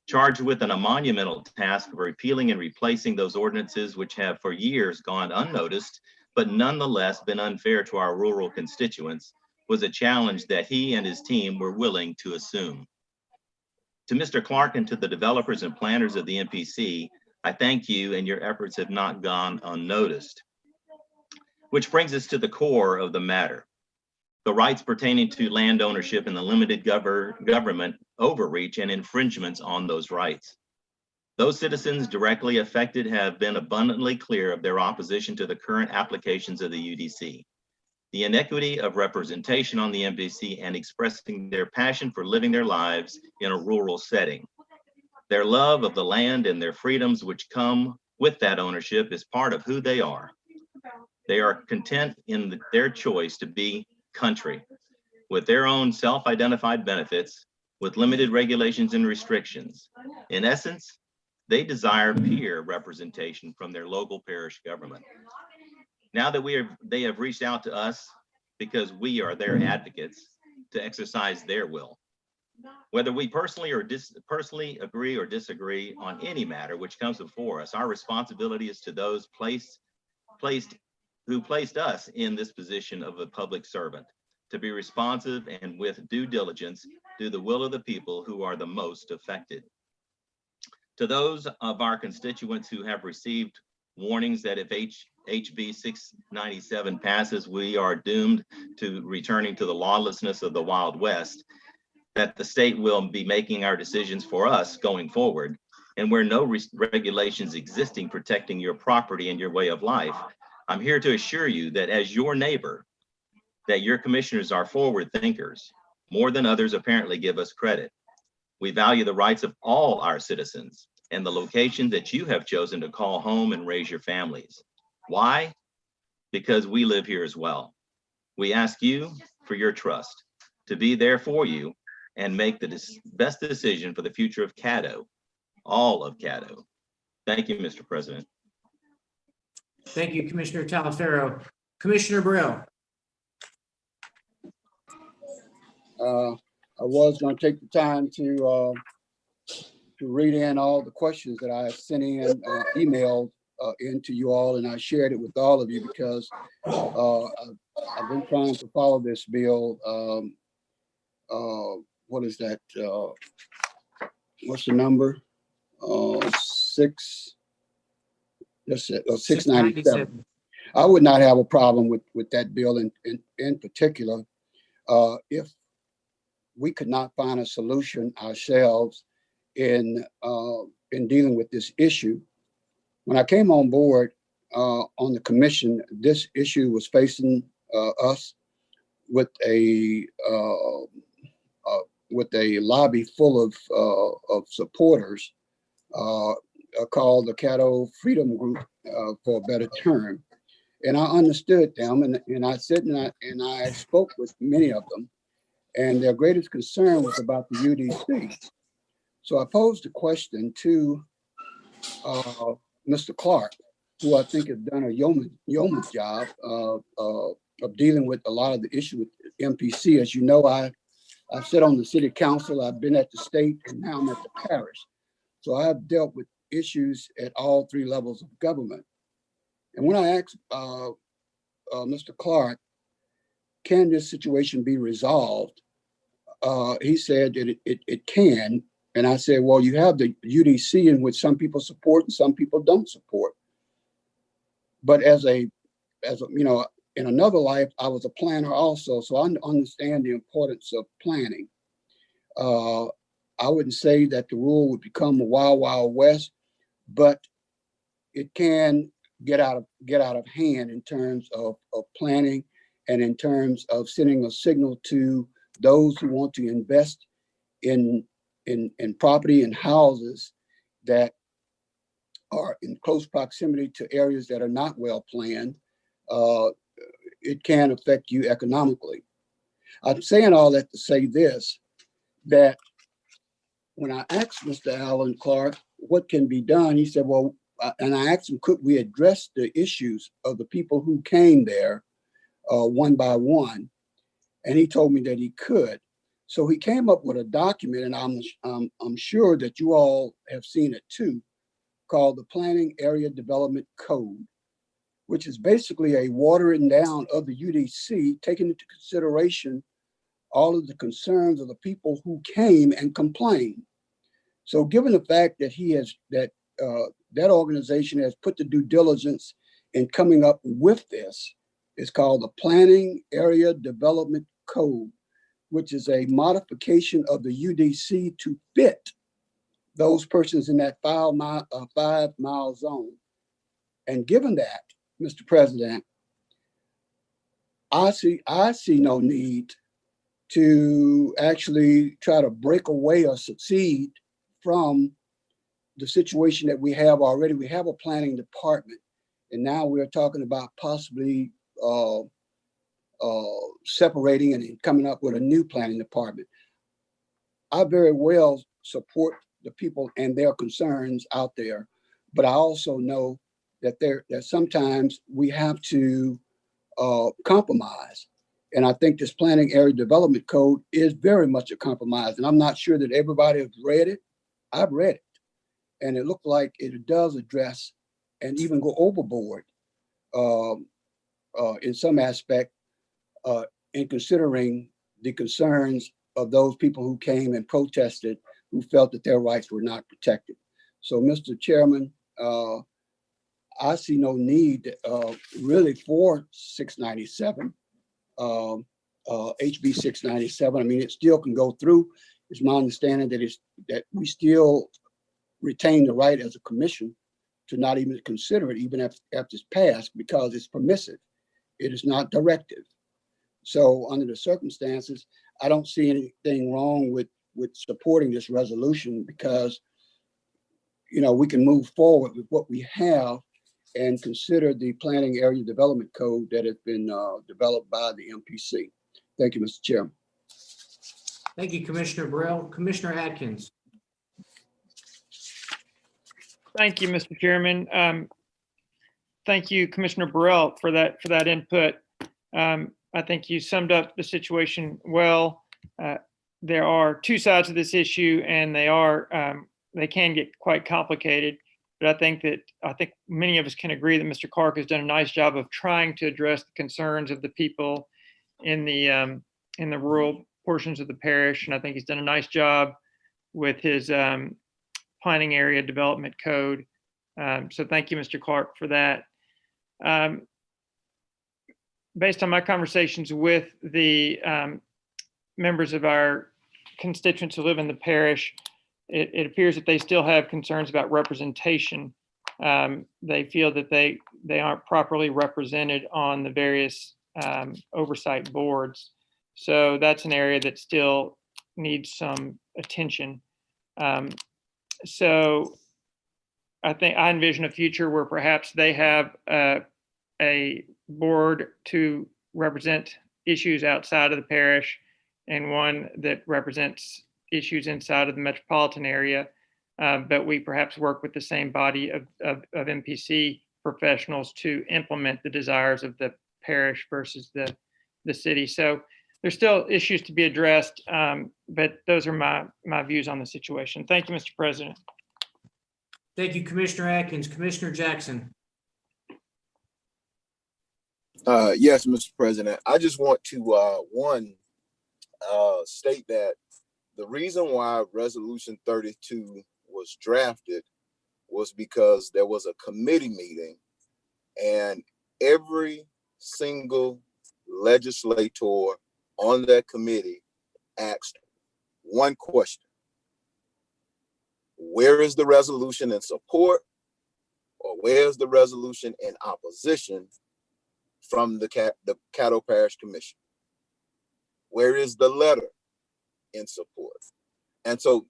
S18: Charged with a monumental task of repealing and replacing those ordinances which have for years gone unnoticed, but nonetheless been unfair to our rural constituents, was a challenge that he and his team were willing to assume. To Mr. Clark and to the developers and planners of the MPC, I thank you, and your efforts have not gone unnoticed. Which brings us to the core of the matter. The rights pertaining to land ownership and the limited government overreach and infringements on those rights. Those citizens directly affected have been abundantly clear of their opposition to the current applications of the UDC. The inequity of representation on the MPC and expressing their passion for living their lives in a rural setting. Their love of the land and their freedoms which come with that ownership is part of who they are. They are content in their choice to be country, with their own self-identified benefits, with limited regulations and restrictions. In essence, they desire peer representation from their local parish government. Now that they have reached out to us because we are their advocates to exercise their will. Whether we personally agree or disagree on any matter which comes before us, our responsibility is to those who placed us in this position of a public servant, to be responsive and with due diligence do the will of the people who are the most affected. To those of our constituents who have received warnings that if HB 697 passes, we are doomed to returning to the lawlessness of the Wild West, that the state will be making our decisions for us going forward, and where no regulations existing protecting your property and your way of life, I'm here to assure you that as your neighbor, that your commissioners are forward thinkers, more than others apparently give us credit. We value the rights of all our citizens and the location that you have chosen to call home and raise your families. Why? Because we live here as well. We ask you for your trust, to be there for you and make the best decision for the future of Caddo, all of Caddo. Thank you, Mr. President.
S4: Thank you, Commissioner Taliaferro. Commissioner Burrell.
S11: I was going to take the time to read in all the questions that I sent in, emailed into you all, and I shared it with all of you because I've been trying to follow this bill. What is that? What's the number? 697. I would not have a problem with that bill in particular if we could not find a solution ourselves in dealing with this issue. When I came on board on the commission, this issue was facing us with a lobby full of supporters called the Caddo Freedom Group, for a better term. And I understood them, and I said, and I spoke with many of them, and their greatest concern was about the UDC. So I posed a question to Mr. Clark, who I think has done a yeoman's job of dealing with a lot of the issue with MPC. As you know, I've sat on the city council, I've been at the state, and now I'm at the parish. So I've dealt with issues at all three levels of government. And when I asked Mr. Clark, can this situation be resolved? He said that it can. And I said, well, you have the UDC in which some people support and some people don't support. But as a you know, in another life, I was a planner also, so I understand the importance of planning. I wouldn't say that the rule would become a wild, wild west, but it can get out of hand in terms of planning and in terms of sending a signal to those who want to invest in property and houses that are in close proximity to areas that are not well planned. It can affect you economically. I'm saying all that to say this, that when I asked Mr. Alan Clark what can be done, he said, well, and I asked him, could we address the issues of the people who came there one by one? And he told me that he could. So he came up with a document, and I'm sure that you all have seen it too, called the Planning Area Development Code, which is basically a watering down of the UDC, taking into consideration all of the concerns of the people who came and complained. So given the fact that that organization has put the due diligence in coming up with this, it's called the Planning Area Development Code, which is a modification of the UDC to fit those persons in that 5 mile zone. And given that, Mr. President, I see no need to actually try to break away or succeed from the situation that we have already. We have a planning department, and now we're talking about possibly separating and coming up with a new planning department. I very well support the people and their concerns out there, but I also know that sometimes we have to compromise. And I think this Planning Area Development Code is very much a compromise. And I'm not sure that everybody has read it. I've read it. And it looked like it does address and even go overboard in some aspect in considering the concerns of those people who came and protested, who felt that their rights were not protected. So, Mr. Chairman, I see no need really for 697, HB 697. I mean, it still can go through. It's my understanding that we still retain the right as a commission to not even consider it, even after it's passed, because it's permissive. It is not directive. So under the circumstances, I don't see anything wrong with supporting this resolution, because, you know, we can move forward with what we have and consider the Planning Area Development Code that has been developed by the MPC. Thank you, Mr. Chairman.
S4: Thank you, Commissioner Burrell. Commissioner Atkins.
S12: Thank you, Mr. Chairman. Thank you, Commissioner Burrell, for that input. I think you summed up the situation well. there are two sides of this issue, and they can get quite complicated. But I think many of us can agree that Mr. Clark has done a nice job of trying to address the concerns of the people in the rural portions of the parish, and I think he's done a nice job with his planning area development code. So thank you, Mr. Clark, for that. Based on my conversations with the members of our constituents who live in the parish, it appears that they still have concerns about representation. They feel that they aren't properly represented on the various oversight boards. So that's an area that still needs some attention. So I think I envision a future where perhaps they have a board to represent issues outside of the parish and one that represents issues inside of the metropolitan area. But we perhaps work with the same body of MPC professionals to implement the desires of the parish versus the city. So there's still issues to be addressed, but those are my views on the situation. Thank you, Mr. President.
S4: Thank you, Commissioner Atkins. Commissioner Jackson.
S6: Yes, Mr. President. I just want to state that the reason why Resolution 32 was drafted was because there was a committee meeting and every single legislator on that committee asked one question: where is the resolution in support, or where's the resolution in opposition from the Caddo Parish Commission? Where is the letter in support? And so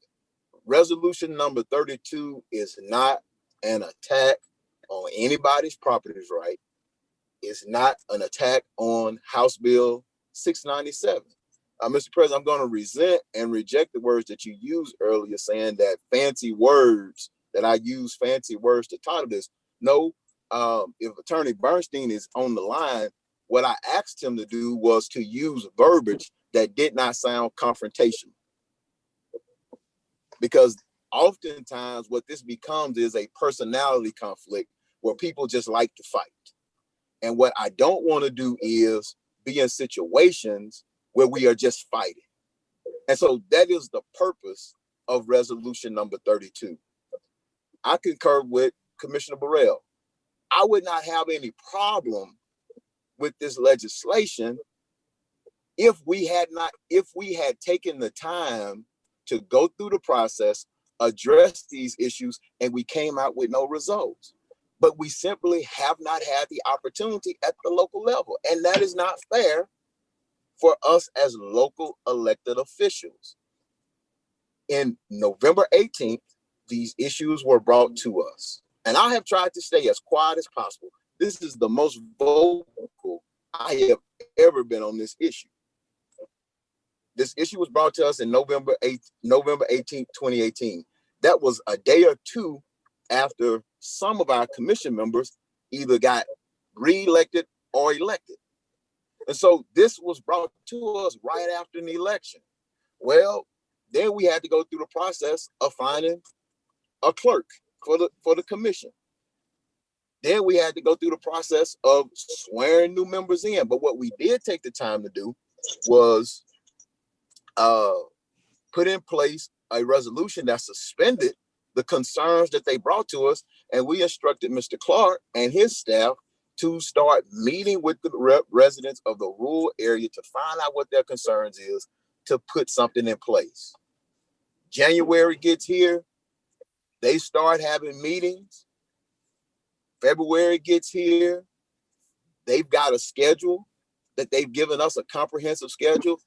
S6: resolution number 32 is not an attack on anybody's property right. It's not an attack on House Bill 697. Mr. President, I'm going to resent and reject the words that you used earlier, saying that I use fancy words to title this. No, if Attorney Bernstein is on the line, what I asked him to do was to use verbiage that did not sound confrontational. Because oftentimes what this becomes is a personality conflict where people just like to fight. And what I don't want to do is be in situations where we are just fighting. And so that is the purpose of resolution number 32. I concur with Commissioner Burrell. I would not have any problem with this legislation if we had taken the time to go through the process, address these issues, and we came out with no results. But we simply have not had the opportunity at the local level. And that is not fair for us as local elected officials. In November 18th, these issues were brought to us. And I have tried to stay as quiet as possible. This is the most vocal I have ever been on this issue. This issue was brought to us in November 18th, 2018. That was a day or two after some of our commission members either got re-elected or elected. And so this was brought to us right after an election. Well, then we had to go through the process of finding a clerk for the commission. Then we had to go through the process of swearing new members in. But what we did take the time to do was put in place a resolution that suspended the concerns that they brought to us. And we instructed Mr. Clark and his staff to start meeting with the residents of the rural area to find out what their concerns is, to put something in place. January gets here, they start having meetings. February gets here, they've got a schedule that they've given us, a comprehensive schedule.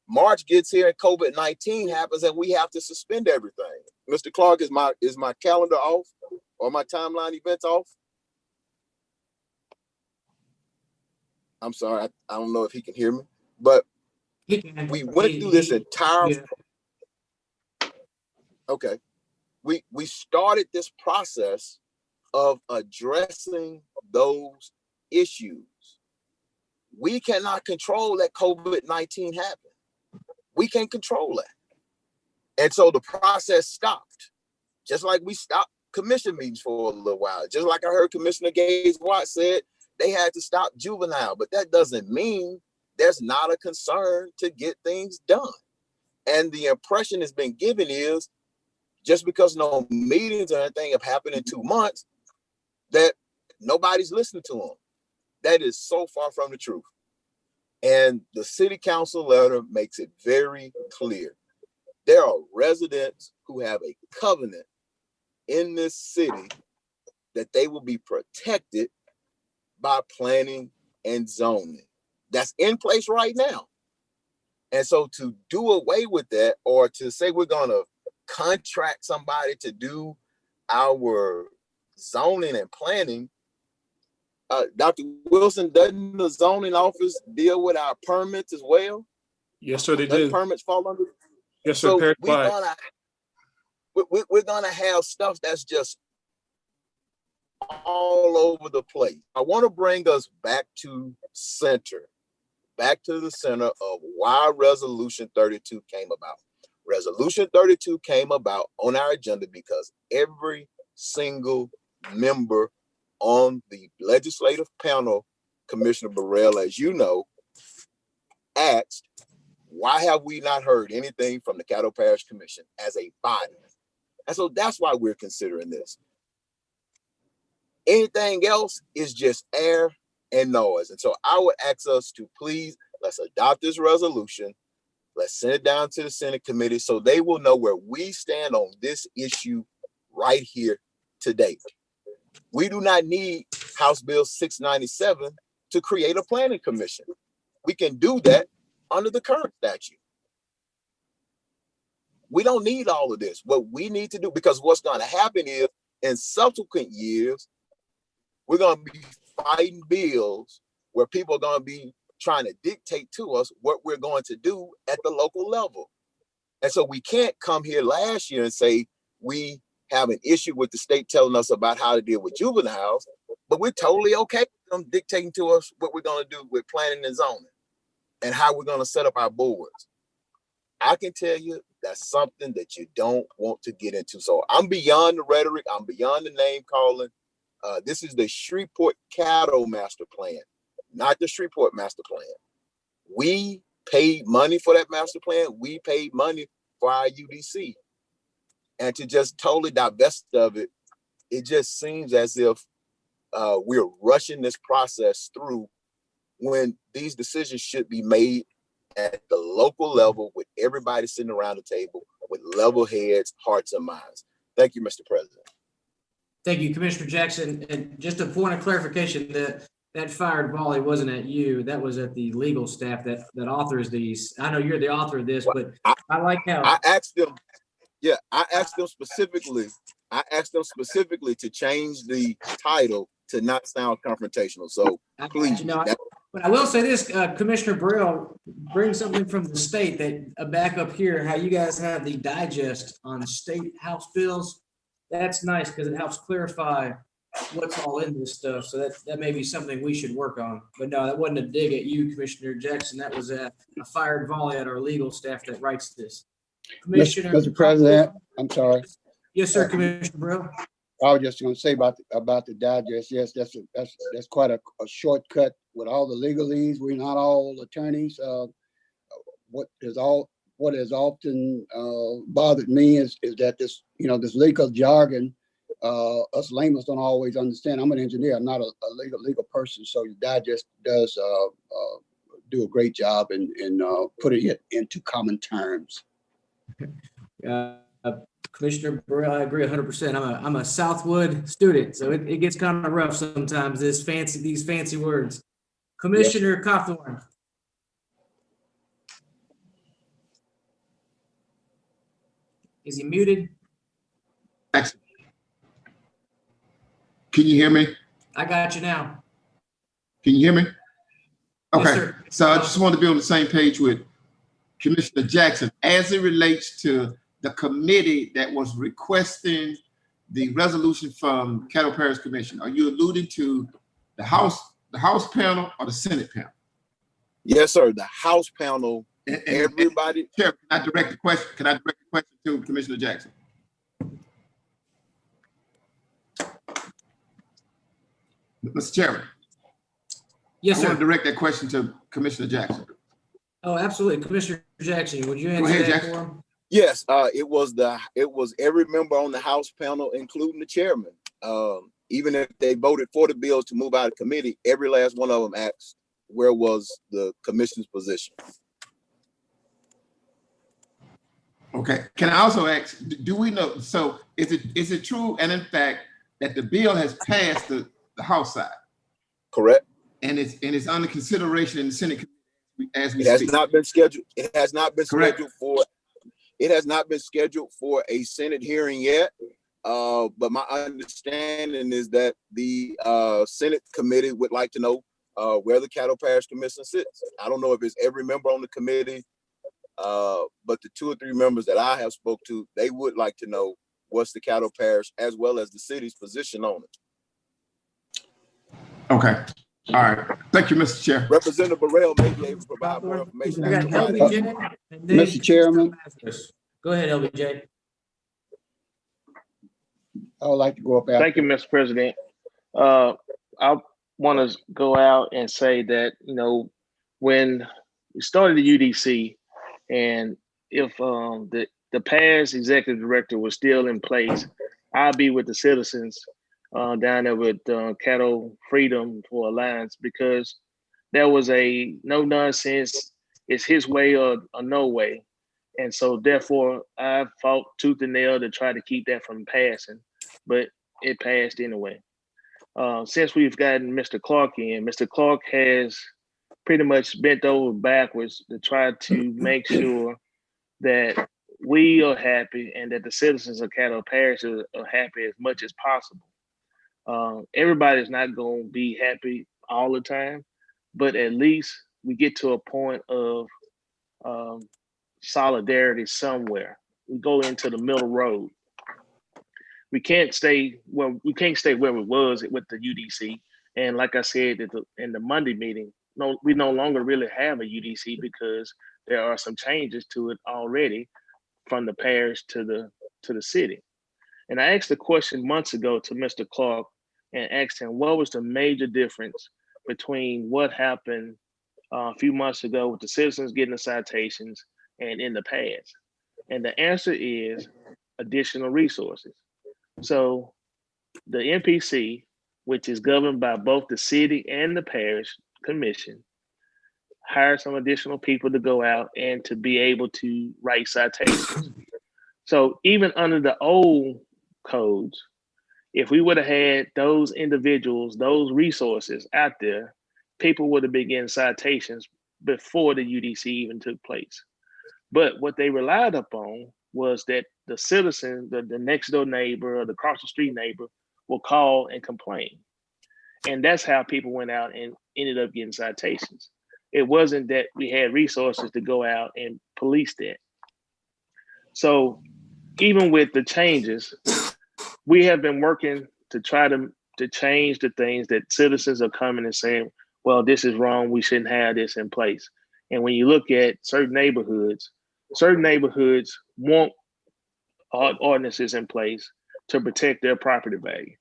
S6: March gets here and COVID-19 happens and we have to suspend everything. Mr. Clark, is my calendar off or my timeline events off? I'm sorry, I don't know if he can hear me, but we went through this entire, okay. We started this process of addressing those issues. We cannot control that COVID-19 happen. we can't control that. And so the process stopped, just like we stopped commission meetings for a little while. Just like I heard Commissioner Gates Watt said, they had to stop juvenile, but that doesn't mean there's not a concern to get things done. And the impression that's been given is just because no meetings or anything have happened in 2 months, that nobody's listening to them. That is so far from the truth. And the city council letter makes it very clear. There are residents who have a covenant in this city that they will be protected by planning and zoning. That's in place right now. And so to do away with that, or to say we're going to contract somebody to do our zoning and planning, Dr. Wilson, doesn't the zoning office deal with our permits as well?
S10: Yes, sir, they
S6: Does
S10: do.
S6: permits fall under?
S10: Yes, sir.
S6: So
S10: Parish
S6: we're
S10: wide.
S6: gonna have stuff that's just all over the place. I want to bring us back to the center of why Resolution 32 came about. Resolution 32 came about on our agenda because every single member on the legislative panel, Commissioner Burrell, as you know, asked, why have we not heard anything from the Caddo Parish Commission as a body? And so that's why we're considering this. Anything else is just air and noise. And so I would ask us to please, let's adopt this resolution. Let's send it down to the Senate committee so they will know where we stand on this issue right here today. We do not need House Bill 697 to create a planning commission. We can do that under the current statute. We don't need all of this. What we need to do, because what's going to happen is in subsequent years, we're going to be fighting bills where people are going to be trying to dictate to us what we're going to do at the local level. And so we can't come here last year and say we have an issue with the state telling us about how to deal with juveniles, but we're totally okay with them dictating to us what we're going to do with planning and zoning and how we're going to set up our boards. I can tell you that's something that you don't want to get into. So I'm beyond the rhetoric. I'm beyond the name calling. This is the Shreveport Caddo Master Plan, not the Shreveport Master Plan. We paid money for that master plan. We paid money for our UDC. And to just totally divest of it, it just seems as if we're rushing this process through when these decisions should be made at the local level with everybody sitting around the table with level heads, hearts, and minds. Thank you, Mr. President.
S4: Thank you, Commissioner Jackson. And just a point of clarification, that fired volley wasn't at you. That was at the legal staff that authors these. I know you're the author of this, but I like how
S6: I asked them. Yeah, I asked them specifically to change the title to not sound confrontational. So please.
S4: But I will say this, Commissioner Burrell brings something from the state that back up here, how you guys have the digest on state House bills. That's nice because it helps clarify what's all in this stuff. So that may be something we should work on. But no, that wasn't a dig at you, Commissioner Jackson. That was a fired volley at our legal staff that writes this.
S11: Mr. President, I'm sorry.
S4: Yes, sir, Commissioner Burrell.
S11: I was just going to say about the digest. Yes, that's quite a shortcut with all the legalese. We're not all attorneys. What has often bothered me is that this legal jargon, us laymen don't always understand. I'm an engineer. I'm not a legal person. So the digest does do a great job in putting it into common terms.
S4: Commissioner Burrell, I agree 100%. I'm a Southwood student, so it gets kind of rough sometimes. These fancy words. Commissioner Cawthorn. Is he muted?
S17: Can you hear me?
S4: I got you now.
S17: Can you hear me? Okay.
S4: Yes,
S17: so I just want to be on the same page with Commissioner Jackson as it relates to the committee that was requesting the resolution from Caddo Parish Commission. Are you alluding to the House panel or the Senate panel?
S6: Yes, sir. The House panel Everybody.
S17: Chair, can I direct the question to Commissioner Jackson? Mr. Chairman.
S4: Yes,
S17: I
S4: sir.
S17: want to direct that question to Commissioner Jackson.
S4: Oh, absolutely. Commissioner Jackson, would you
S17: Go
S4: answer
S17: ahead,
S4: that
S17: Jackson.
S4: for him?
S6: Yes, it was every member on the House panel, including the chairman. Even if they voted for the bills to move out of committee, every last one of them asked where was the commission's position.
S17: Okay. Can I also ask, do we know, so is it true and in fact that the bill has passed the House side?
S6: Correct.
S17: And it's under consideration in the Senate as we
S6: It has
S17: speak?
S6: not been scheduled. It has not been
S17: Correct.
S6: scheduled for. It has not been scheduled for a Senate hearing yet. But my understanding is that the Senate committee would like to know where the Caddo Parish Commission sits. I don't know if it's every member on the committee, but the 2 or 3 members that I have spoke to, they would like to know what's the Caddo Parish as well as the city's position on it.
S17: Okay. All right. Thank you, Mr. Chair.
S6: Representative Burrell may be able to provide more information.
S4: We got LBJ and then
S11: Mr. Chairman,
S4: go ahead, LBJ.
S11: I would like to go up after.
S8: Thank you, Mr. President. I want to go out and say that, when we started the UDC, and if the past executive director was still in place, I'll be with the citizens down there with Caddo Freedom for Alliance, because there was a no nonsense, it's his way or no way. And so therefore I fought tooth and nail to try to keep that from passing, but it passed anyway. Since we've gotten Mr. Clark in, Mr. Clark has pretty much bent over backwards to try to make sure that we are happy and that the citizens of Caddo Parish are happy as much as possible. Everybody's not going to be happy all the time, but at least we get to a point of solidarity somewhere. We go into the middle road. We can't stay where we was with the UDC. And like I said in the Monday meeting, we no longer really have a UDC because there are some changes to it already from the parish to the city. And I asked the question months ago to Mr. Clark and asked him what was the major difference between what happened a few months ago with the citizens getting the citations and in the past. And the answer is additional resources. So the NPC, which is governed by both the city and the parish commission, hired some additional people to go out and to be able to write citations. So even under the old codes, if we would have had those individuals, those resources out there, people would have begun citations before the UDC even took place. But what they relied upon was that the citizen, the next door neighbor or the cross the street neighbor will call and complain. And that's how people went out and ended up getting citations. It wasn't that we had resources to go out and police that. So even with the changes, we have been working to try to change the things that citizens are coming and saying, well, this is wrong, we shouldn't have this in place. And when you look at certain neighborhoods want ordinances in place to protect their property value.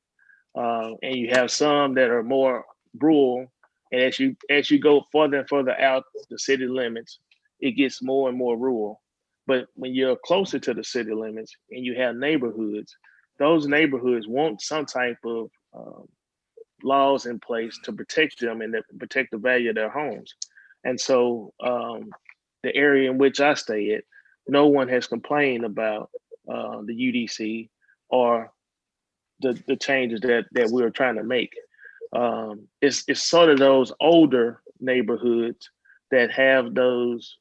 S8: And you have some that are more rural, and as you go further and further out the city limits, it gets more and more rural. But when you're closer to the city limits and you have neighborhoods, those neighborhoods want some type of laws in place to protect them and to protect the value of their homes. And so the area in which I stay at, no one has complained about the UDC or the changes that we're trying to make. It's sort of those older neighborhoods that have those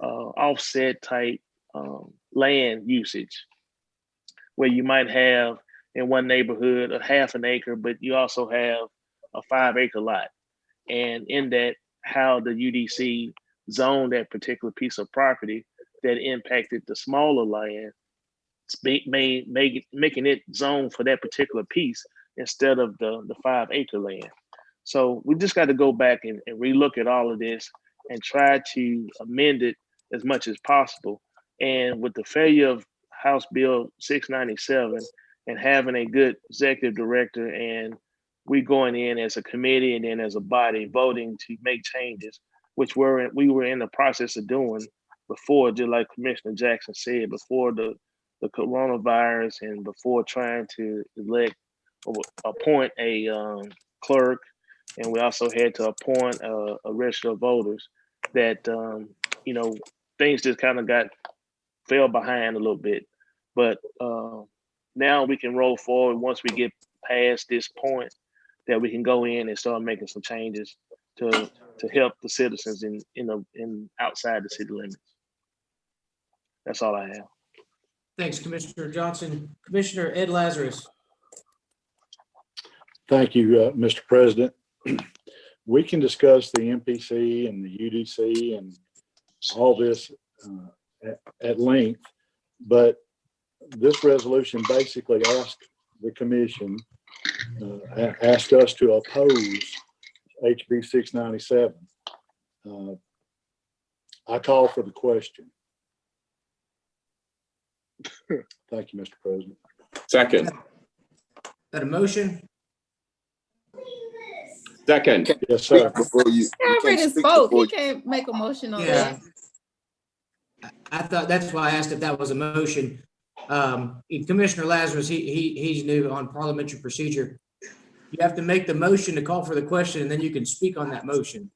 S8: offset type land usage, where you might have in one neighborhood a half an acre, but you also have a 5-acre lot. And in that, how the UDC zoned that particular piece of property that impacted the smaller land, making it zoned for that particular piece instead of the 5-acre land. So we just got to go back and relook at all of this and try to amend it as much as possible. And with the failure of House Bill 697 and having a good executive director, and we going in as a committee and then as a body voting to make changes, which we were in the process of doing before, just like Commissioner Jackson said, before the coronavirus and before trying to appoint a clerk, and we also had to appoint a register of voters, that things just kind of fell behind a little bit. But now we can roll forward once we get past this point, that we can go in and start making some changes to help the citizens in outside the city limits. That's all I have.
S4: Thanks, Commissioner Johnson. Commissioner Ed Lazarus.
S5: Thank you, Mr. President. We can discuss the MPC and the UDC and all this at length, but this resolution basically asked the commission, asked us to oppose HB 697. I call for the question. Thank you, Mr. President.
S19: Second.
S4: That a motion?
S19: Second.
S5: Yes, sir.
S6: Before you
S9: Already spoke. He can't make a motion on that.
S4: I thought that's why I asked if that was a motion. Commissioner Lazarus, he's new on parliamentary procedure. You have to make the motion to call for the question, and then you can speak on that motion.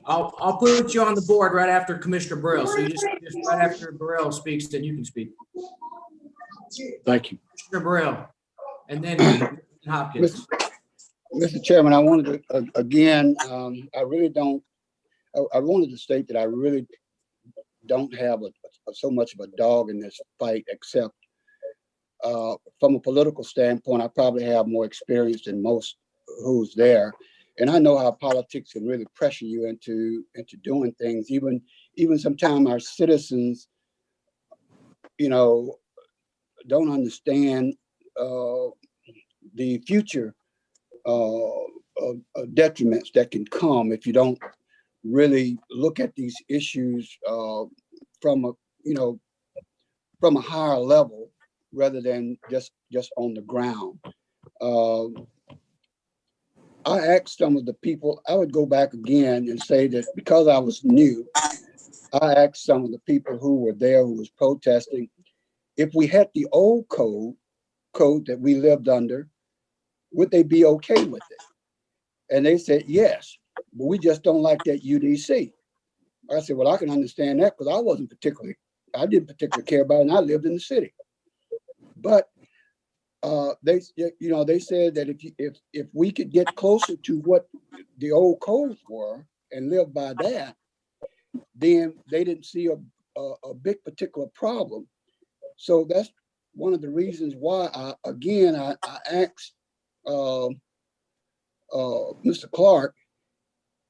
S4: I'll put you on the board right after Commissioner Burrell. So you just right after Burrell speaks, then you can speak.
S5: Thank you.
S4: Commissioner Burrell, and then Hopkins.
S11: Mr. Chairman, I wanted to, again, I wanted to state that I really don't have so much of a dog in this fight, except from a political standpoint, I probably have more experience than most who's there. And I know how politics can really pressure you into doing things. Even sometimes our citizens, don't understand the future detriments that can come if you don't really look at these issues from a higher level rather than just on the ground. I asked some of the people, I would go back again and say that because I was new, I asked some of the people who were there, who was protesting, if we had the old code that we lived under, would they be okay with it? And they said, yes, but we just don't like that UDC. I said, well, I can understand that because I didn't particularly care about it, and I lived in the city. But they said that if we could get closer to what the old codes were and live by that, then they didn't see a big particular problem. So that's one of the reasons why I asked Mr. Clark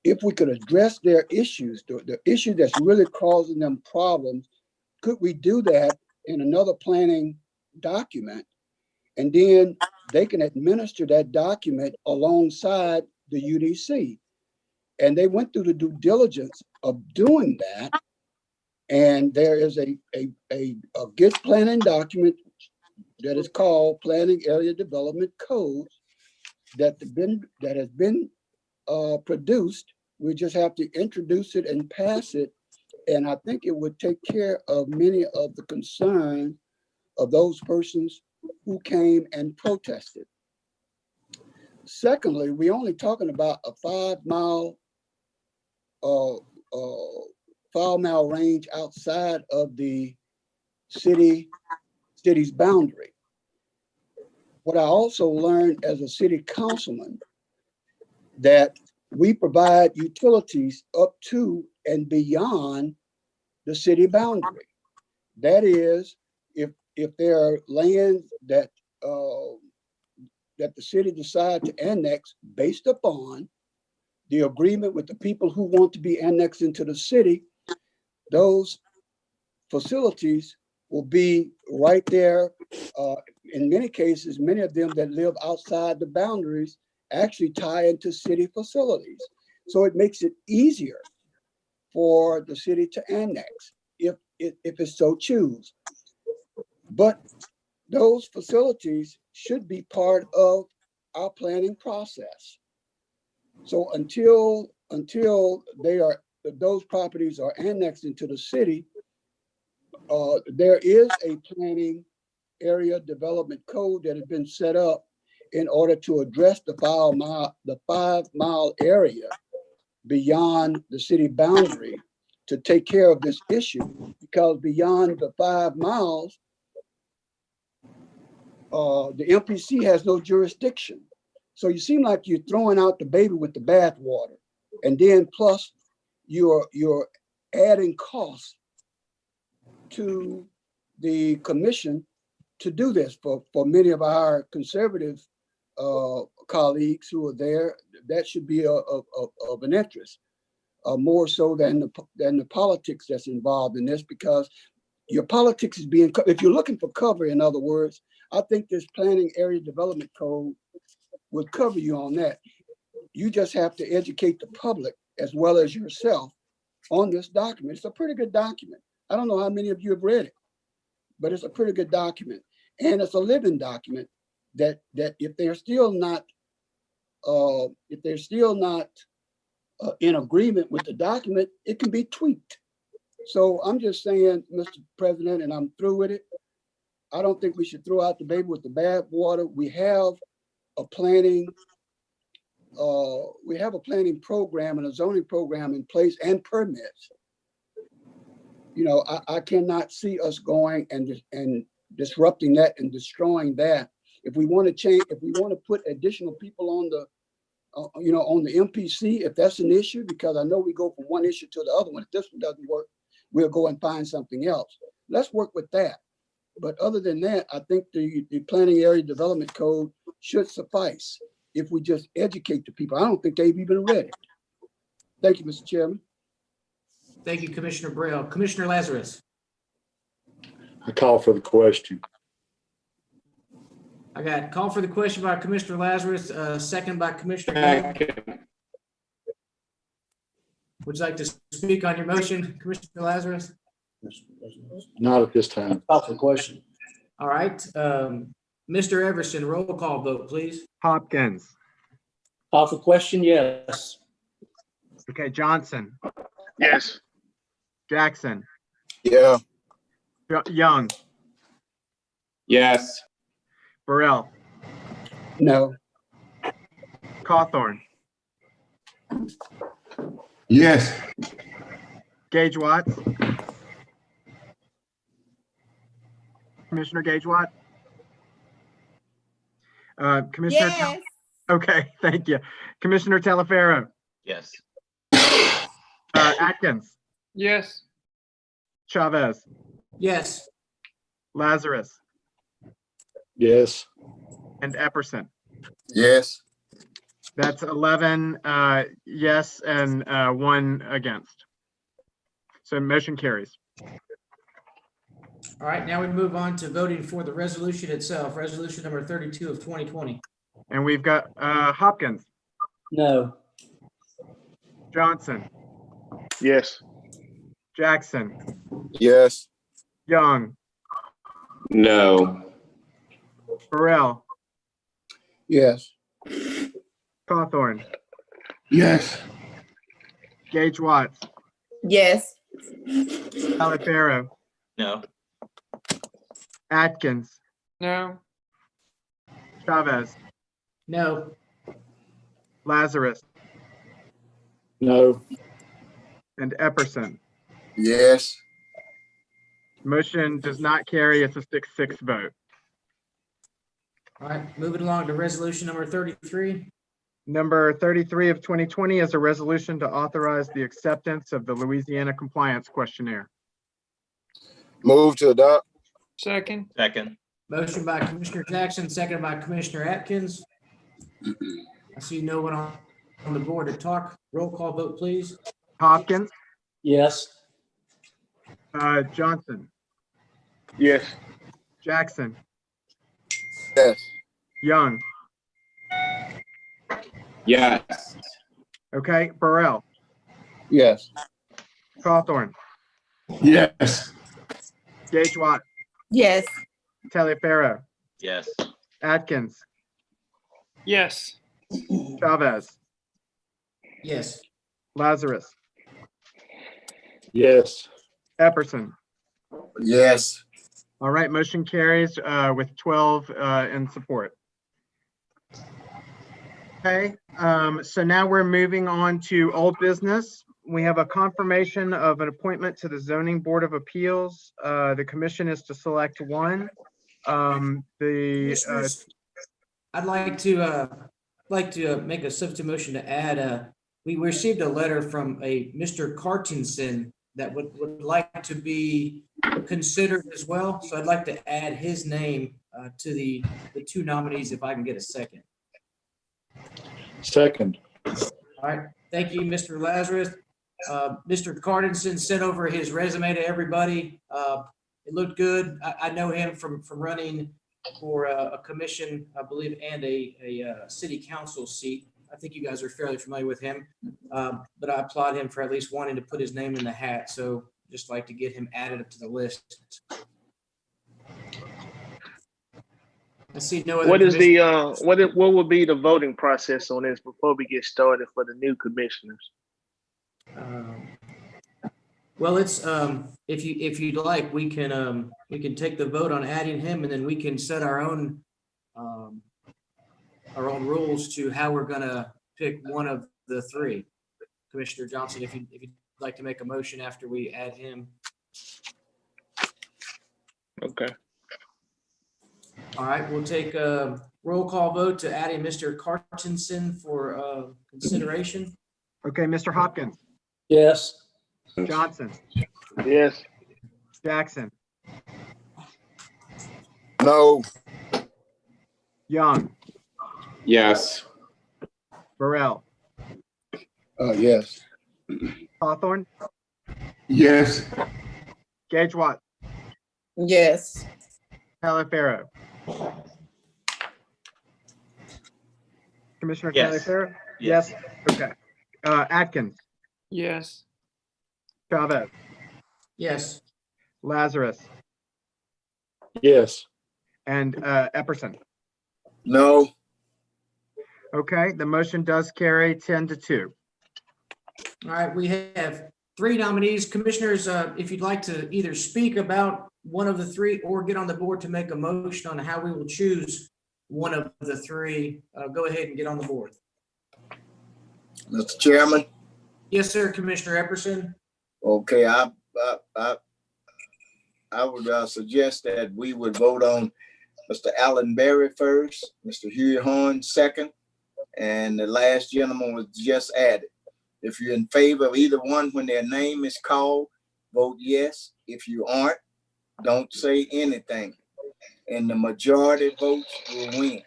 S11: if we could address their issues, the issue that's really causing them problems. Could we do that in another planning document? And then they can administer that document alongside the UDC. And they went through the due diligence of doing that. And there is a good planning document that is called Planning Area Development Codes that has been produced. We just have to introduce it and pass it. And I think it would take care of many of the concerns of those persons who came and protested. Secondly, we're only talking about a 5-mile range outside of the city's boundary. What I also learned as a city councilman, that we provide utilities up to and beyond the city boundary. That is, if there are lands that the city decide to annex based upon the agreement with the people who want to be annexed into the city, those facilities will be right there. In many cases, many of them that live outside the boundaries actually tie into city facilities. So it makes it easier for the city to annex if it so choose. But those facilities should be part of our planning process. So until those properties are annexed into the city, there is a planning area development code that has been set up in order to address the 5-mile area beyond the city boundary to take care of this issue, because beyond the 5 miles, the MPC has no jurisdiction. So you seem like you're throwing out the baby with the bathwater, and then plus you're adding costs to the commission to do this. For many of our conservative colleagues who are there, that should be of an interest, more so than the politics that's involved in this, because your politics is being, if you're looking for cover, in other words, I think this planning area development code would cover you on that. You just have to educate the public as well as yourself on this document. It's a pretty good document. I don't know how many of you have read it, but it's a pretty good document. And it's a living document that if they're still not in agreement with the document, it can be tweaked. So I'm just saying, Mr. President, and I'm through with it, I don't think we should throw out the baby with the bathwater. We have a planning program and a zoning program in place and permits. You know, I cannot see us going and disrupting that and destroying that. If we want to change, if we want to put additional people on the on the MPC, if that's an issue, because I know we go from one issue to the other one. If this one doesn't work, we'll go and find something else. Let's work with that. But other than that, I think the planning area development code should suffice if we just educate the people. I don't think they've even read it. Thank you, Mr. Chairman.
S4: Thank you, Commissioner Braille. Commissioner Lazarus.
S5: I call for the question.
S4: I got call for the question by Commissioner Lazarus, second by Commissioner. Would you like to speak on your motion, Commissioner Lazarus?
S5: Not at this time.
S13: Call for the question.
S4: All right. Mr. Everson, roll call vote, please.
S3: Hopkins.
S13: Call for question, yes.
S3: Okay, Johnson.
S8: Yes.
S3: Jackson.
S6: Yeah.
S3: Young.
S19: Yes.
S3: Burrell.
S11: No.
S3: Cawthorn.
S17: Yes.
S3: Gage Watts. Commissioner Gage Watt. Commissioner.
S9: Yes.
S3: Okay, thank you. Commissioner Talaferro.
S18: Yes.
S3: Atkins.
S12: Yes.
S3: Chavez.
S4: Yes.
S3: Lazarus.
S5: Yes.
S3: And Epperson.
S6: Yes.
S3: That's 11 yes and 1 against. So motion carries.
S4: All right, now we move on to voting for the resolution itself, resolution number 32 of 2020.
S3: And we've got Hopkins.
S13: No.
S3: Johnson.
S8: Yes.
S3: Jackson.
S6: Yes.
S3: Young.
S19: No.
S3: Burrell.
S11: Yes.
S3: Cawthorn.
S17: Yes.
S3: Gage Watts.
S9: Yes.
S3: Talaferro.
S18: No.
S3: Atkins.
S12: No.
S3: Chavez.
S4: No.
S3: Lazarus.
S5: No.
S3: And Epperson.
S6: Yes.
S3: Motion does not carry. It's a 6-6 vote.
S4: All right, moving along to resolution number 33.
S3: Number 33 of 2020 is a resolution to authorize the acceptance of the Louisiana Compliance Questionnaire.
S6: Move to adopt.
S12: Second.
S18: Second.
S4: Motion by Commissioner Jackson, seconded by Commissioner Atkins. I see no one on the board to talk. Roll call vote, please.
S3: Hopkins.
S13: Yes.
S3: Johnson.
S8: Yes.
S3: Jackson.
S6: Yes.
S3: Young.
S19: Yes.
S3: Okay, Burrell,
S11: Yes.
S3: Cawthorn,
S17: Yes.
S3: Gage Watt,
S9: Yes.
S3: Taliaferro,
S18: Yes.
S3: Atkins,
S12: Yes.
S3: Chavez,
S4: Yes.
S3: Lazarus,
S5: Yes.
S3: Epperson.
S1: Yes.
S3: All right, motion carries with 12 in support. Okay, so now we're moving on to old business. We have a confirmation of an appointment to the Zoning Board of Appeals. The commission is to select one.
S4: Commissioners, I'd like to make a substitute motion to add, we received a letter from a Mr. Cartinson that would like to be considered as well. So I'd like to add his name to the two nominees if I can get a second.
S5: Second.
S4: All right, thank you, Mr. Lazarus. Mr. Cartinson sent over his resume to everybody. It looked good. I know him from running for a commission, I believe, and a city council seat. I think you guys are fairly familiar with him, but I applaud him for at least wanting to put his name in the hat. So just like to get him added up to the list. I see no other.
S8: What is the what would be the voting process on this before we get started for the new commissioners?
S4: Well, it's if you'd like, we can take the vote on adding him, and then we can set our own rules to how we're gonna pick one of the three. Commissioner Johnson, if you'd like to make a motion after we add him.
S8: Okay.
S4: All right, we'll take a roll call vote to add in Mr. Cartinson for consideration.
S3: Okay, Mr. Hopkins,
S13: Yes.
S3: Johnson,
S8: Yes.
S3: Jackson,
S1: No.
S3: Young,
S19: Yes.
S3: Burrell,
S11: Yes.
S3: Hawthorne,
S17: Yes.
S3: Gage Watt,
S9: Yes.
S3: Taliaferro. Commissioner
S18: Yes.
S3: Taliaferro?
S18: Yes.
S3: Okay. Atkins,
S12: Yes.
S3: Chavez,
S4: Yes.
S3: Lazarus,
S5: Yes.
S3: and Epperson.
S1: No.
S3: Okay, the motion does carry 10-2.
S4: All right, we have three nominees. Commissioners, if you'd like to either speak about one of the three or get on the board to make a motion on how we will choose one of the three, go ahead and get on the board.
S1: Mr. Chairman.
S4: Yes, sir, Commissioner Epperson.
S1: Okay, I would suggest that we would vote on Mr. Allen Berry first, Mr. Huey Horn second, and the last gentleman was just added. If you're in favor of either one when their name is called, vote yes. If you aren't, don't say anything. And the majority votes will win.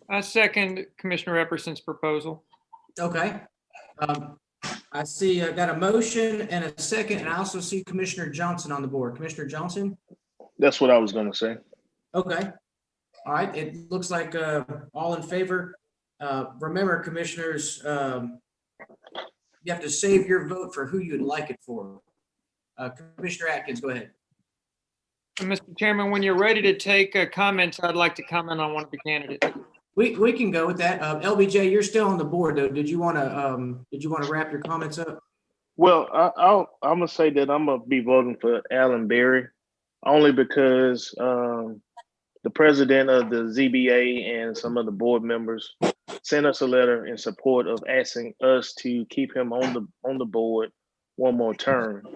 S12: I second Commissioner Epperson's proposal.
S4: Okay. I see I got a motion and a second, and I also see Commissioner Johnson on the board. Commissioner Johnson?
S8: That's what I was gonna say.
S4: Okay. All right, it looks like all in favor. Remember, commissioners, you have to save your vote for who you'd like it for. Commissioner Atkins, go ahead.
S12: Mr. Chairman, when you're ready to take comments, I'd like to comment on one of the candidates.
S4: We can go with that. LBJ, you're still on the board though. Did you want to wrap your comments up?
S8: Well, I'm gonna say that I'm gonna be voting for Allen Berry, only because the president of the ZBA and some of the board members sent us a letter in support of asking us to keep him on the board one more term.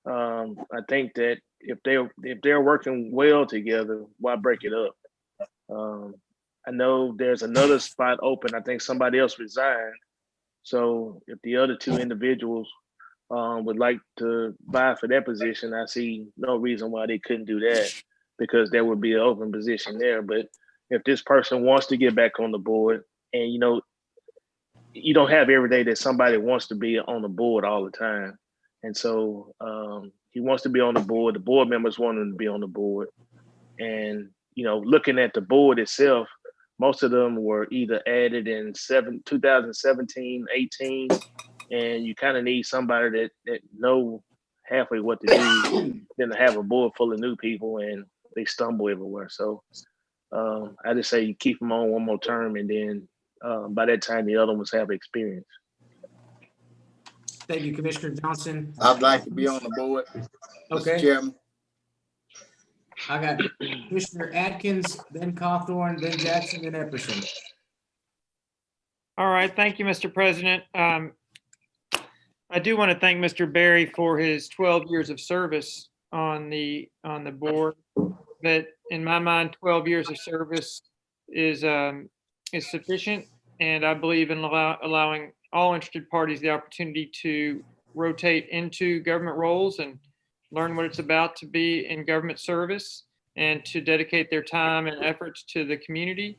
S8: I think that if they're working well together, why break it up? I know there's another spot open. I think somebody else resigned. So if the other two individuals would like to vie for that position, I see no reason why they couldn't do that, because there would be an open position there. But if this person wants to get back on the board, and you don't have every day that somebody wants to be on the board all the time. And so he wants to be on the board. The board members want him to be on the board. And, looking at the board itself, Most of them were either added in 2017, 18, and you kind of need somebody that know halfway what to do than to have a board full of new people and they stumble everywhere. So I just say you keep them on one more term, and then by that time the other ones have experience.
S4: Thank you, Commissioner Johnson.
S1: I'd like to be on the board,
S4: Okay.
S1: Mr. Chairman.
S4: I got Commissioner Atkins, then Cawthorn, then Jackson, then Epperson.
S12: All right, thank you, Mr. President. I do want to thank Mr. Berry for his 12 years of service on the board. But in my mind, 12 years of service is sufficient, and I believe in allowing all interested parties the opportunity to rotate into government roles and learn what it's about to be in government service and to dedicate their time and efforts to the community.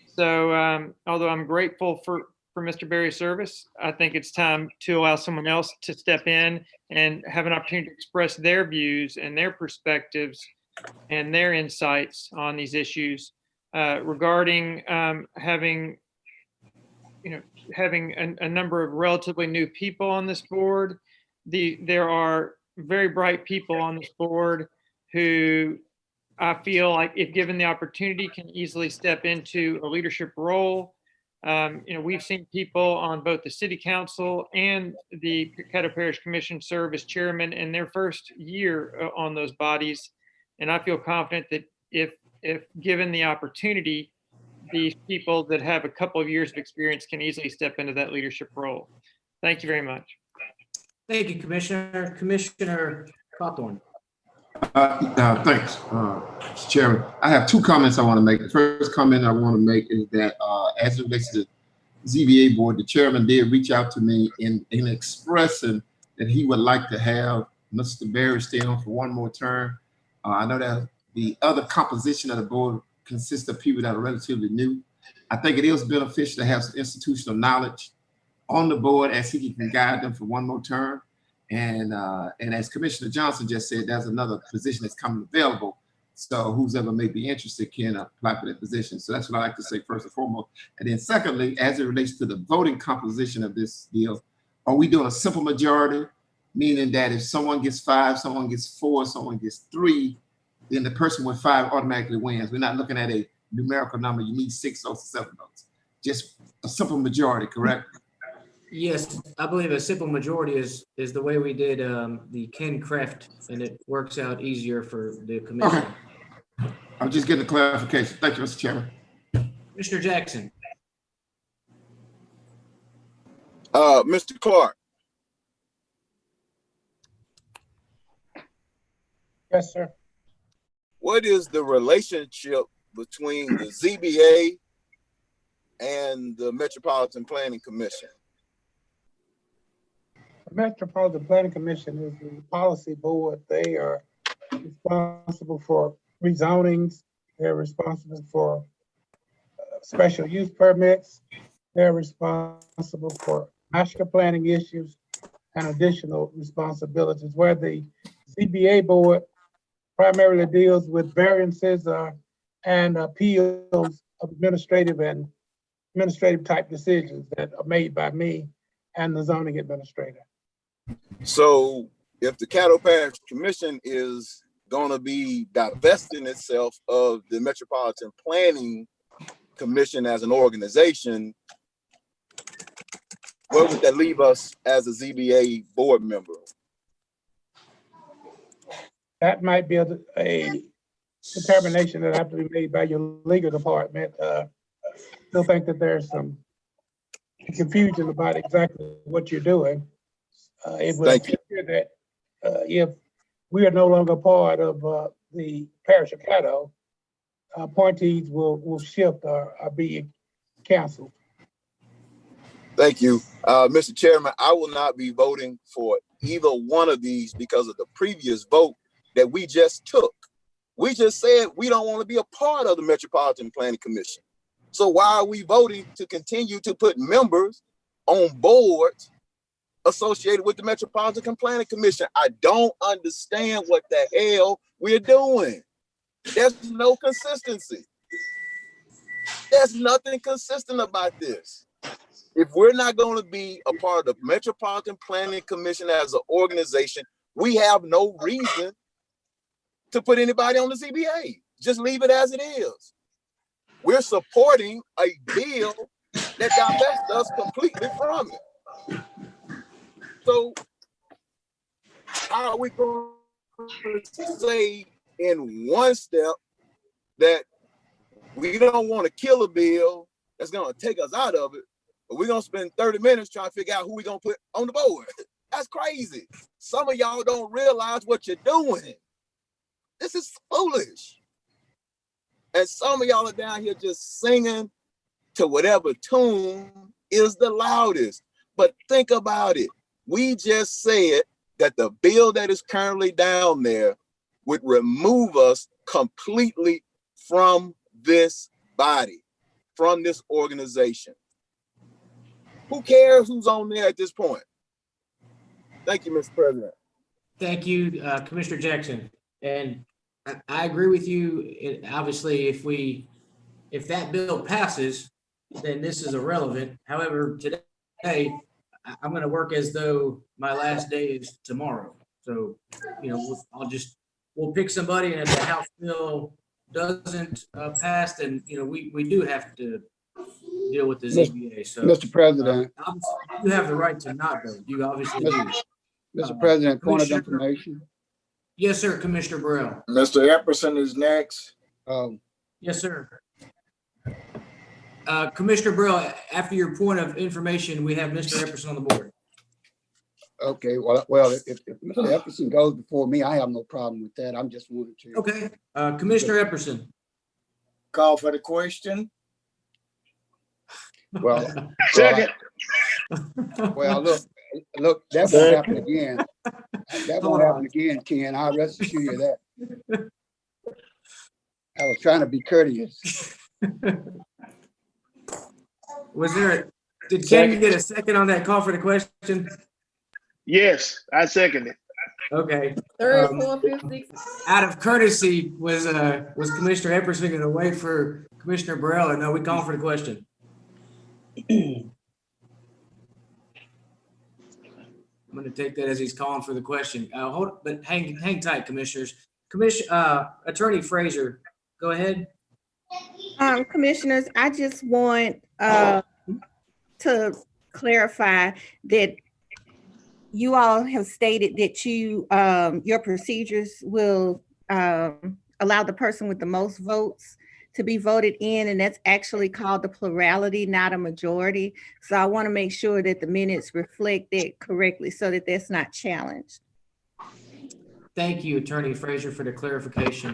S12: So although I'm grateful for Mr. Berry's service, I think it's time to allow someone else to step in and have an opportunity to express their views and their perspectives and their insights on these issues regarding having a number of relatively new people on this board. There are very bright people on this board who I feel like, if given the opportunity, can easily step into a leadership role. We've seen people on both the city council and the Caddo Parish Commission serve as chairman in their first year on those bodies. And I feel confident that if given the opportunity, these people that have a couple of years of experience can easily step into that leadership role. Thank you very much.
S4: Thank you, Commissioner. Commissioner Cawthorn.
S17: Thanks, Mr. Chairman. I have two comments I want to make. The first comment I want to make is that as it relates to the ZBA board, the chairman did reach out to me in expressing that he would like to have Mr. Berry stay on for one more term. I know that the other composition of the board consists of people that are relatively new. I think it is beneficial to have some institutional knowledge on the board as he can guide them for one more term. And as Commissioner Johnson just said, there's another position that's coming available. So who's ever may be interested can apply for that position. So that's what I like to say first and foremost. And then secondly, as it relates to the voting composition of this deal, are we doing a simple majority? Meaning that if someone gets 5, someone gets 4, someone gets 3, then the person with 5 automatically wins. We're not looking at a numerical number. You need 6 or 7 votes. Just a simple majority, correct?
S4: Yes, I believe a simple majority is the way we did the Ken Craft, and it works out easier for the commission.
S17: Okay. I'm just getting a clarification. Thank you, Mr. Chairman.
S4: Commissioner Jackson.
S6: Mr. Clark.
S20: Yes, sir.
S6: What is the relationship between the ZBA and the Metropolitan Planning Commission?
S20: The Metropolitan Planning Commission is the policy board. They are responsible for rezonings. They're responsible for special use permits. They're responsible for master planning issues and additional responsibilities, where the ZBA board primarily deals with variances and appeals of administrative type decisions that are made by me and the zoning administrator.
S6: So if the Caddo Parish Commission is going to be divesting itself of the Metropolitan Planning Commission as an organization, where would that leave us as a ZBA board member?
S20: That might be a determination that have to be made by your legal department. I still think that there's some confusion about exactly what you're doing. It would appear that if we are no longer part of the parish of Caddo, appointees will shift or be canceled.
S6: Thank you. Mr. Chairman, I will not be voting for either one of these because of the previous vote that we just took. We just said we don't want to be a part of the Metropolitan Planning Commission. So why are we voting to continue to put members on boards associated with the Metropolitan Planning Commission? I don't understand what the hell we're doing. There's no consistency. There's nothing consistent about this. If we're not going to be a part of the Metropolitan Planning Commission as an organization, we have no reason to put anybody on the ZBA. Just leave it as it is. We're supporting a bill that divests us completely from it. So how are we going to say in one step that we don't want to kill a bill that's going to take us out of it, but we're going to spend 30 minutes trying to figure out who we're going to put on the board? That's crazy. Some of y'all don't realize what you're doing. This is foolish. And some of y'all are down here just singing to whatever tune is the loudest. But think about it. We just said that the bill that is currently down there would remove us completely from this body, from this organization. Who cares who's on there at this point? Thank you, Mr. President.
S4: Thank you, Commissioner Jackson. And I agree with you. Obviously, if that bill passes, then this is irrelevant. However, today, I'm going to work as though my last day is tomorrow. So, you know, we'll pick somebody, and if the House bill doesn't pass, then, you know, we do have to deal with the ZBA. So,
S11: Mr. President.
S4: You have the right to not vote. You obviously do.
S11: Mr. President, point of information.
S4: Yes, sir, Commissioner Burrell.
S1: Mr. Epperson is next.
S4: Yes, sir. Commissioner Burrell, after your point of information, we have Mr. Epperson on the board.
S11: Okay, well, if Mr. Epperson goes before me, I have no problem with that. I'm just wanted to.
S4: Okay, Commissioner Epperson.
S1: Call for the question.
S11: Well,
S8: second.
S11: Well, look, that won't happen again. That won't happen again, Ken. I'll rest assure you that. I was trying to be courteous.
S4: Did Ken get a second on that call for the question?
S8: Yes, I second it.
S4: Okay.
S9: Third, fourth, fifth, sixth.
S4: Out of courtesy, was Commissioner Epperson going to wait for Commissioner Burrell, or no, we call for the question? I'm going to take that as he's calling for the question. But hang tight, commissioners. Attorney Fraser, go ahead.
S21: Commissioners, I just want to clarify that you all have stated that your procedures will allow the person with the most votes to be voted in, and that's actually called the plurality, not a majority. So I want to make sure that the minutes reflect that correctly so that that's not challenged.
S4: Thank you, Attorney Fraser, for the clarification.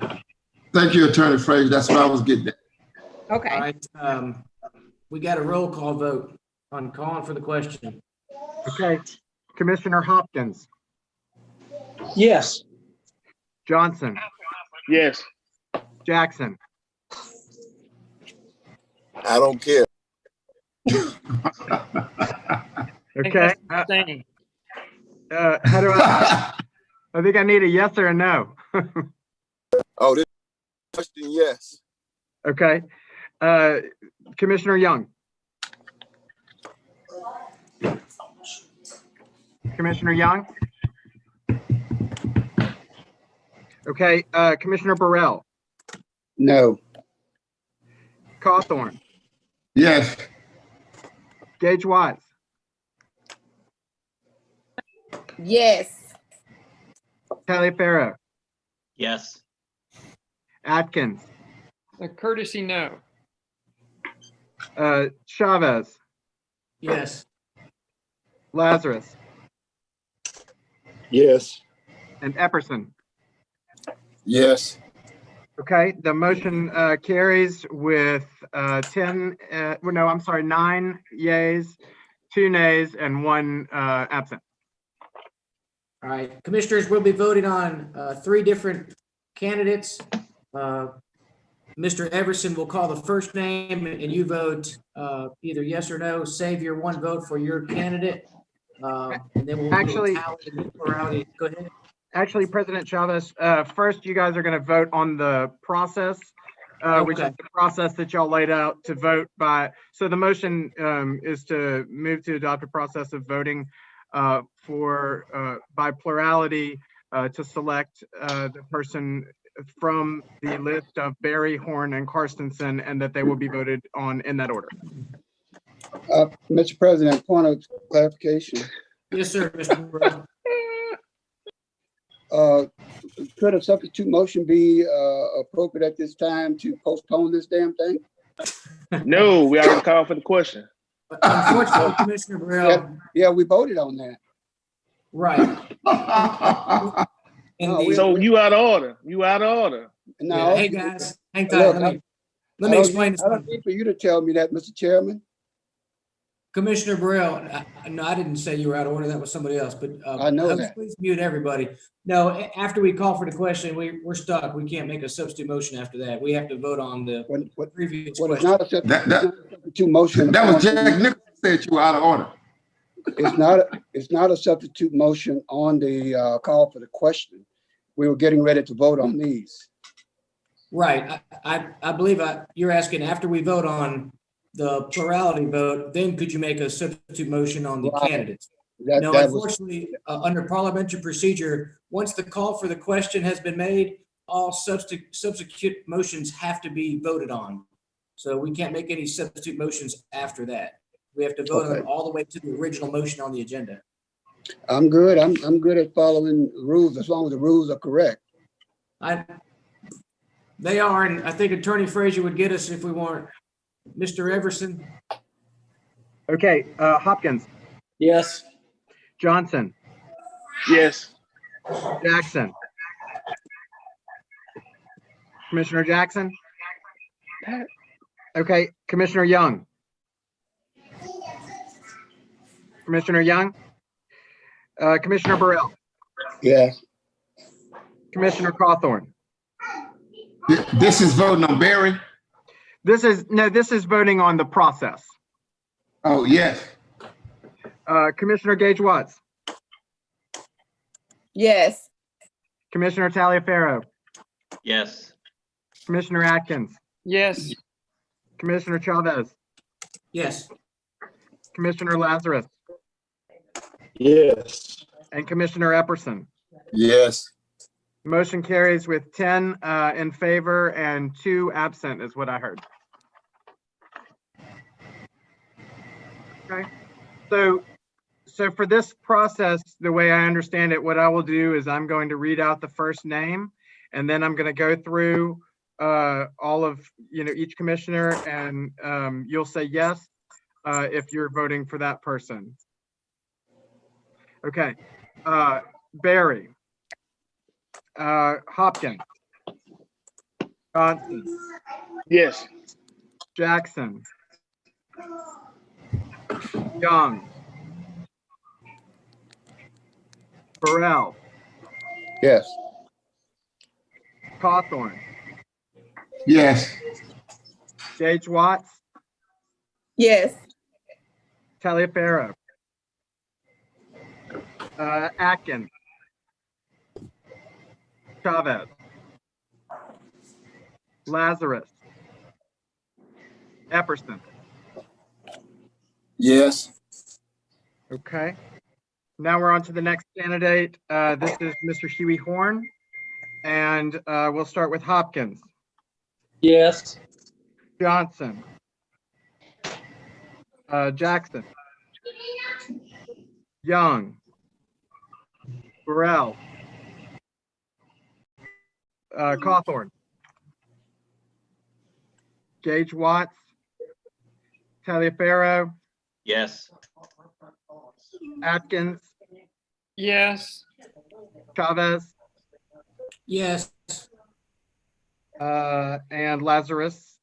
S17: Thank you, Attorney Fraser. That's what I was getting at.
S21: Okay.
S4: All right. We got a roll call vote on calling for the question.
S3: Okay. Commissioner Hopkins.
S13: Yes.
S3: Johnson.
S8: Yes.
S3: Jackson.
S6: I don't care.
S3: Okay. How do I think I need a yes or a no.
S6: Oh, this question, yes.
S3: Okay. Commissioner Young. Commissioner Young. Okay. Commissioner Burrell.
S11: No.
S3: Cawthorn.
S17: Yes.
S3: Gage Watts.
S9: Yes.
S3: Taliaferro.
S18: Yes.
S3: Atkins.
S12: A courtesy no.
S3: Chavez.
S4: Yes.
S3: Lazarus.
S5: Yes.
S3: And Epperson.
S1: Yes.
S3: Okay, the motion carries with 9 yeas, 2 nays, and 1 absent.
S4: All right, commissioners, we'll be voting on 3 different candidates. Mr. Everson will call the first name, and you vote either yes or no. Save your 1 vote for your candidate, and then we'll
S3: Actually,
S4: tally the plurality. Go ahead.
S3: Actually, President Chavez, first you guys are going to vote on the process. which is the process that y'all laid out to vote by. So the motion is to move to adopt a process of voting by plurality to select the person from the list of Barry, Horn, and Carstensen, and that they will be voted on in that order.
S11: Mr. President, point of clarification.
S4: Yes, sir, Mr. Burrell.
S11: Could a substitute motion be appropriate at this time to postpone this damn thing?
S8: No, we already called for the question.
S4: Unfortunately, Commissioner Burrell.
S11: Yeah, we voted on that.
S4: Right.
S8: So you out of order. You out of order.
S11: No.
S4: Yeah. Hey guys, hang tight. Let me explain this.
S11: I don't need for you to tell me that, Mr. Chairman.
S4: Commissioner Burrell, no, I didn't say you were out of order. That was somebody else. But
S11: I know that.
S4: Please mute everybody. No, after we call for the question, we're stuck. We can't make a substitute motion after that. We have to vote on the previous question.
S11: It's not a substitute motion.
S17: That was Jack Nicholson said you were out of order.
S11: It's not a substitute motion on the call for the question. We were getting ready to vote on these.
S4: Right. I believe you're asking after we vote on the plurality vote, then could you make a substitute motion on the candidates? No, unfortunately, under parliamentary procedure, once the call for the question has been made, all substitute motions have to be voted on. So we can't make any substitute motions after that. We have to vote on all the way to the original motion on the agenda.
S11: I'm good. I'm good at following rules as long as the rules are correct.
S4: They are, and I think Attorney Frazier would get us if we weren't. Mr. Everson.
S3: Okay, Hopkins.
S13: Yes.
S3: Johnson.
S8: Yes.
S3: Jackson. Commissioner Jackson. Okay, Commissioner Young. Commissioner Young. Commissioner Burrell.
S11: Yes.
S3: Commissioner Cawthorn.
S17: This is voting on Barry?
S3: This is voting on the process.
S17: Oh, yes.
S3: Commissioner Gage Watts.
S9: Yes.
S3: Commissioner Taliaferro.
S18: Yes.
S3: Commissioner Atkins.
S12: Yes.
S3: Commissioner Chavez.
S4: Yes.
S3: Commissioner Lazarus.
S5: Yes.
S3: And Commissioner Epperson.
S6: Yes.
S3: Motion carries with 10 in favor and 2 absent is what I heard. Okay, so for this process, the way I understand it, what I will do is I'm going to read out the first name, and then I'm going to go through all of each commissioner, and you'll say yes if you're voting for that person. Okay, Barry, Hopkins, Johnson,
S8: Yes.
S3: Jackson, Young, Burrell.
S11: Yes.
S3: Cawthorn.
S17: Yes.
S3: Gage Watts.
S9: Yes.
S3: Taliaferro. Atkins. Chavez. Lazarus. Epperson.
S6: Yes.
S3: Okay. Now we're on to the next candidate. This is Mr. Huey Horn. And we'll start with Hopkins.
S13: Yes.
S3: Johnson. Jackson. Young. Burrell. Cawthorn. Gage Watts. Taliaferro.
S18: Yes.
S3: Atkins.
S12: Yes.
S3: Chavez.
S4: Yes.
S3: And Lazarus.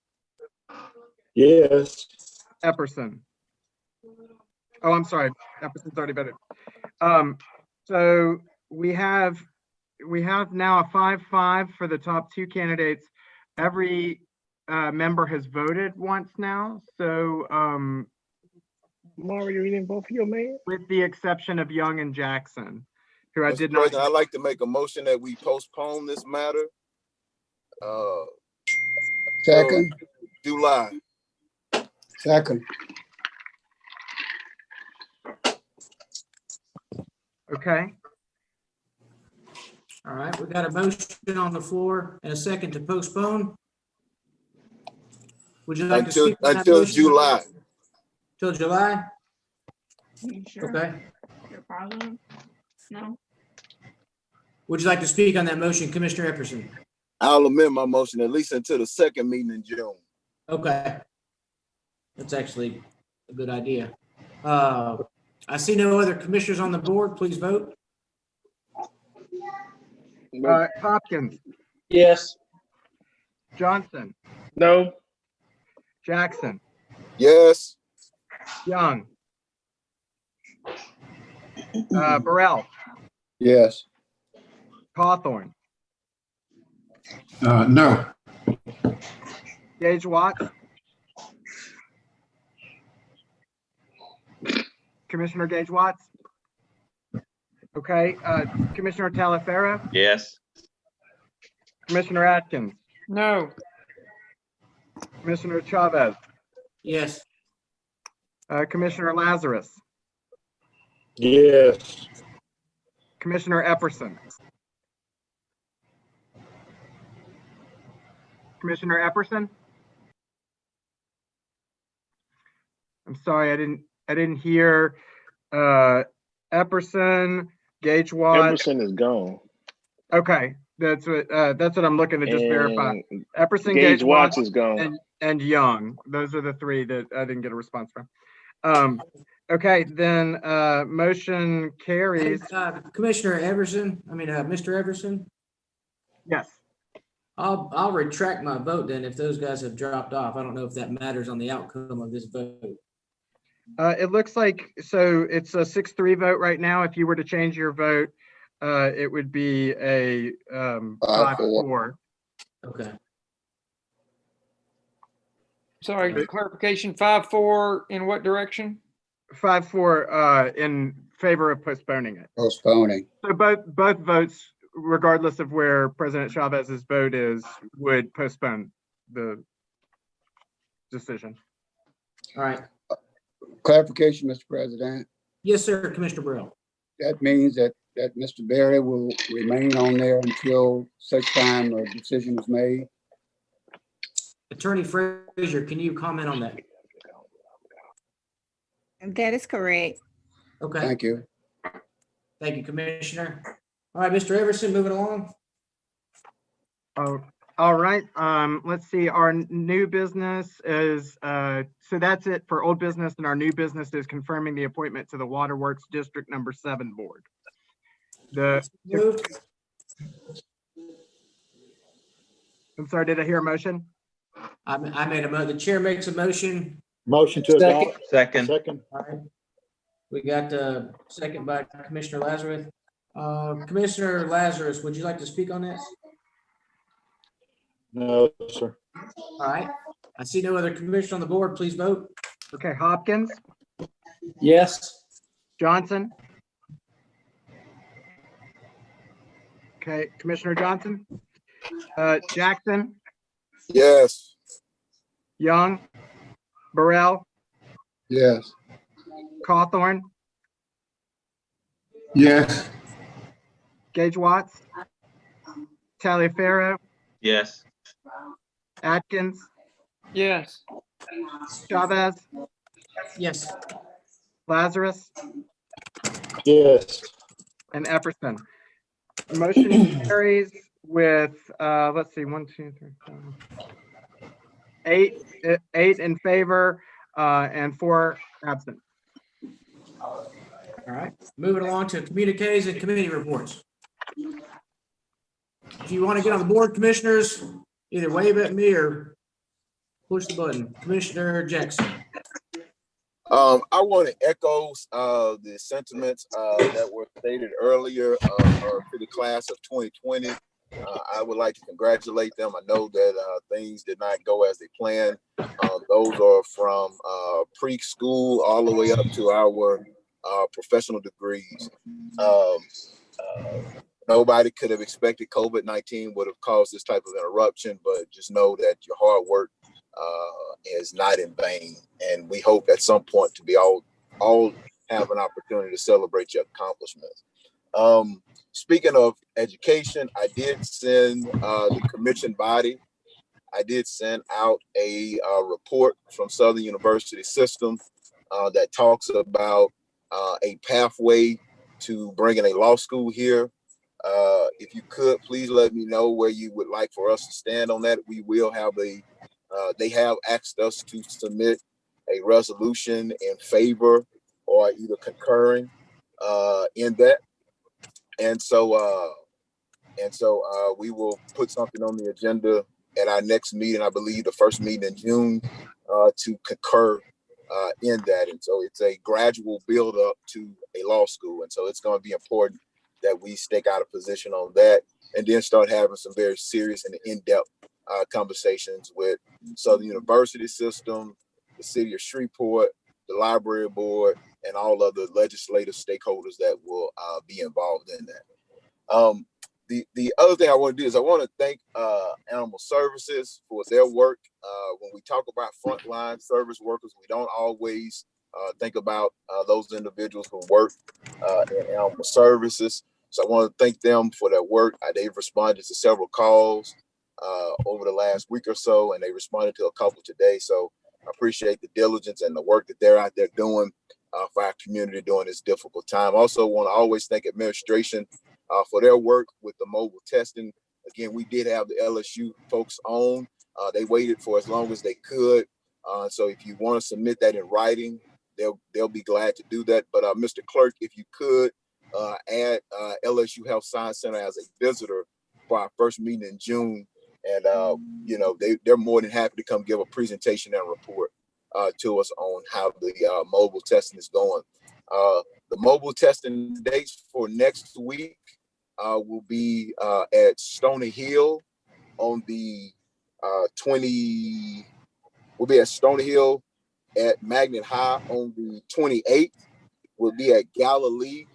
S5: Yes.
S3: Epperson. Oh, I'm sorry. Epperson's already voted. So we have now a 5-5 for the top 2 candidates. Every member has voted once now. So
S8: Mario, you didn't vote for your man?
S3: With the exception of Young and Jackson, who I
S6: Mr.
S3: did not.
S6: President, I'd like to make a motion that we postpone this matter
S11: Second,
S6: July.
S11: second.
S3: Okay,
S4: All right, we got a motion on the floor and a second to postpone. Would you like to speak on that
S6: Until
S4: motion?
S6: July.
S4: Till July?
S7: You sure?
S4: Okay.
S7: You're positive? No?
S4: Would you like to speak on that motion, Commissioner Epperson?
S6: I'll amend my motion at least until the second meeting in June.
S4: Okay. That's actually a good idea. I see no other commissioners on the board. Please vote.
S3: Hopkins,
S13: Yes.
S3: Johnson,
S8: No.
S3: Jackson,
S6: Yes.
S3: Young, Burrell,
S11: Yes.
S3: Cawthorn,
S17: No.
S3: Gage Watts, Commissioner Gage Watts. Okay, Commissioner Talaferro,
S18: Yes.
S3: Commissioner Atkins,
S12: No.
S3: Commissioner Chavez,
S4: Yes.
S3: Commissioner Lazarus,
S5: Yes.
S3: Commissioner Epperson. Commissioner Epperson? I'm sorry, I didn't hear Epperson, Gage Watts.
S8: Epperson is gone.
S3: Okay, that's what I'm looking to just verify.
S8: And
S3: Epperson,
S8: Gage Watts is gone.
S3: and Young. Those are the three that I didn't get a response from. Okay, then motion carries.
S4: Commissioner Everson, Mr. Everson,
S3: Yes.
S4: I'll retract my vote then if those guys have dropped off. I don't know if that matters on the outcome of this vote.
S3: It looks like, so it's a 6-3 vote right now. If you were to change your vote, it would be a 5-4.
S4: Okay.
S12: Sorry, clarification, 5-4 in what direction?
S3: 5-4 in favor of postponing it.
S11: Postponing.
S3: So both votes, regardless of where President Chavez's vote is, would postpone the decision.
S4: All right.
S11: Clarification, Mr. President.
S4: Yes, sir, Commissioner Burrell.
S11: That means that Mr. Berry will remain on there until such time a decision is made.
S4: Attorney Frazier, can you comment on that?
S21: That is correct.
S4: Okay.
S11: Thank you.
S4: Thank you, Commissioner. All right, Mr. Everson, moving along.
S3: All right, let's see, our new business is, so that's it for old business, and our new business is confirming the appointment to the Waterworks District Number 7 Board. I'm sorry, did I hear a motion?
S4: I made the chair makes a motion.
S5: Motion to adopt.
S18: Second.
S5: Second.
S4: All right. We got the second by Commissioner Lazarus. Commissioner Lazarus, would you like to speak on this?
S5: No, sir.
S4: All right. I see no other commissioner on the board. Please vote.
S3: Okay, Hopkins,
S13: Yes.
S3: Johnson. Okay, Commissioner Johnson. Jackson,
S6: Yes.
S3: Young, Burrell,
S11: Yes.
S3: Cawthorn,
S17: Yes.
S3: Gage Watts, Taliaferro,
S18: Yes.
S3: Atkins,
S12: Yes.
S3: Chavez,
S4: Yes.
S3: Lazarus,
S5: Yes.
S3: and Epperson. Motion carries with, let's see, 1, 2, 3, 4, 8 in favor and 4 absent.
S4: All right. Moving along to communiques and committee reports. If you want to get on the board, commissioners, either wave at me or push the button. Commissioner Jackson.
S6: I want to echo the sentiments that were stated earlier to the class of 2020. I would like to congratulate them. I know that things did not go as they planned. Those are from preschool all the way up to our professional degrees. Nobody could have expected COVID-19 would have caused this type of interruption, but just know that your hard work is not in vain. And we hope at some point to be all have an opportunity to celebrate your accomplishments. Speaking of education, I did send the commission body, I did send out a report from Southern University System that talks about a pathway to bringing a law school here. If you could, please let me know where you would like for us to stand on that. We will have they have asked us to submit a resolution in favor or either concurring in that. And so we will put something on the agenda at our next meeting, I believe the first meeting in June, to concur in that. And so it's a gradual build up to a law school. And so it's going to be important that we stake out a position on that and then start having some very serious and in-depth conversations with Southern University System, the city of Shreveport, the library board, and all other legislative stakeholders that will be involved in that. The other thing I want to do is I want to thank Animal Services for their work. When we talk about frontline service workers, we don't always think about those individuals who work in Animal Services. So I want to thank them for their work. They've responded to several calls over the last week or so, and they responded to a couple today. So I appreciate the diligence and the work that they're out there doing for our community during this difficult time. Also want to always thank administration for their work with the mobile testing. Again, we did have the LSU folks on. They waited for as long as they could. So if you want to submit that in writing, they'll be glad to do that. But Mr. Clerk, if you could add LSU Health Science Center as a visitor for our first meeting in June. And, you know, they're more than happy to come give a presentation and report to us on how the mobile testing is going. The mobile testing dates for next week will be at Stony Hill on the 20. We'll be at Stony Hill at Magnet High on the 28th. We'll be at Galilee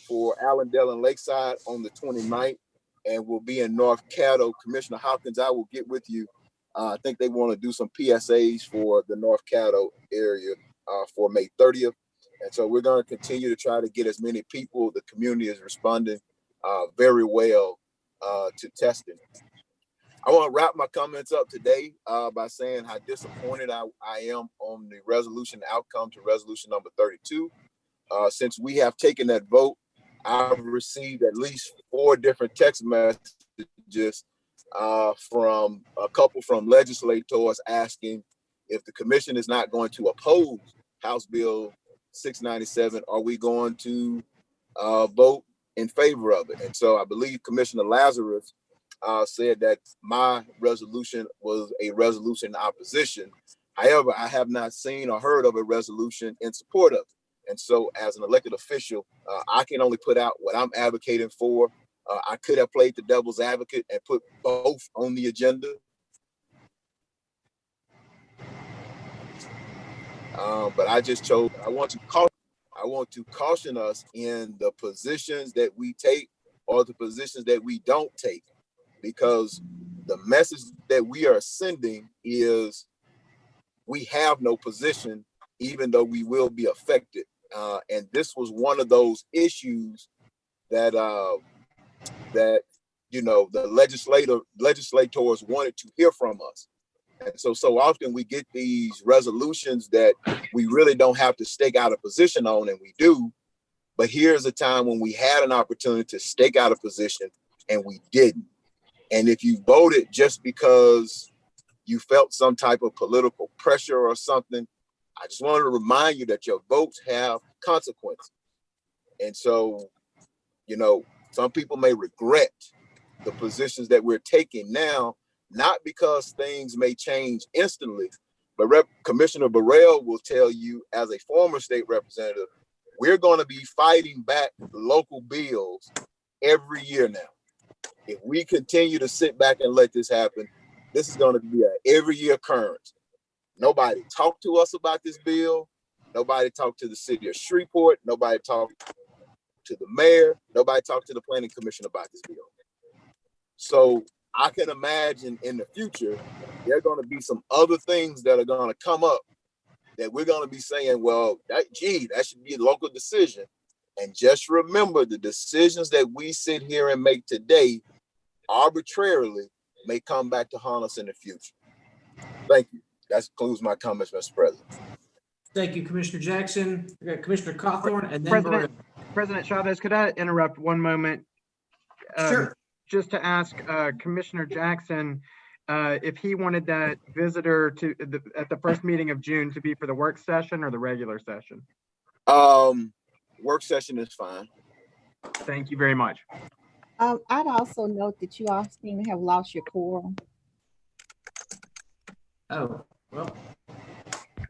S6: for Allendale and Lakeside on the 29th. And we'll be in North Caddo. Commissioner Hopkins, I will get with you. I think they want to do some PSAs for the North Caddo area for May 30th. And so we're going to continue to try to get as many people. The community is responding very well to testing. I want to wrap my comments up today by saying how disappointed I am on the resolution outcome to resolution number 32. Since we have taken that vote, I've received at least 4 different text messages from a couple from legislators asking if the commission is not going to oppose House Bill 697, are we going to vote in favor of it? And so I believe Commissioner Lazarus said that my resolution was a resolution in opposition. However, I have not seen or heard of a resolution in support of it. And so as an elected official, I can only put out what I'm advocating for. I could have played the devil's advocate and put both on the agenda. But I just chose, I want to caution us in the positions that we take or the positions that we don't take, because the message that we are sending is we have no position, even though we will be affected. And this was one of those issues that you know the legislators wanted to hear from us. And so often we get these resolutions that we really don't have to stake out a position on, and we do. But here's a time when we had an opportunity to stake out a position and we didn't. And if you voted just because you felt some type of political pressure or something, I just wanted to remind you that your votes have consequences. And so, you know, some people may regret the positions that we're taking now, not because things may change instantly, but Commissioner Burrell will tell you, as a former state representative, we're going to be fighting back local bills every year now. If we continue to sit back and let this happen, this is going to be an every year occurrence. Nobody talked to us about this bill. Nobody talked to the city of Shreveport. Nobody talked talked to the mayor. Nobody talked to the planning commission about this bill. So I can imagine in the future, there are going to be some other things that are going to come up that we're going to be saying, well, that should be a local decision. And just remember, the decisions that we sit here and make today arbitrarily may come back to haunt us in the future. Thank you. That concludes my comments, Mr. President.
S4: Thank you, Commissioner Jackson. We got Commissioner Cawthorn and then
S3: President Chavez, could I interrupt one moment?
S4: Sure.
S3: Just to ask Commissioner Jackson if he wanted that visitor at the first meeting of June to be for the work session or the regular session?
S6: Work session is fine.
S3: Thank you very much.
S21: I'd also note that you all seem to have lost your quorum.
S4: Oh, well.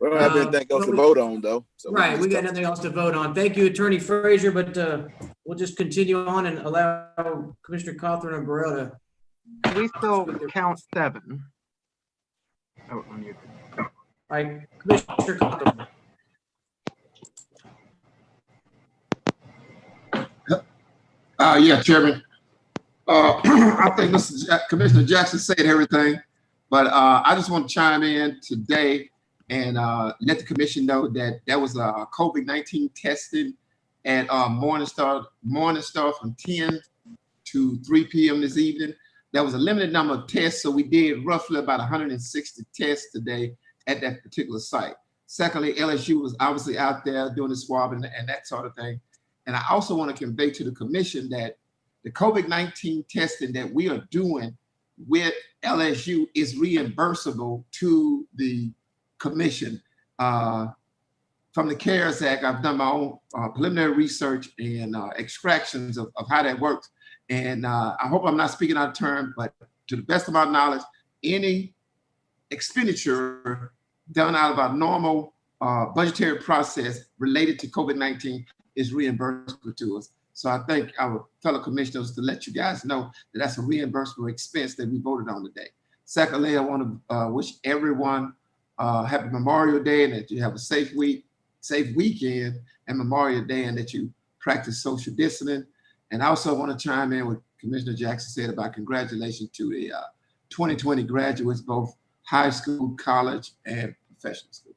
S6: We don't have anything else to vote on, though. So
S4: right, we got nothing else to vote on. Thank you, Attorney Frazier, but we'll just continue on and allow Commissioner Cawthorn and Burrell to.
S3: We still count 7. Oh, unmuted.
S4: All right, Commissioner Cawthorn.
S17: Yeah, Chairman. I think Commissioner Jackson said everything, but I just want to chime in today and let the commission know that there was a COVID-19 testing at Morningstar from 10 to 3 p.m. this evening. There was a limited number of tests, so we did roughly about 160 tests today at that particular site. Secondly, LSU was obviously out there doing the swabbing and that sort of thing. And I also want to convey to the commission that the COVID-19 testing that we are doing with LSU is reimbursable to the commission. From the CARES Act, I've done my own preliminary research and extractions of how that works. And I hope I'm not speaking out of turn, but to the best of my knowledge, any expenditure done out of our normal budgetary process related to COVID-19 is reimbursable to us. So I thank our fellow commissioners to let you guys know that that's a reimbursable expense that we voted on today. Secondly, I want to wish everyone happy Memorial Day and that you have a safe weekend and Memorial Day and that you practice social distancing. And I also want to chime in what Commissioner Jackson said about congratulations to the 2020 graduates, both high school, college, and professional schools.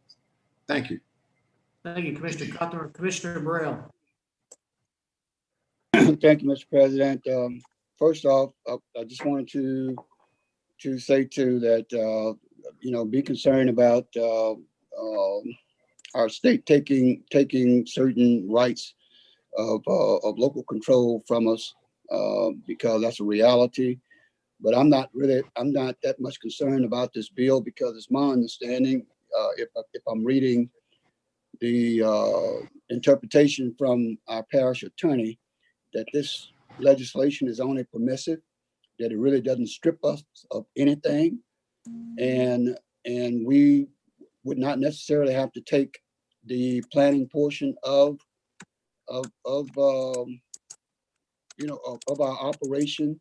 S17: Thank you.
S4: Thank you, Commissioner Cawthorn. Commissioner Burrell.
S11: Thank you, Mr. President. First off, I just wanted to say too that be concerned about our state taking certain rights of local control from us because that's a reality. But I'm not that much concerned about this bill because it's my understanding, if I'm reading the interpretation from our parish attorney, that this legislation is only permissive, that it really doesn't strip us of anything, and we would not necessarily have to take the planning portion of our operation.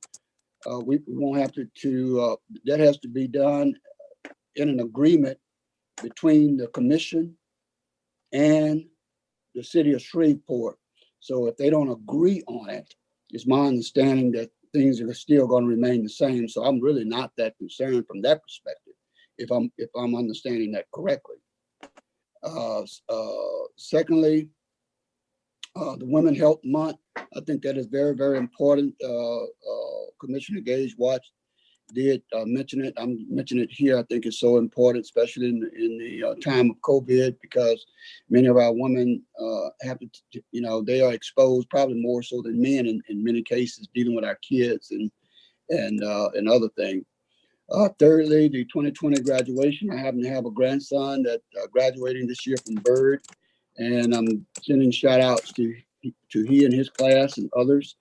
S11: We won't have to that has to be done in an agreement between the commission and the city of Shreveport. So if they don't agree on it, it's my understanding that things are still going to remain the same. So I'm really not that concerned from that perspective, if I'm understanding that correctly. Secondly, the Women Health Month, I think that is very, very important. Commissioner Gage Watts did mention it. I'm mentioning it here. I think it's so important, especially in the time of COVID, because many of our women have to, they are exposed probably more so than men in many cases, dealing with our kids and other things. Thirdly, the 2020 graduation. I happen to have a grandson that graduating this year from Byrd, and I'm sending shout outs to he and his class and others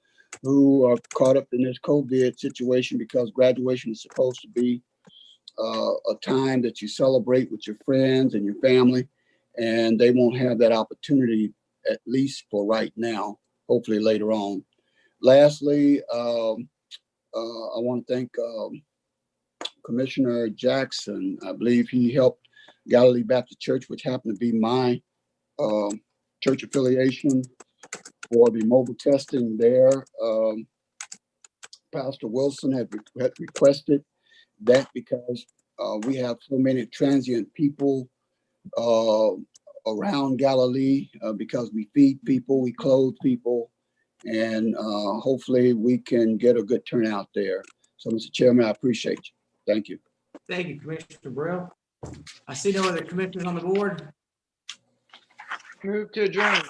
S11: who are caught up in this COVID situation, because graduation is supposed to be a time that you celebrate with your friends and your family, and they won't have that opportunity, at least for right now, hopefully later on. Lastly, I want to thank Commissioner Jackson. I believe he helped Galilee Baptist Church, which happened to be my church affiliation, for the mobile testing there. Pastor Wilson had requested that because we have so many transient people around Galilee because we feed people, we clothe people, and hopefully we can get a good turnout there. So, Mr. Chairman, I appreciate you. Thank you.
S4: Thank you, Commissioner Burrell. I see no other commissioners on the board.
S12: Move to adjourn.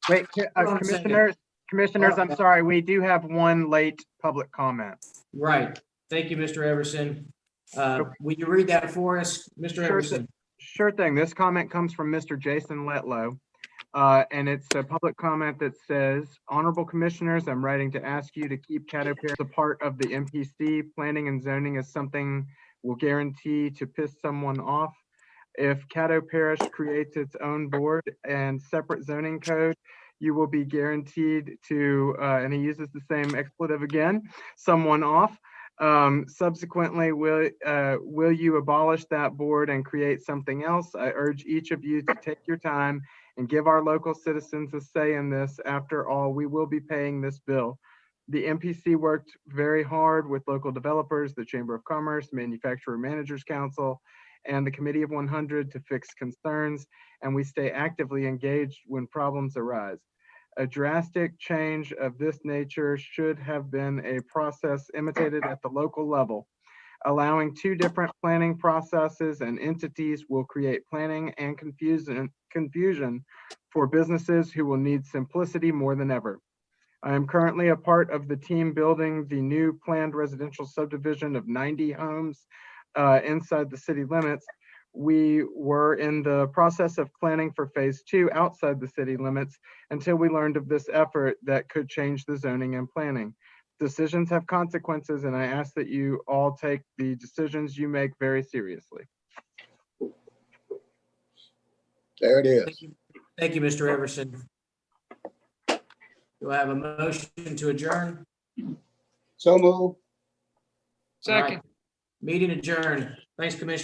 S3: Wait,
S4: Hold on a second.
S3: commissioners, I'm sorry, we do have one late public comment.
S4: Right. Thank you, Mr. Everson. Will you read that for us, Mr. Everson?
S3: Sure thing. This comment comes from Mr. Jason Letlow. And it's a public comment that says, Honorable Commissioners, I'm writing to ask you to keep Caddo Parish a part of the MPC. Planning and zoning is something will guarantee to piss someone off. If Caddo Parish creates its own board and separate zoning code, you will be guaranteed to, and he uses the same expletive again, someone off. Subsequently, will you abolish that board and create something else? I urge each of you to take your time and give our local citizens a say in this. After all, we will be paying this bill. The MPC worked very hard with local developers, the Chamber of Commerce, Manufacturer Managers Council, and the Committee of 100 to fix concerns, and we stay actively engaged when problems arise. A drastic change of this nature should have been a process imitated at the local level. Allowing two different planning processes and entities will create planning and confusion for businesses who will need simplicity more than ever. I am currently a part of the team building the new planned residential subdivision of 90 homes inside the city limits. We were in the process of planning for phase 2 outside the city limits until we learned of this effort that could change the zoning and planning. Decisions have consequences, and I ask that you all take the decisions you make very seriously.
S11: There it is.
S4: Thank you, Mr. Everson. Do I have a motion to adjourn?
S11: So moved.
S4: Second. Meeting adjourned. Thanks, Commissioner.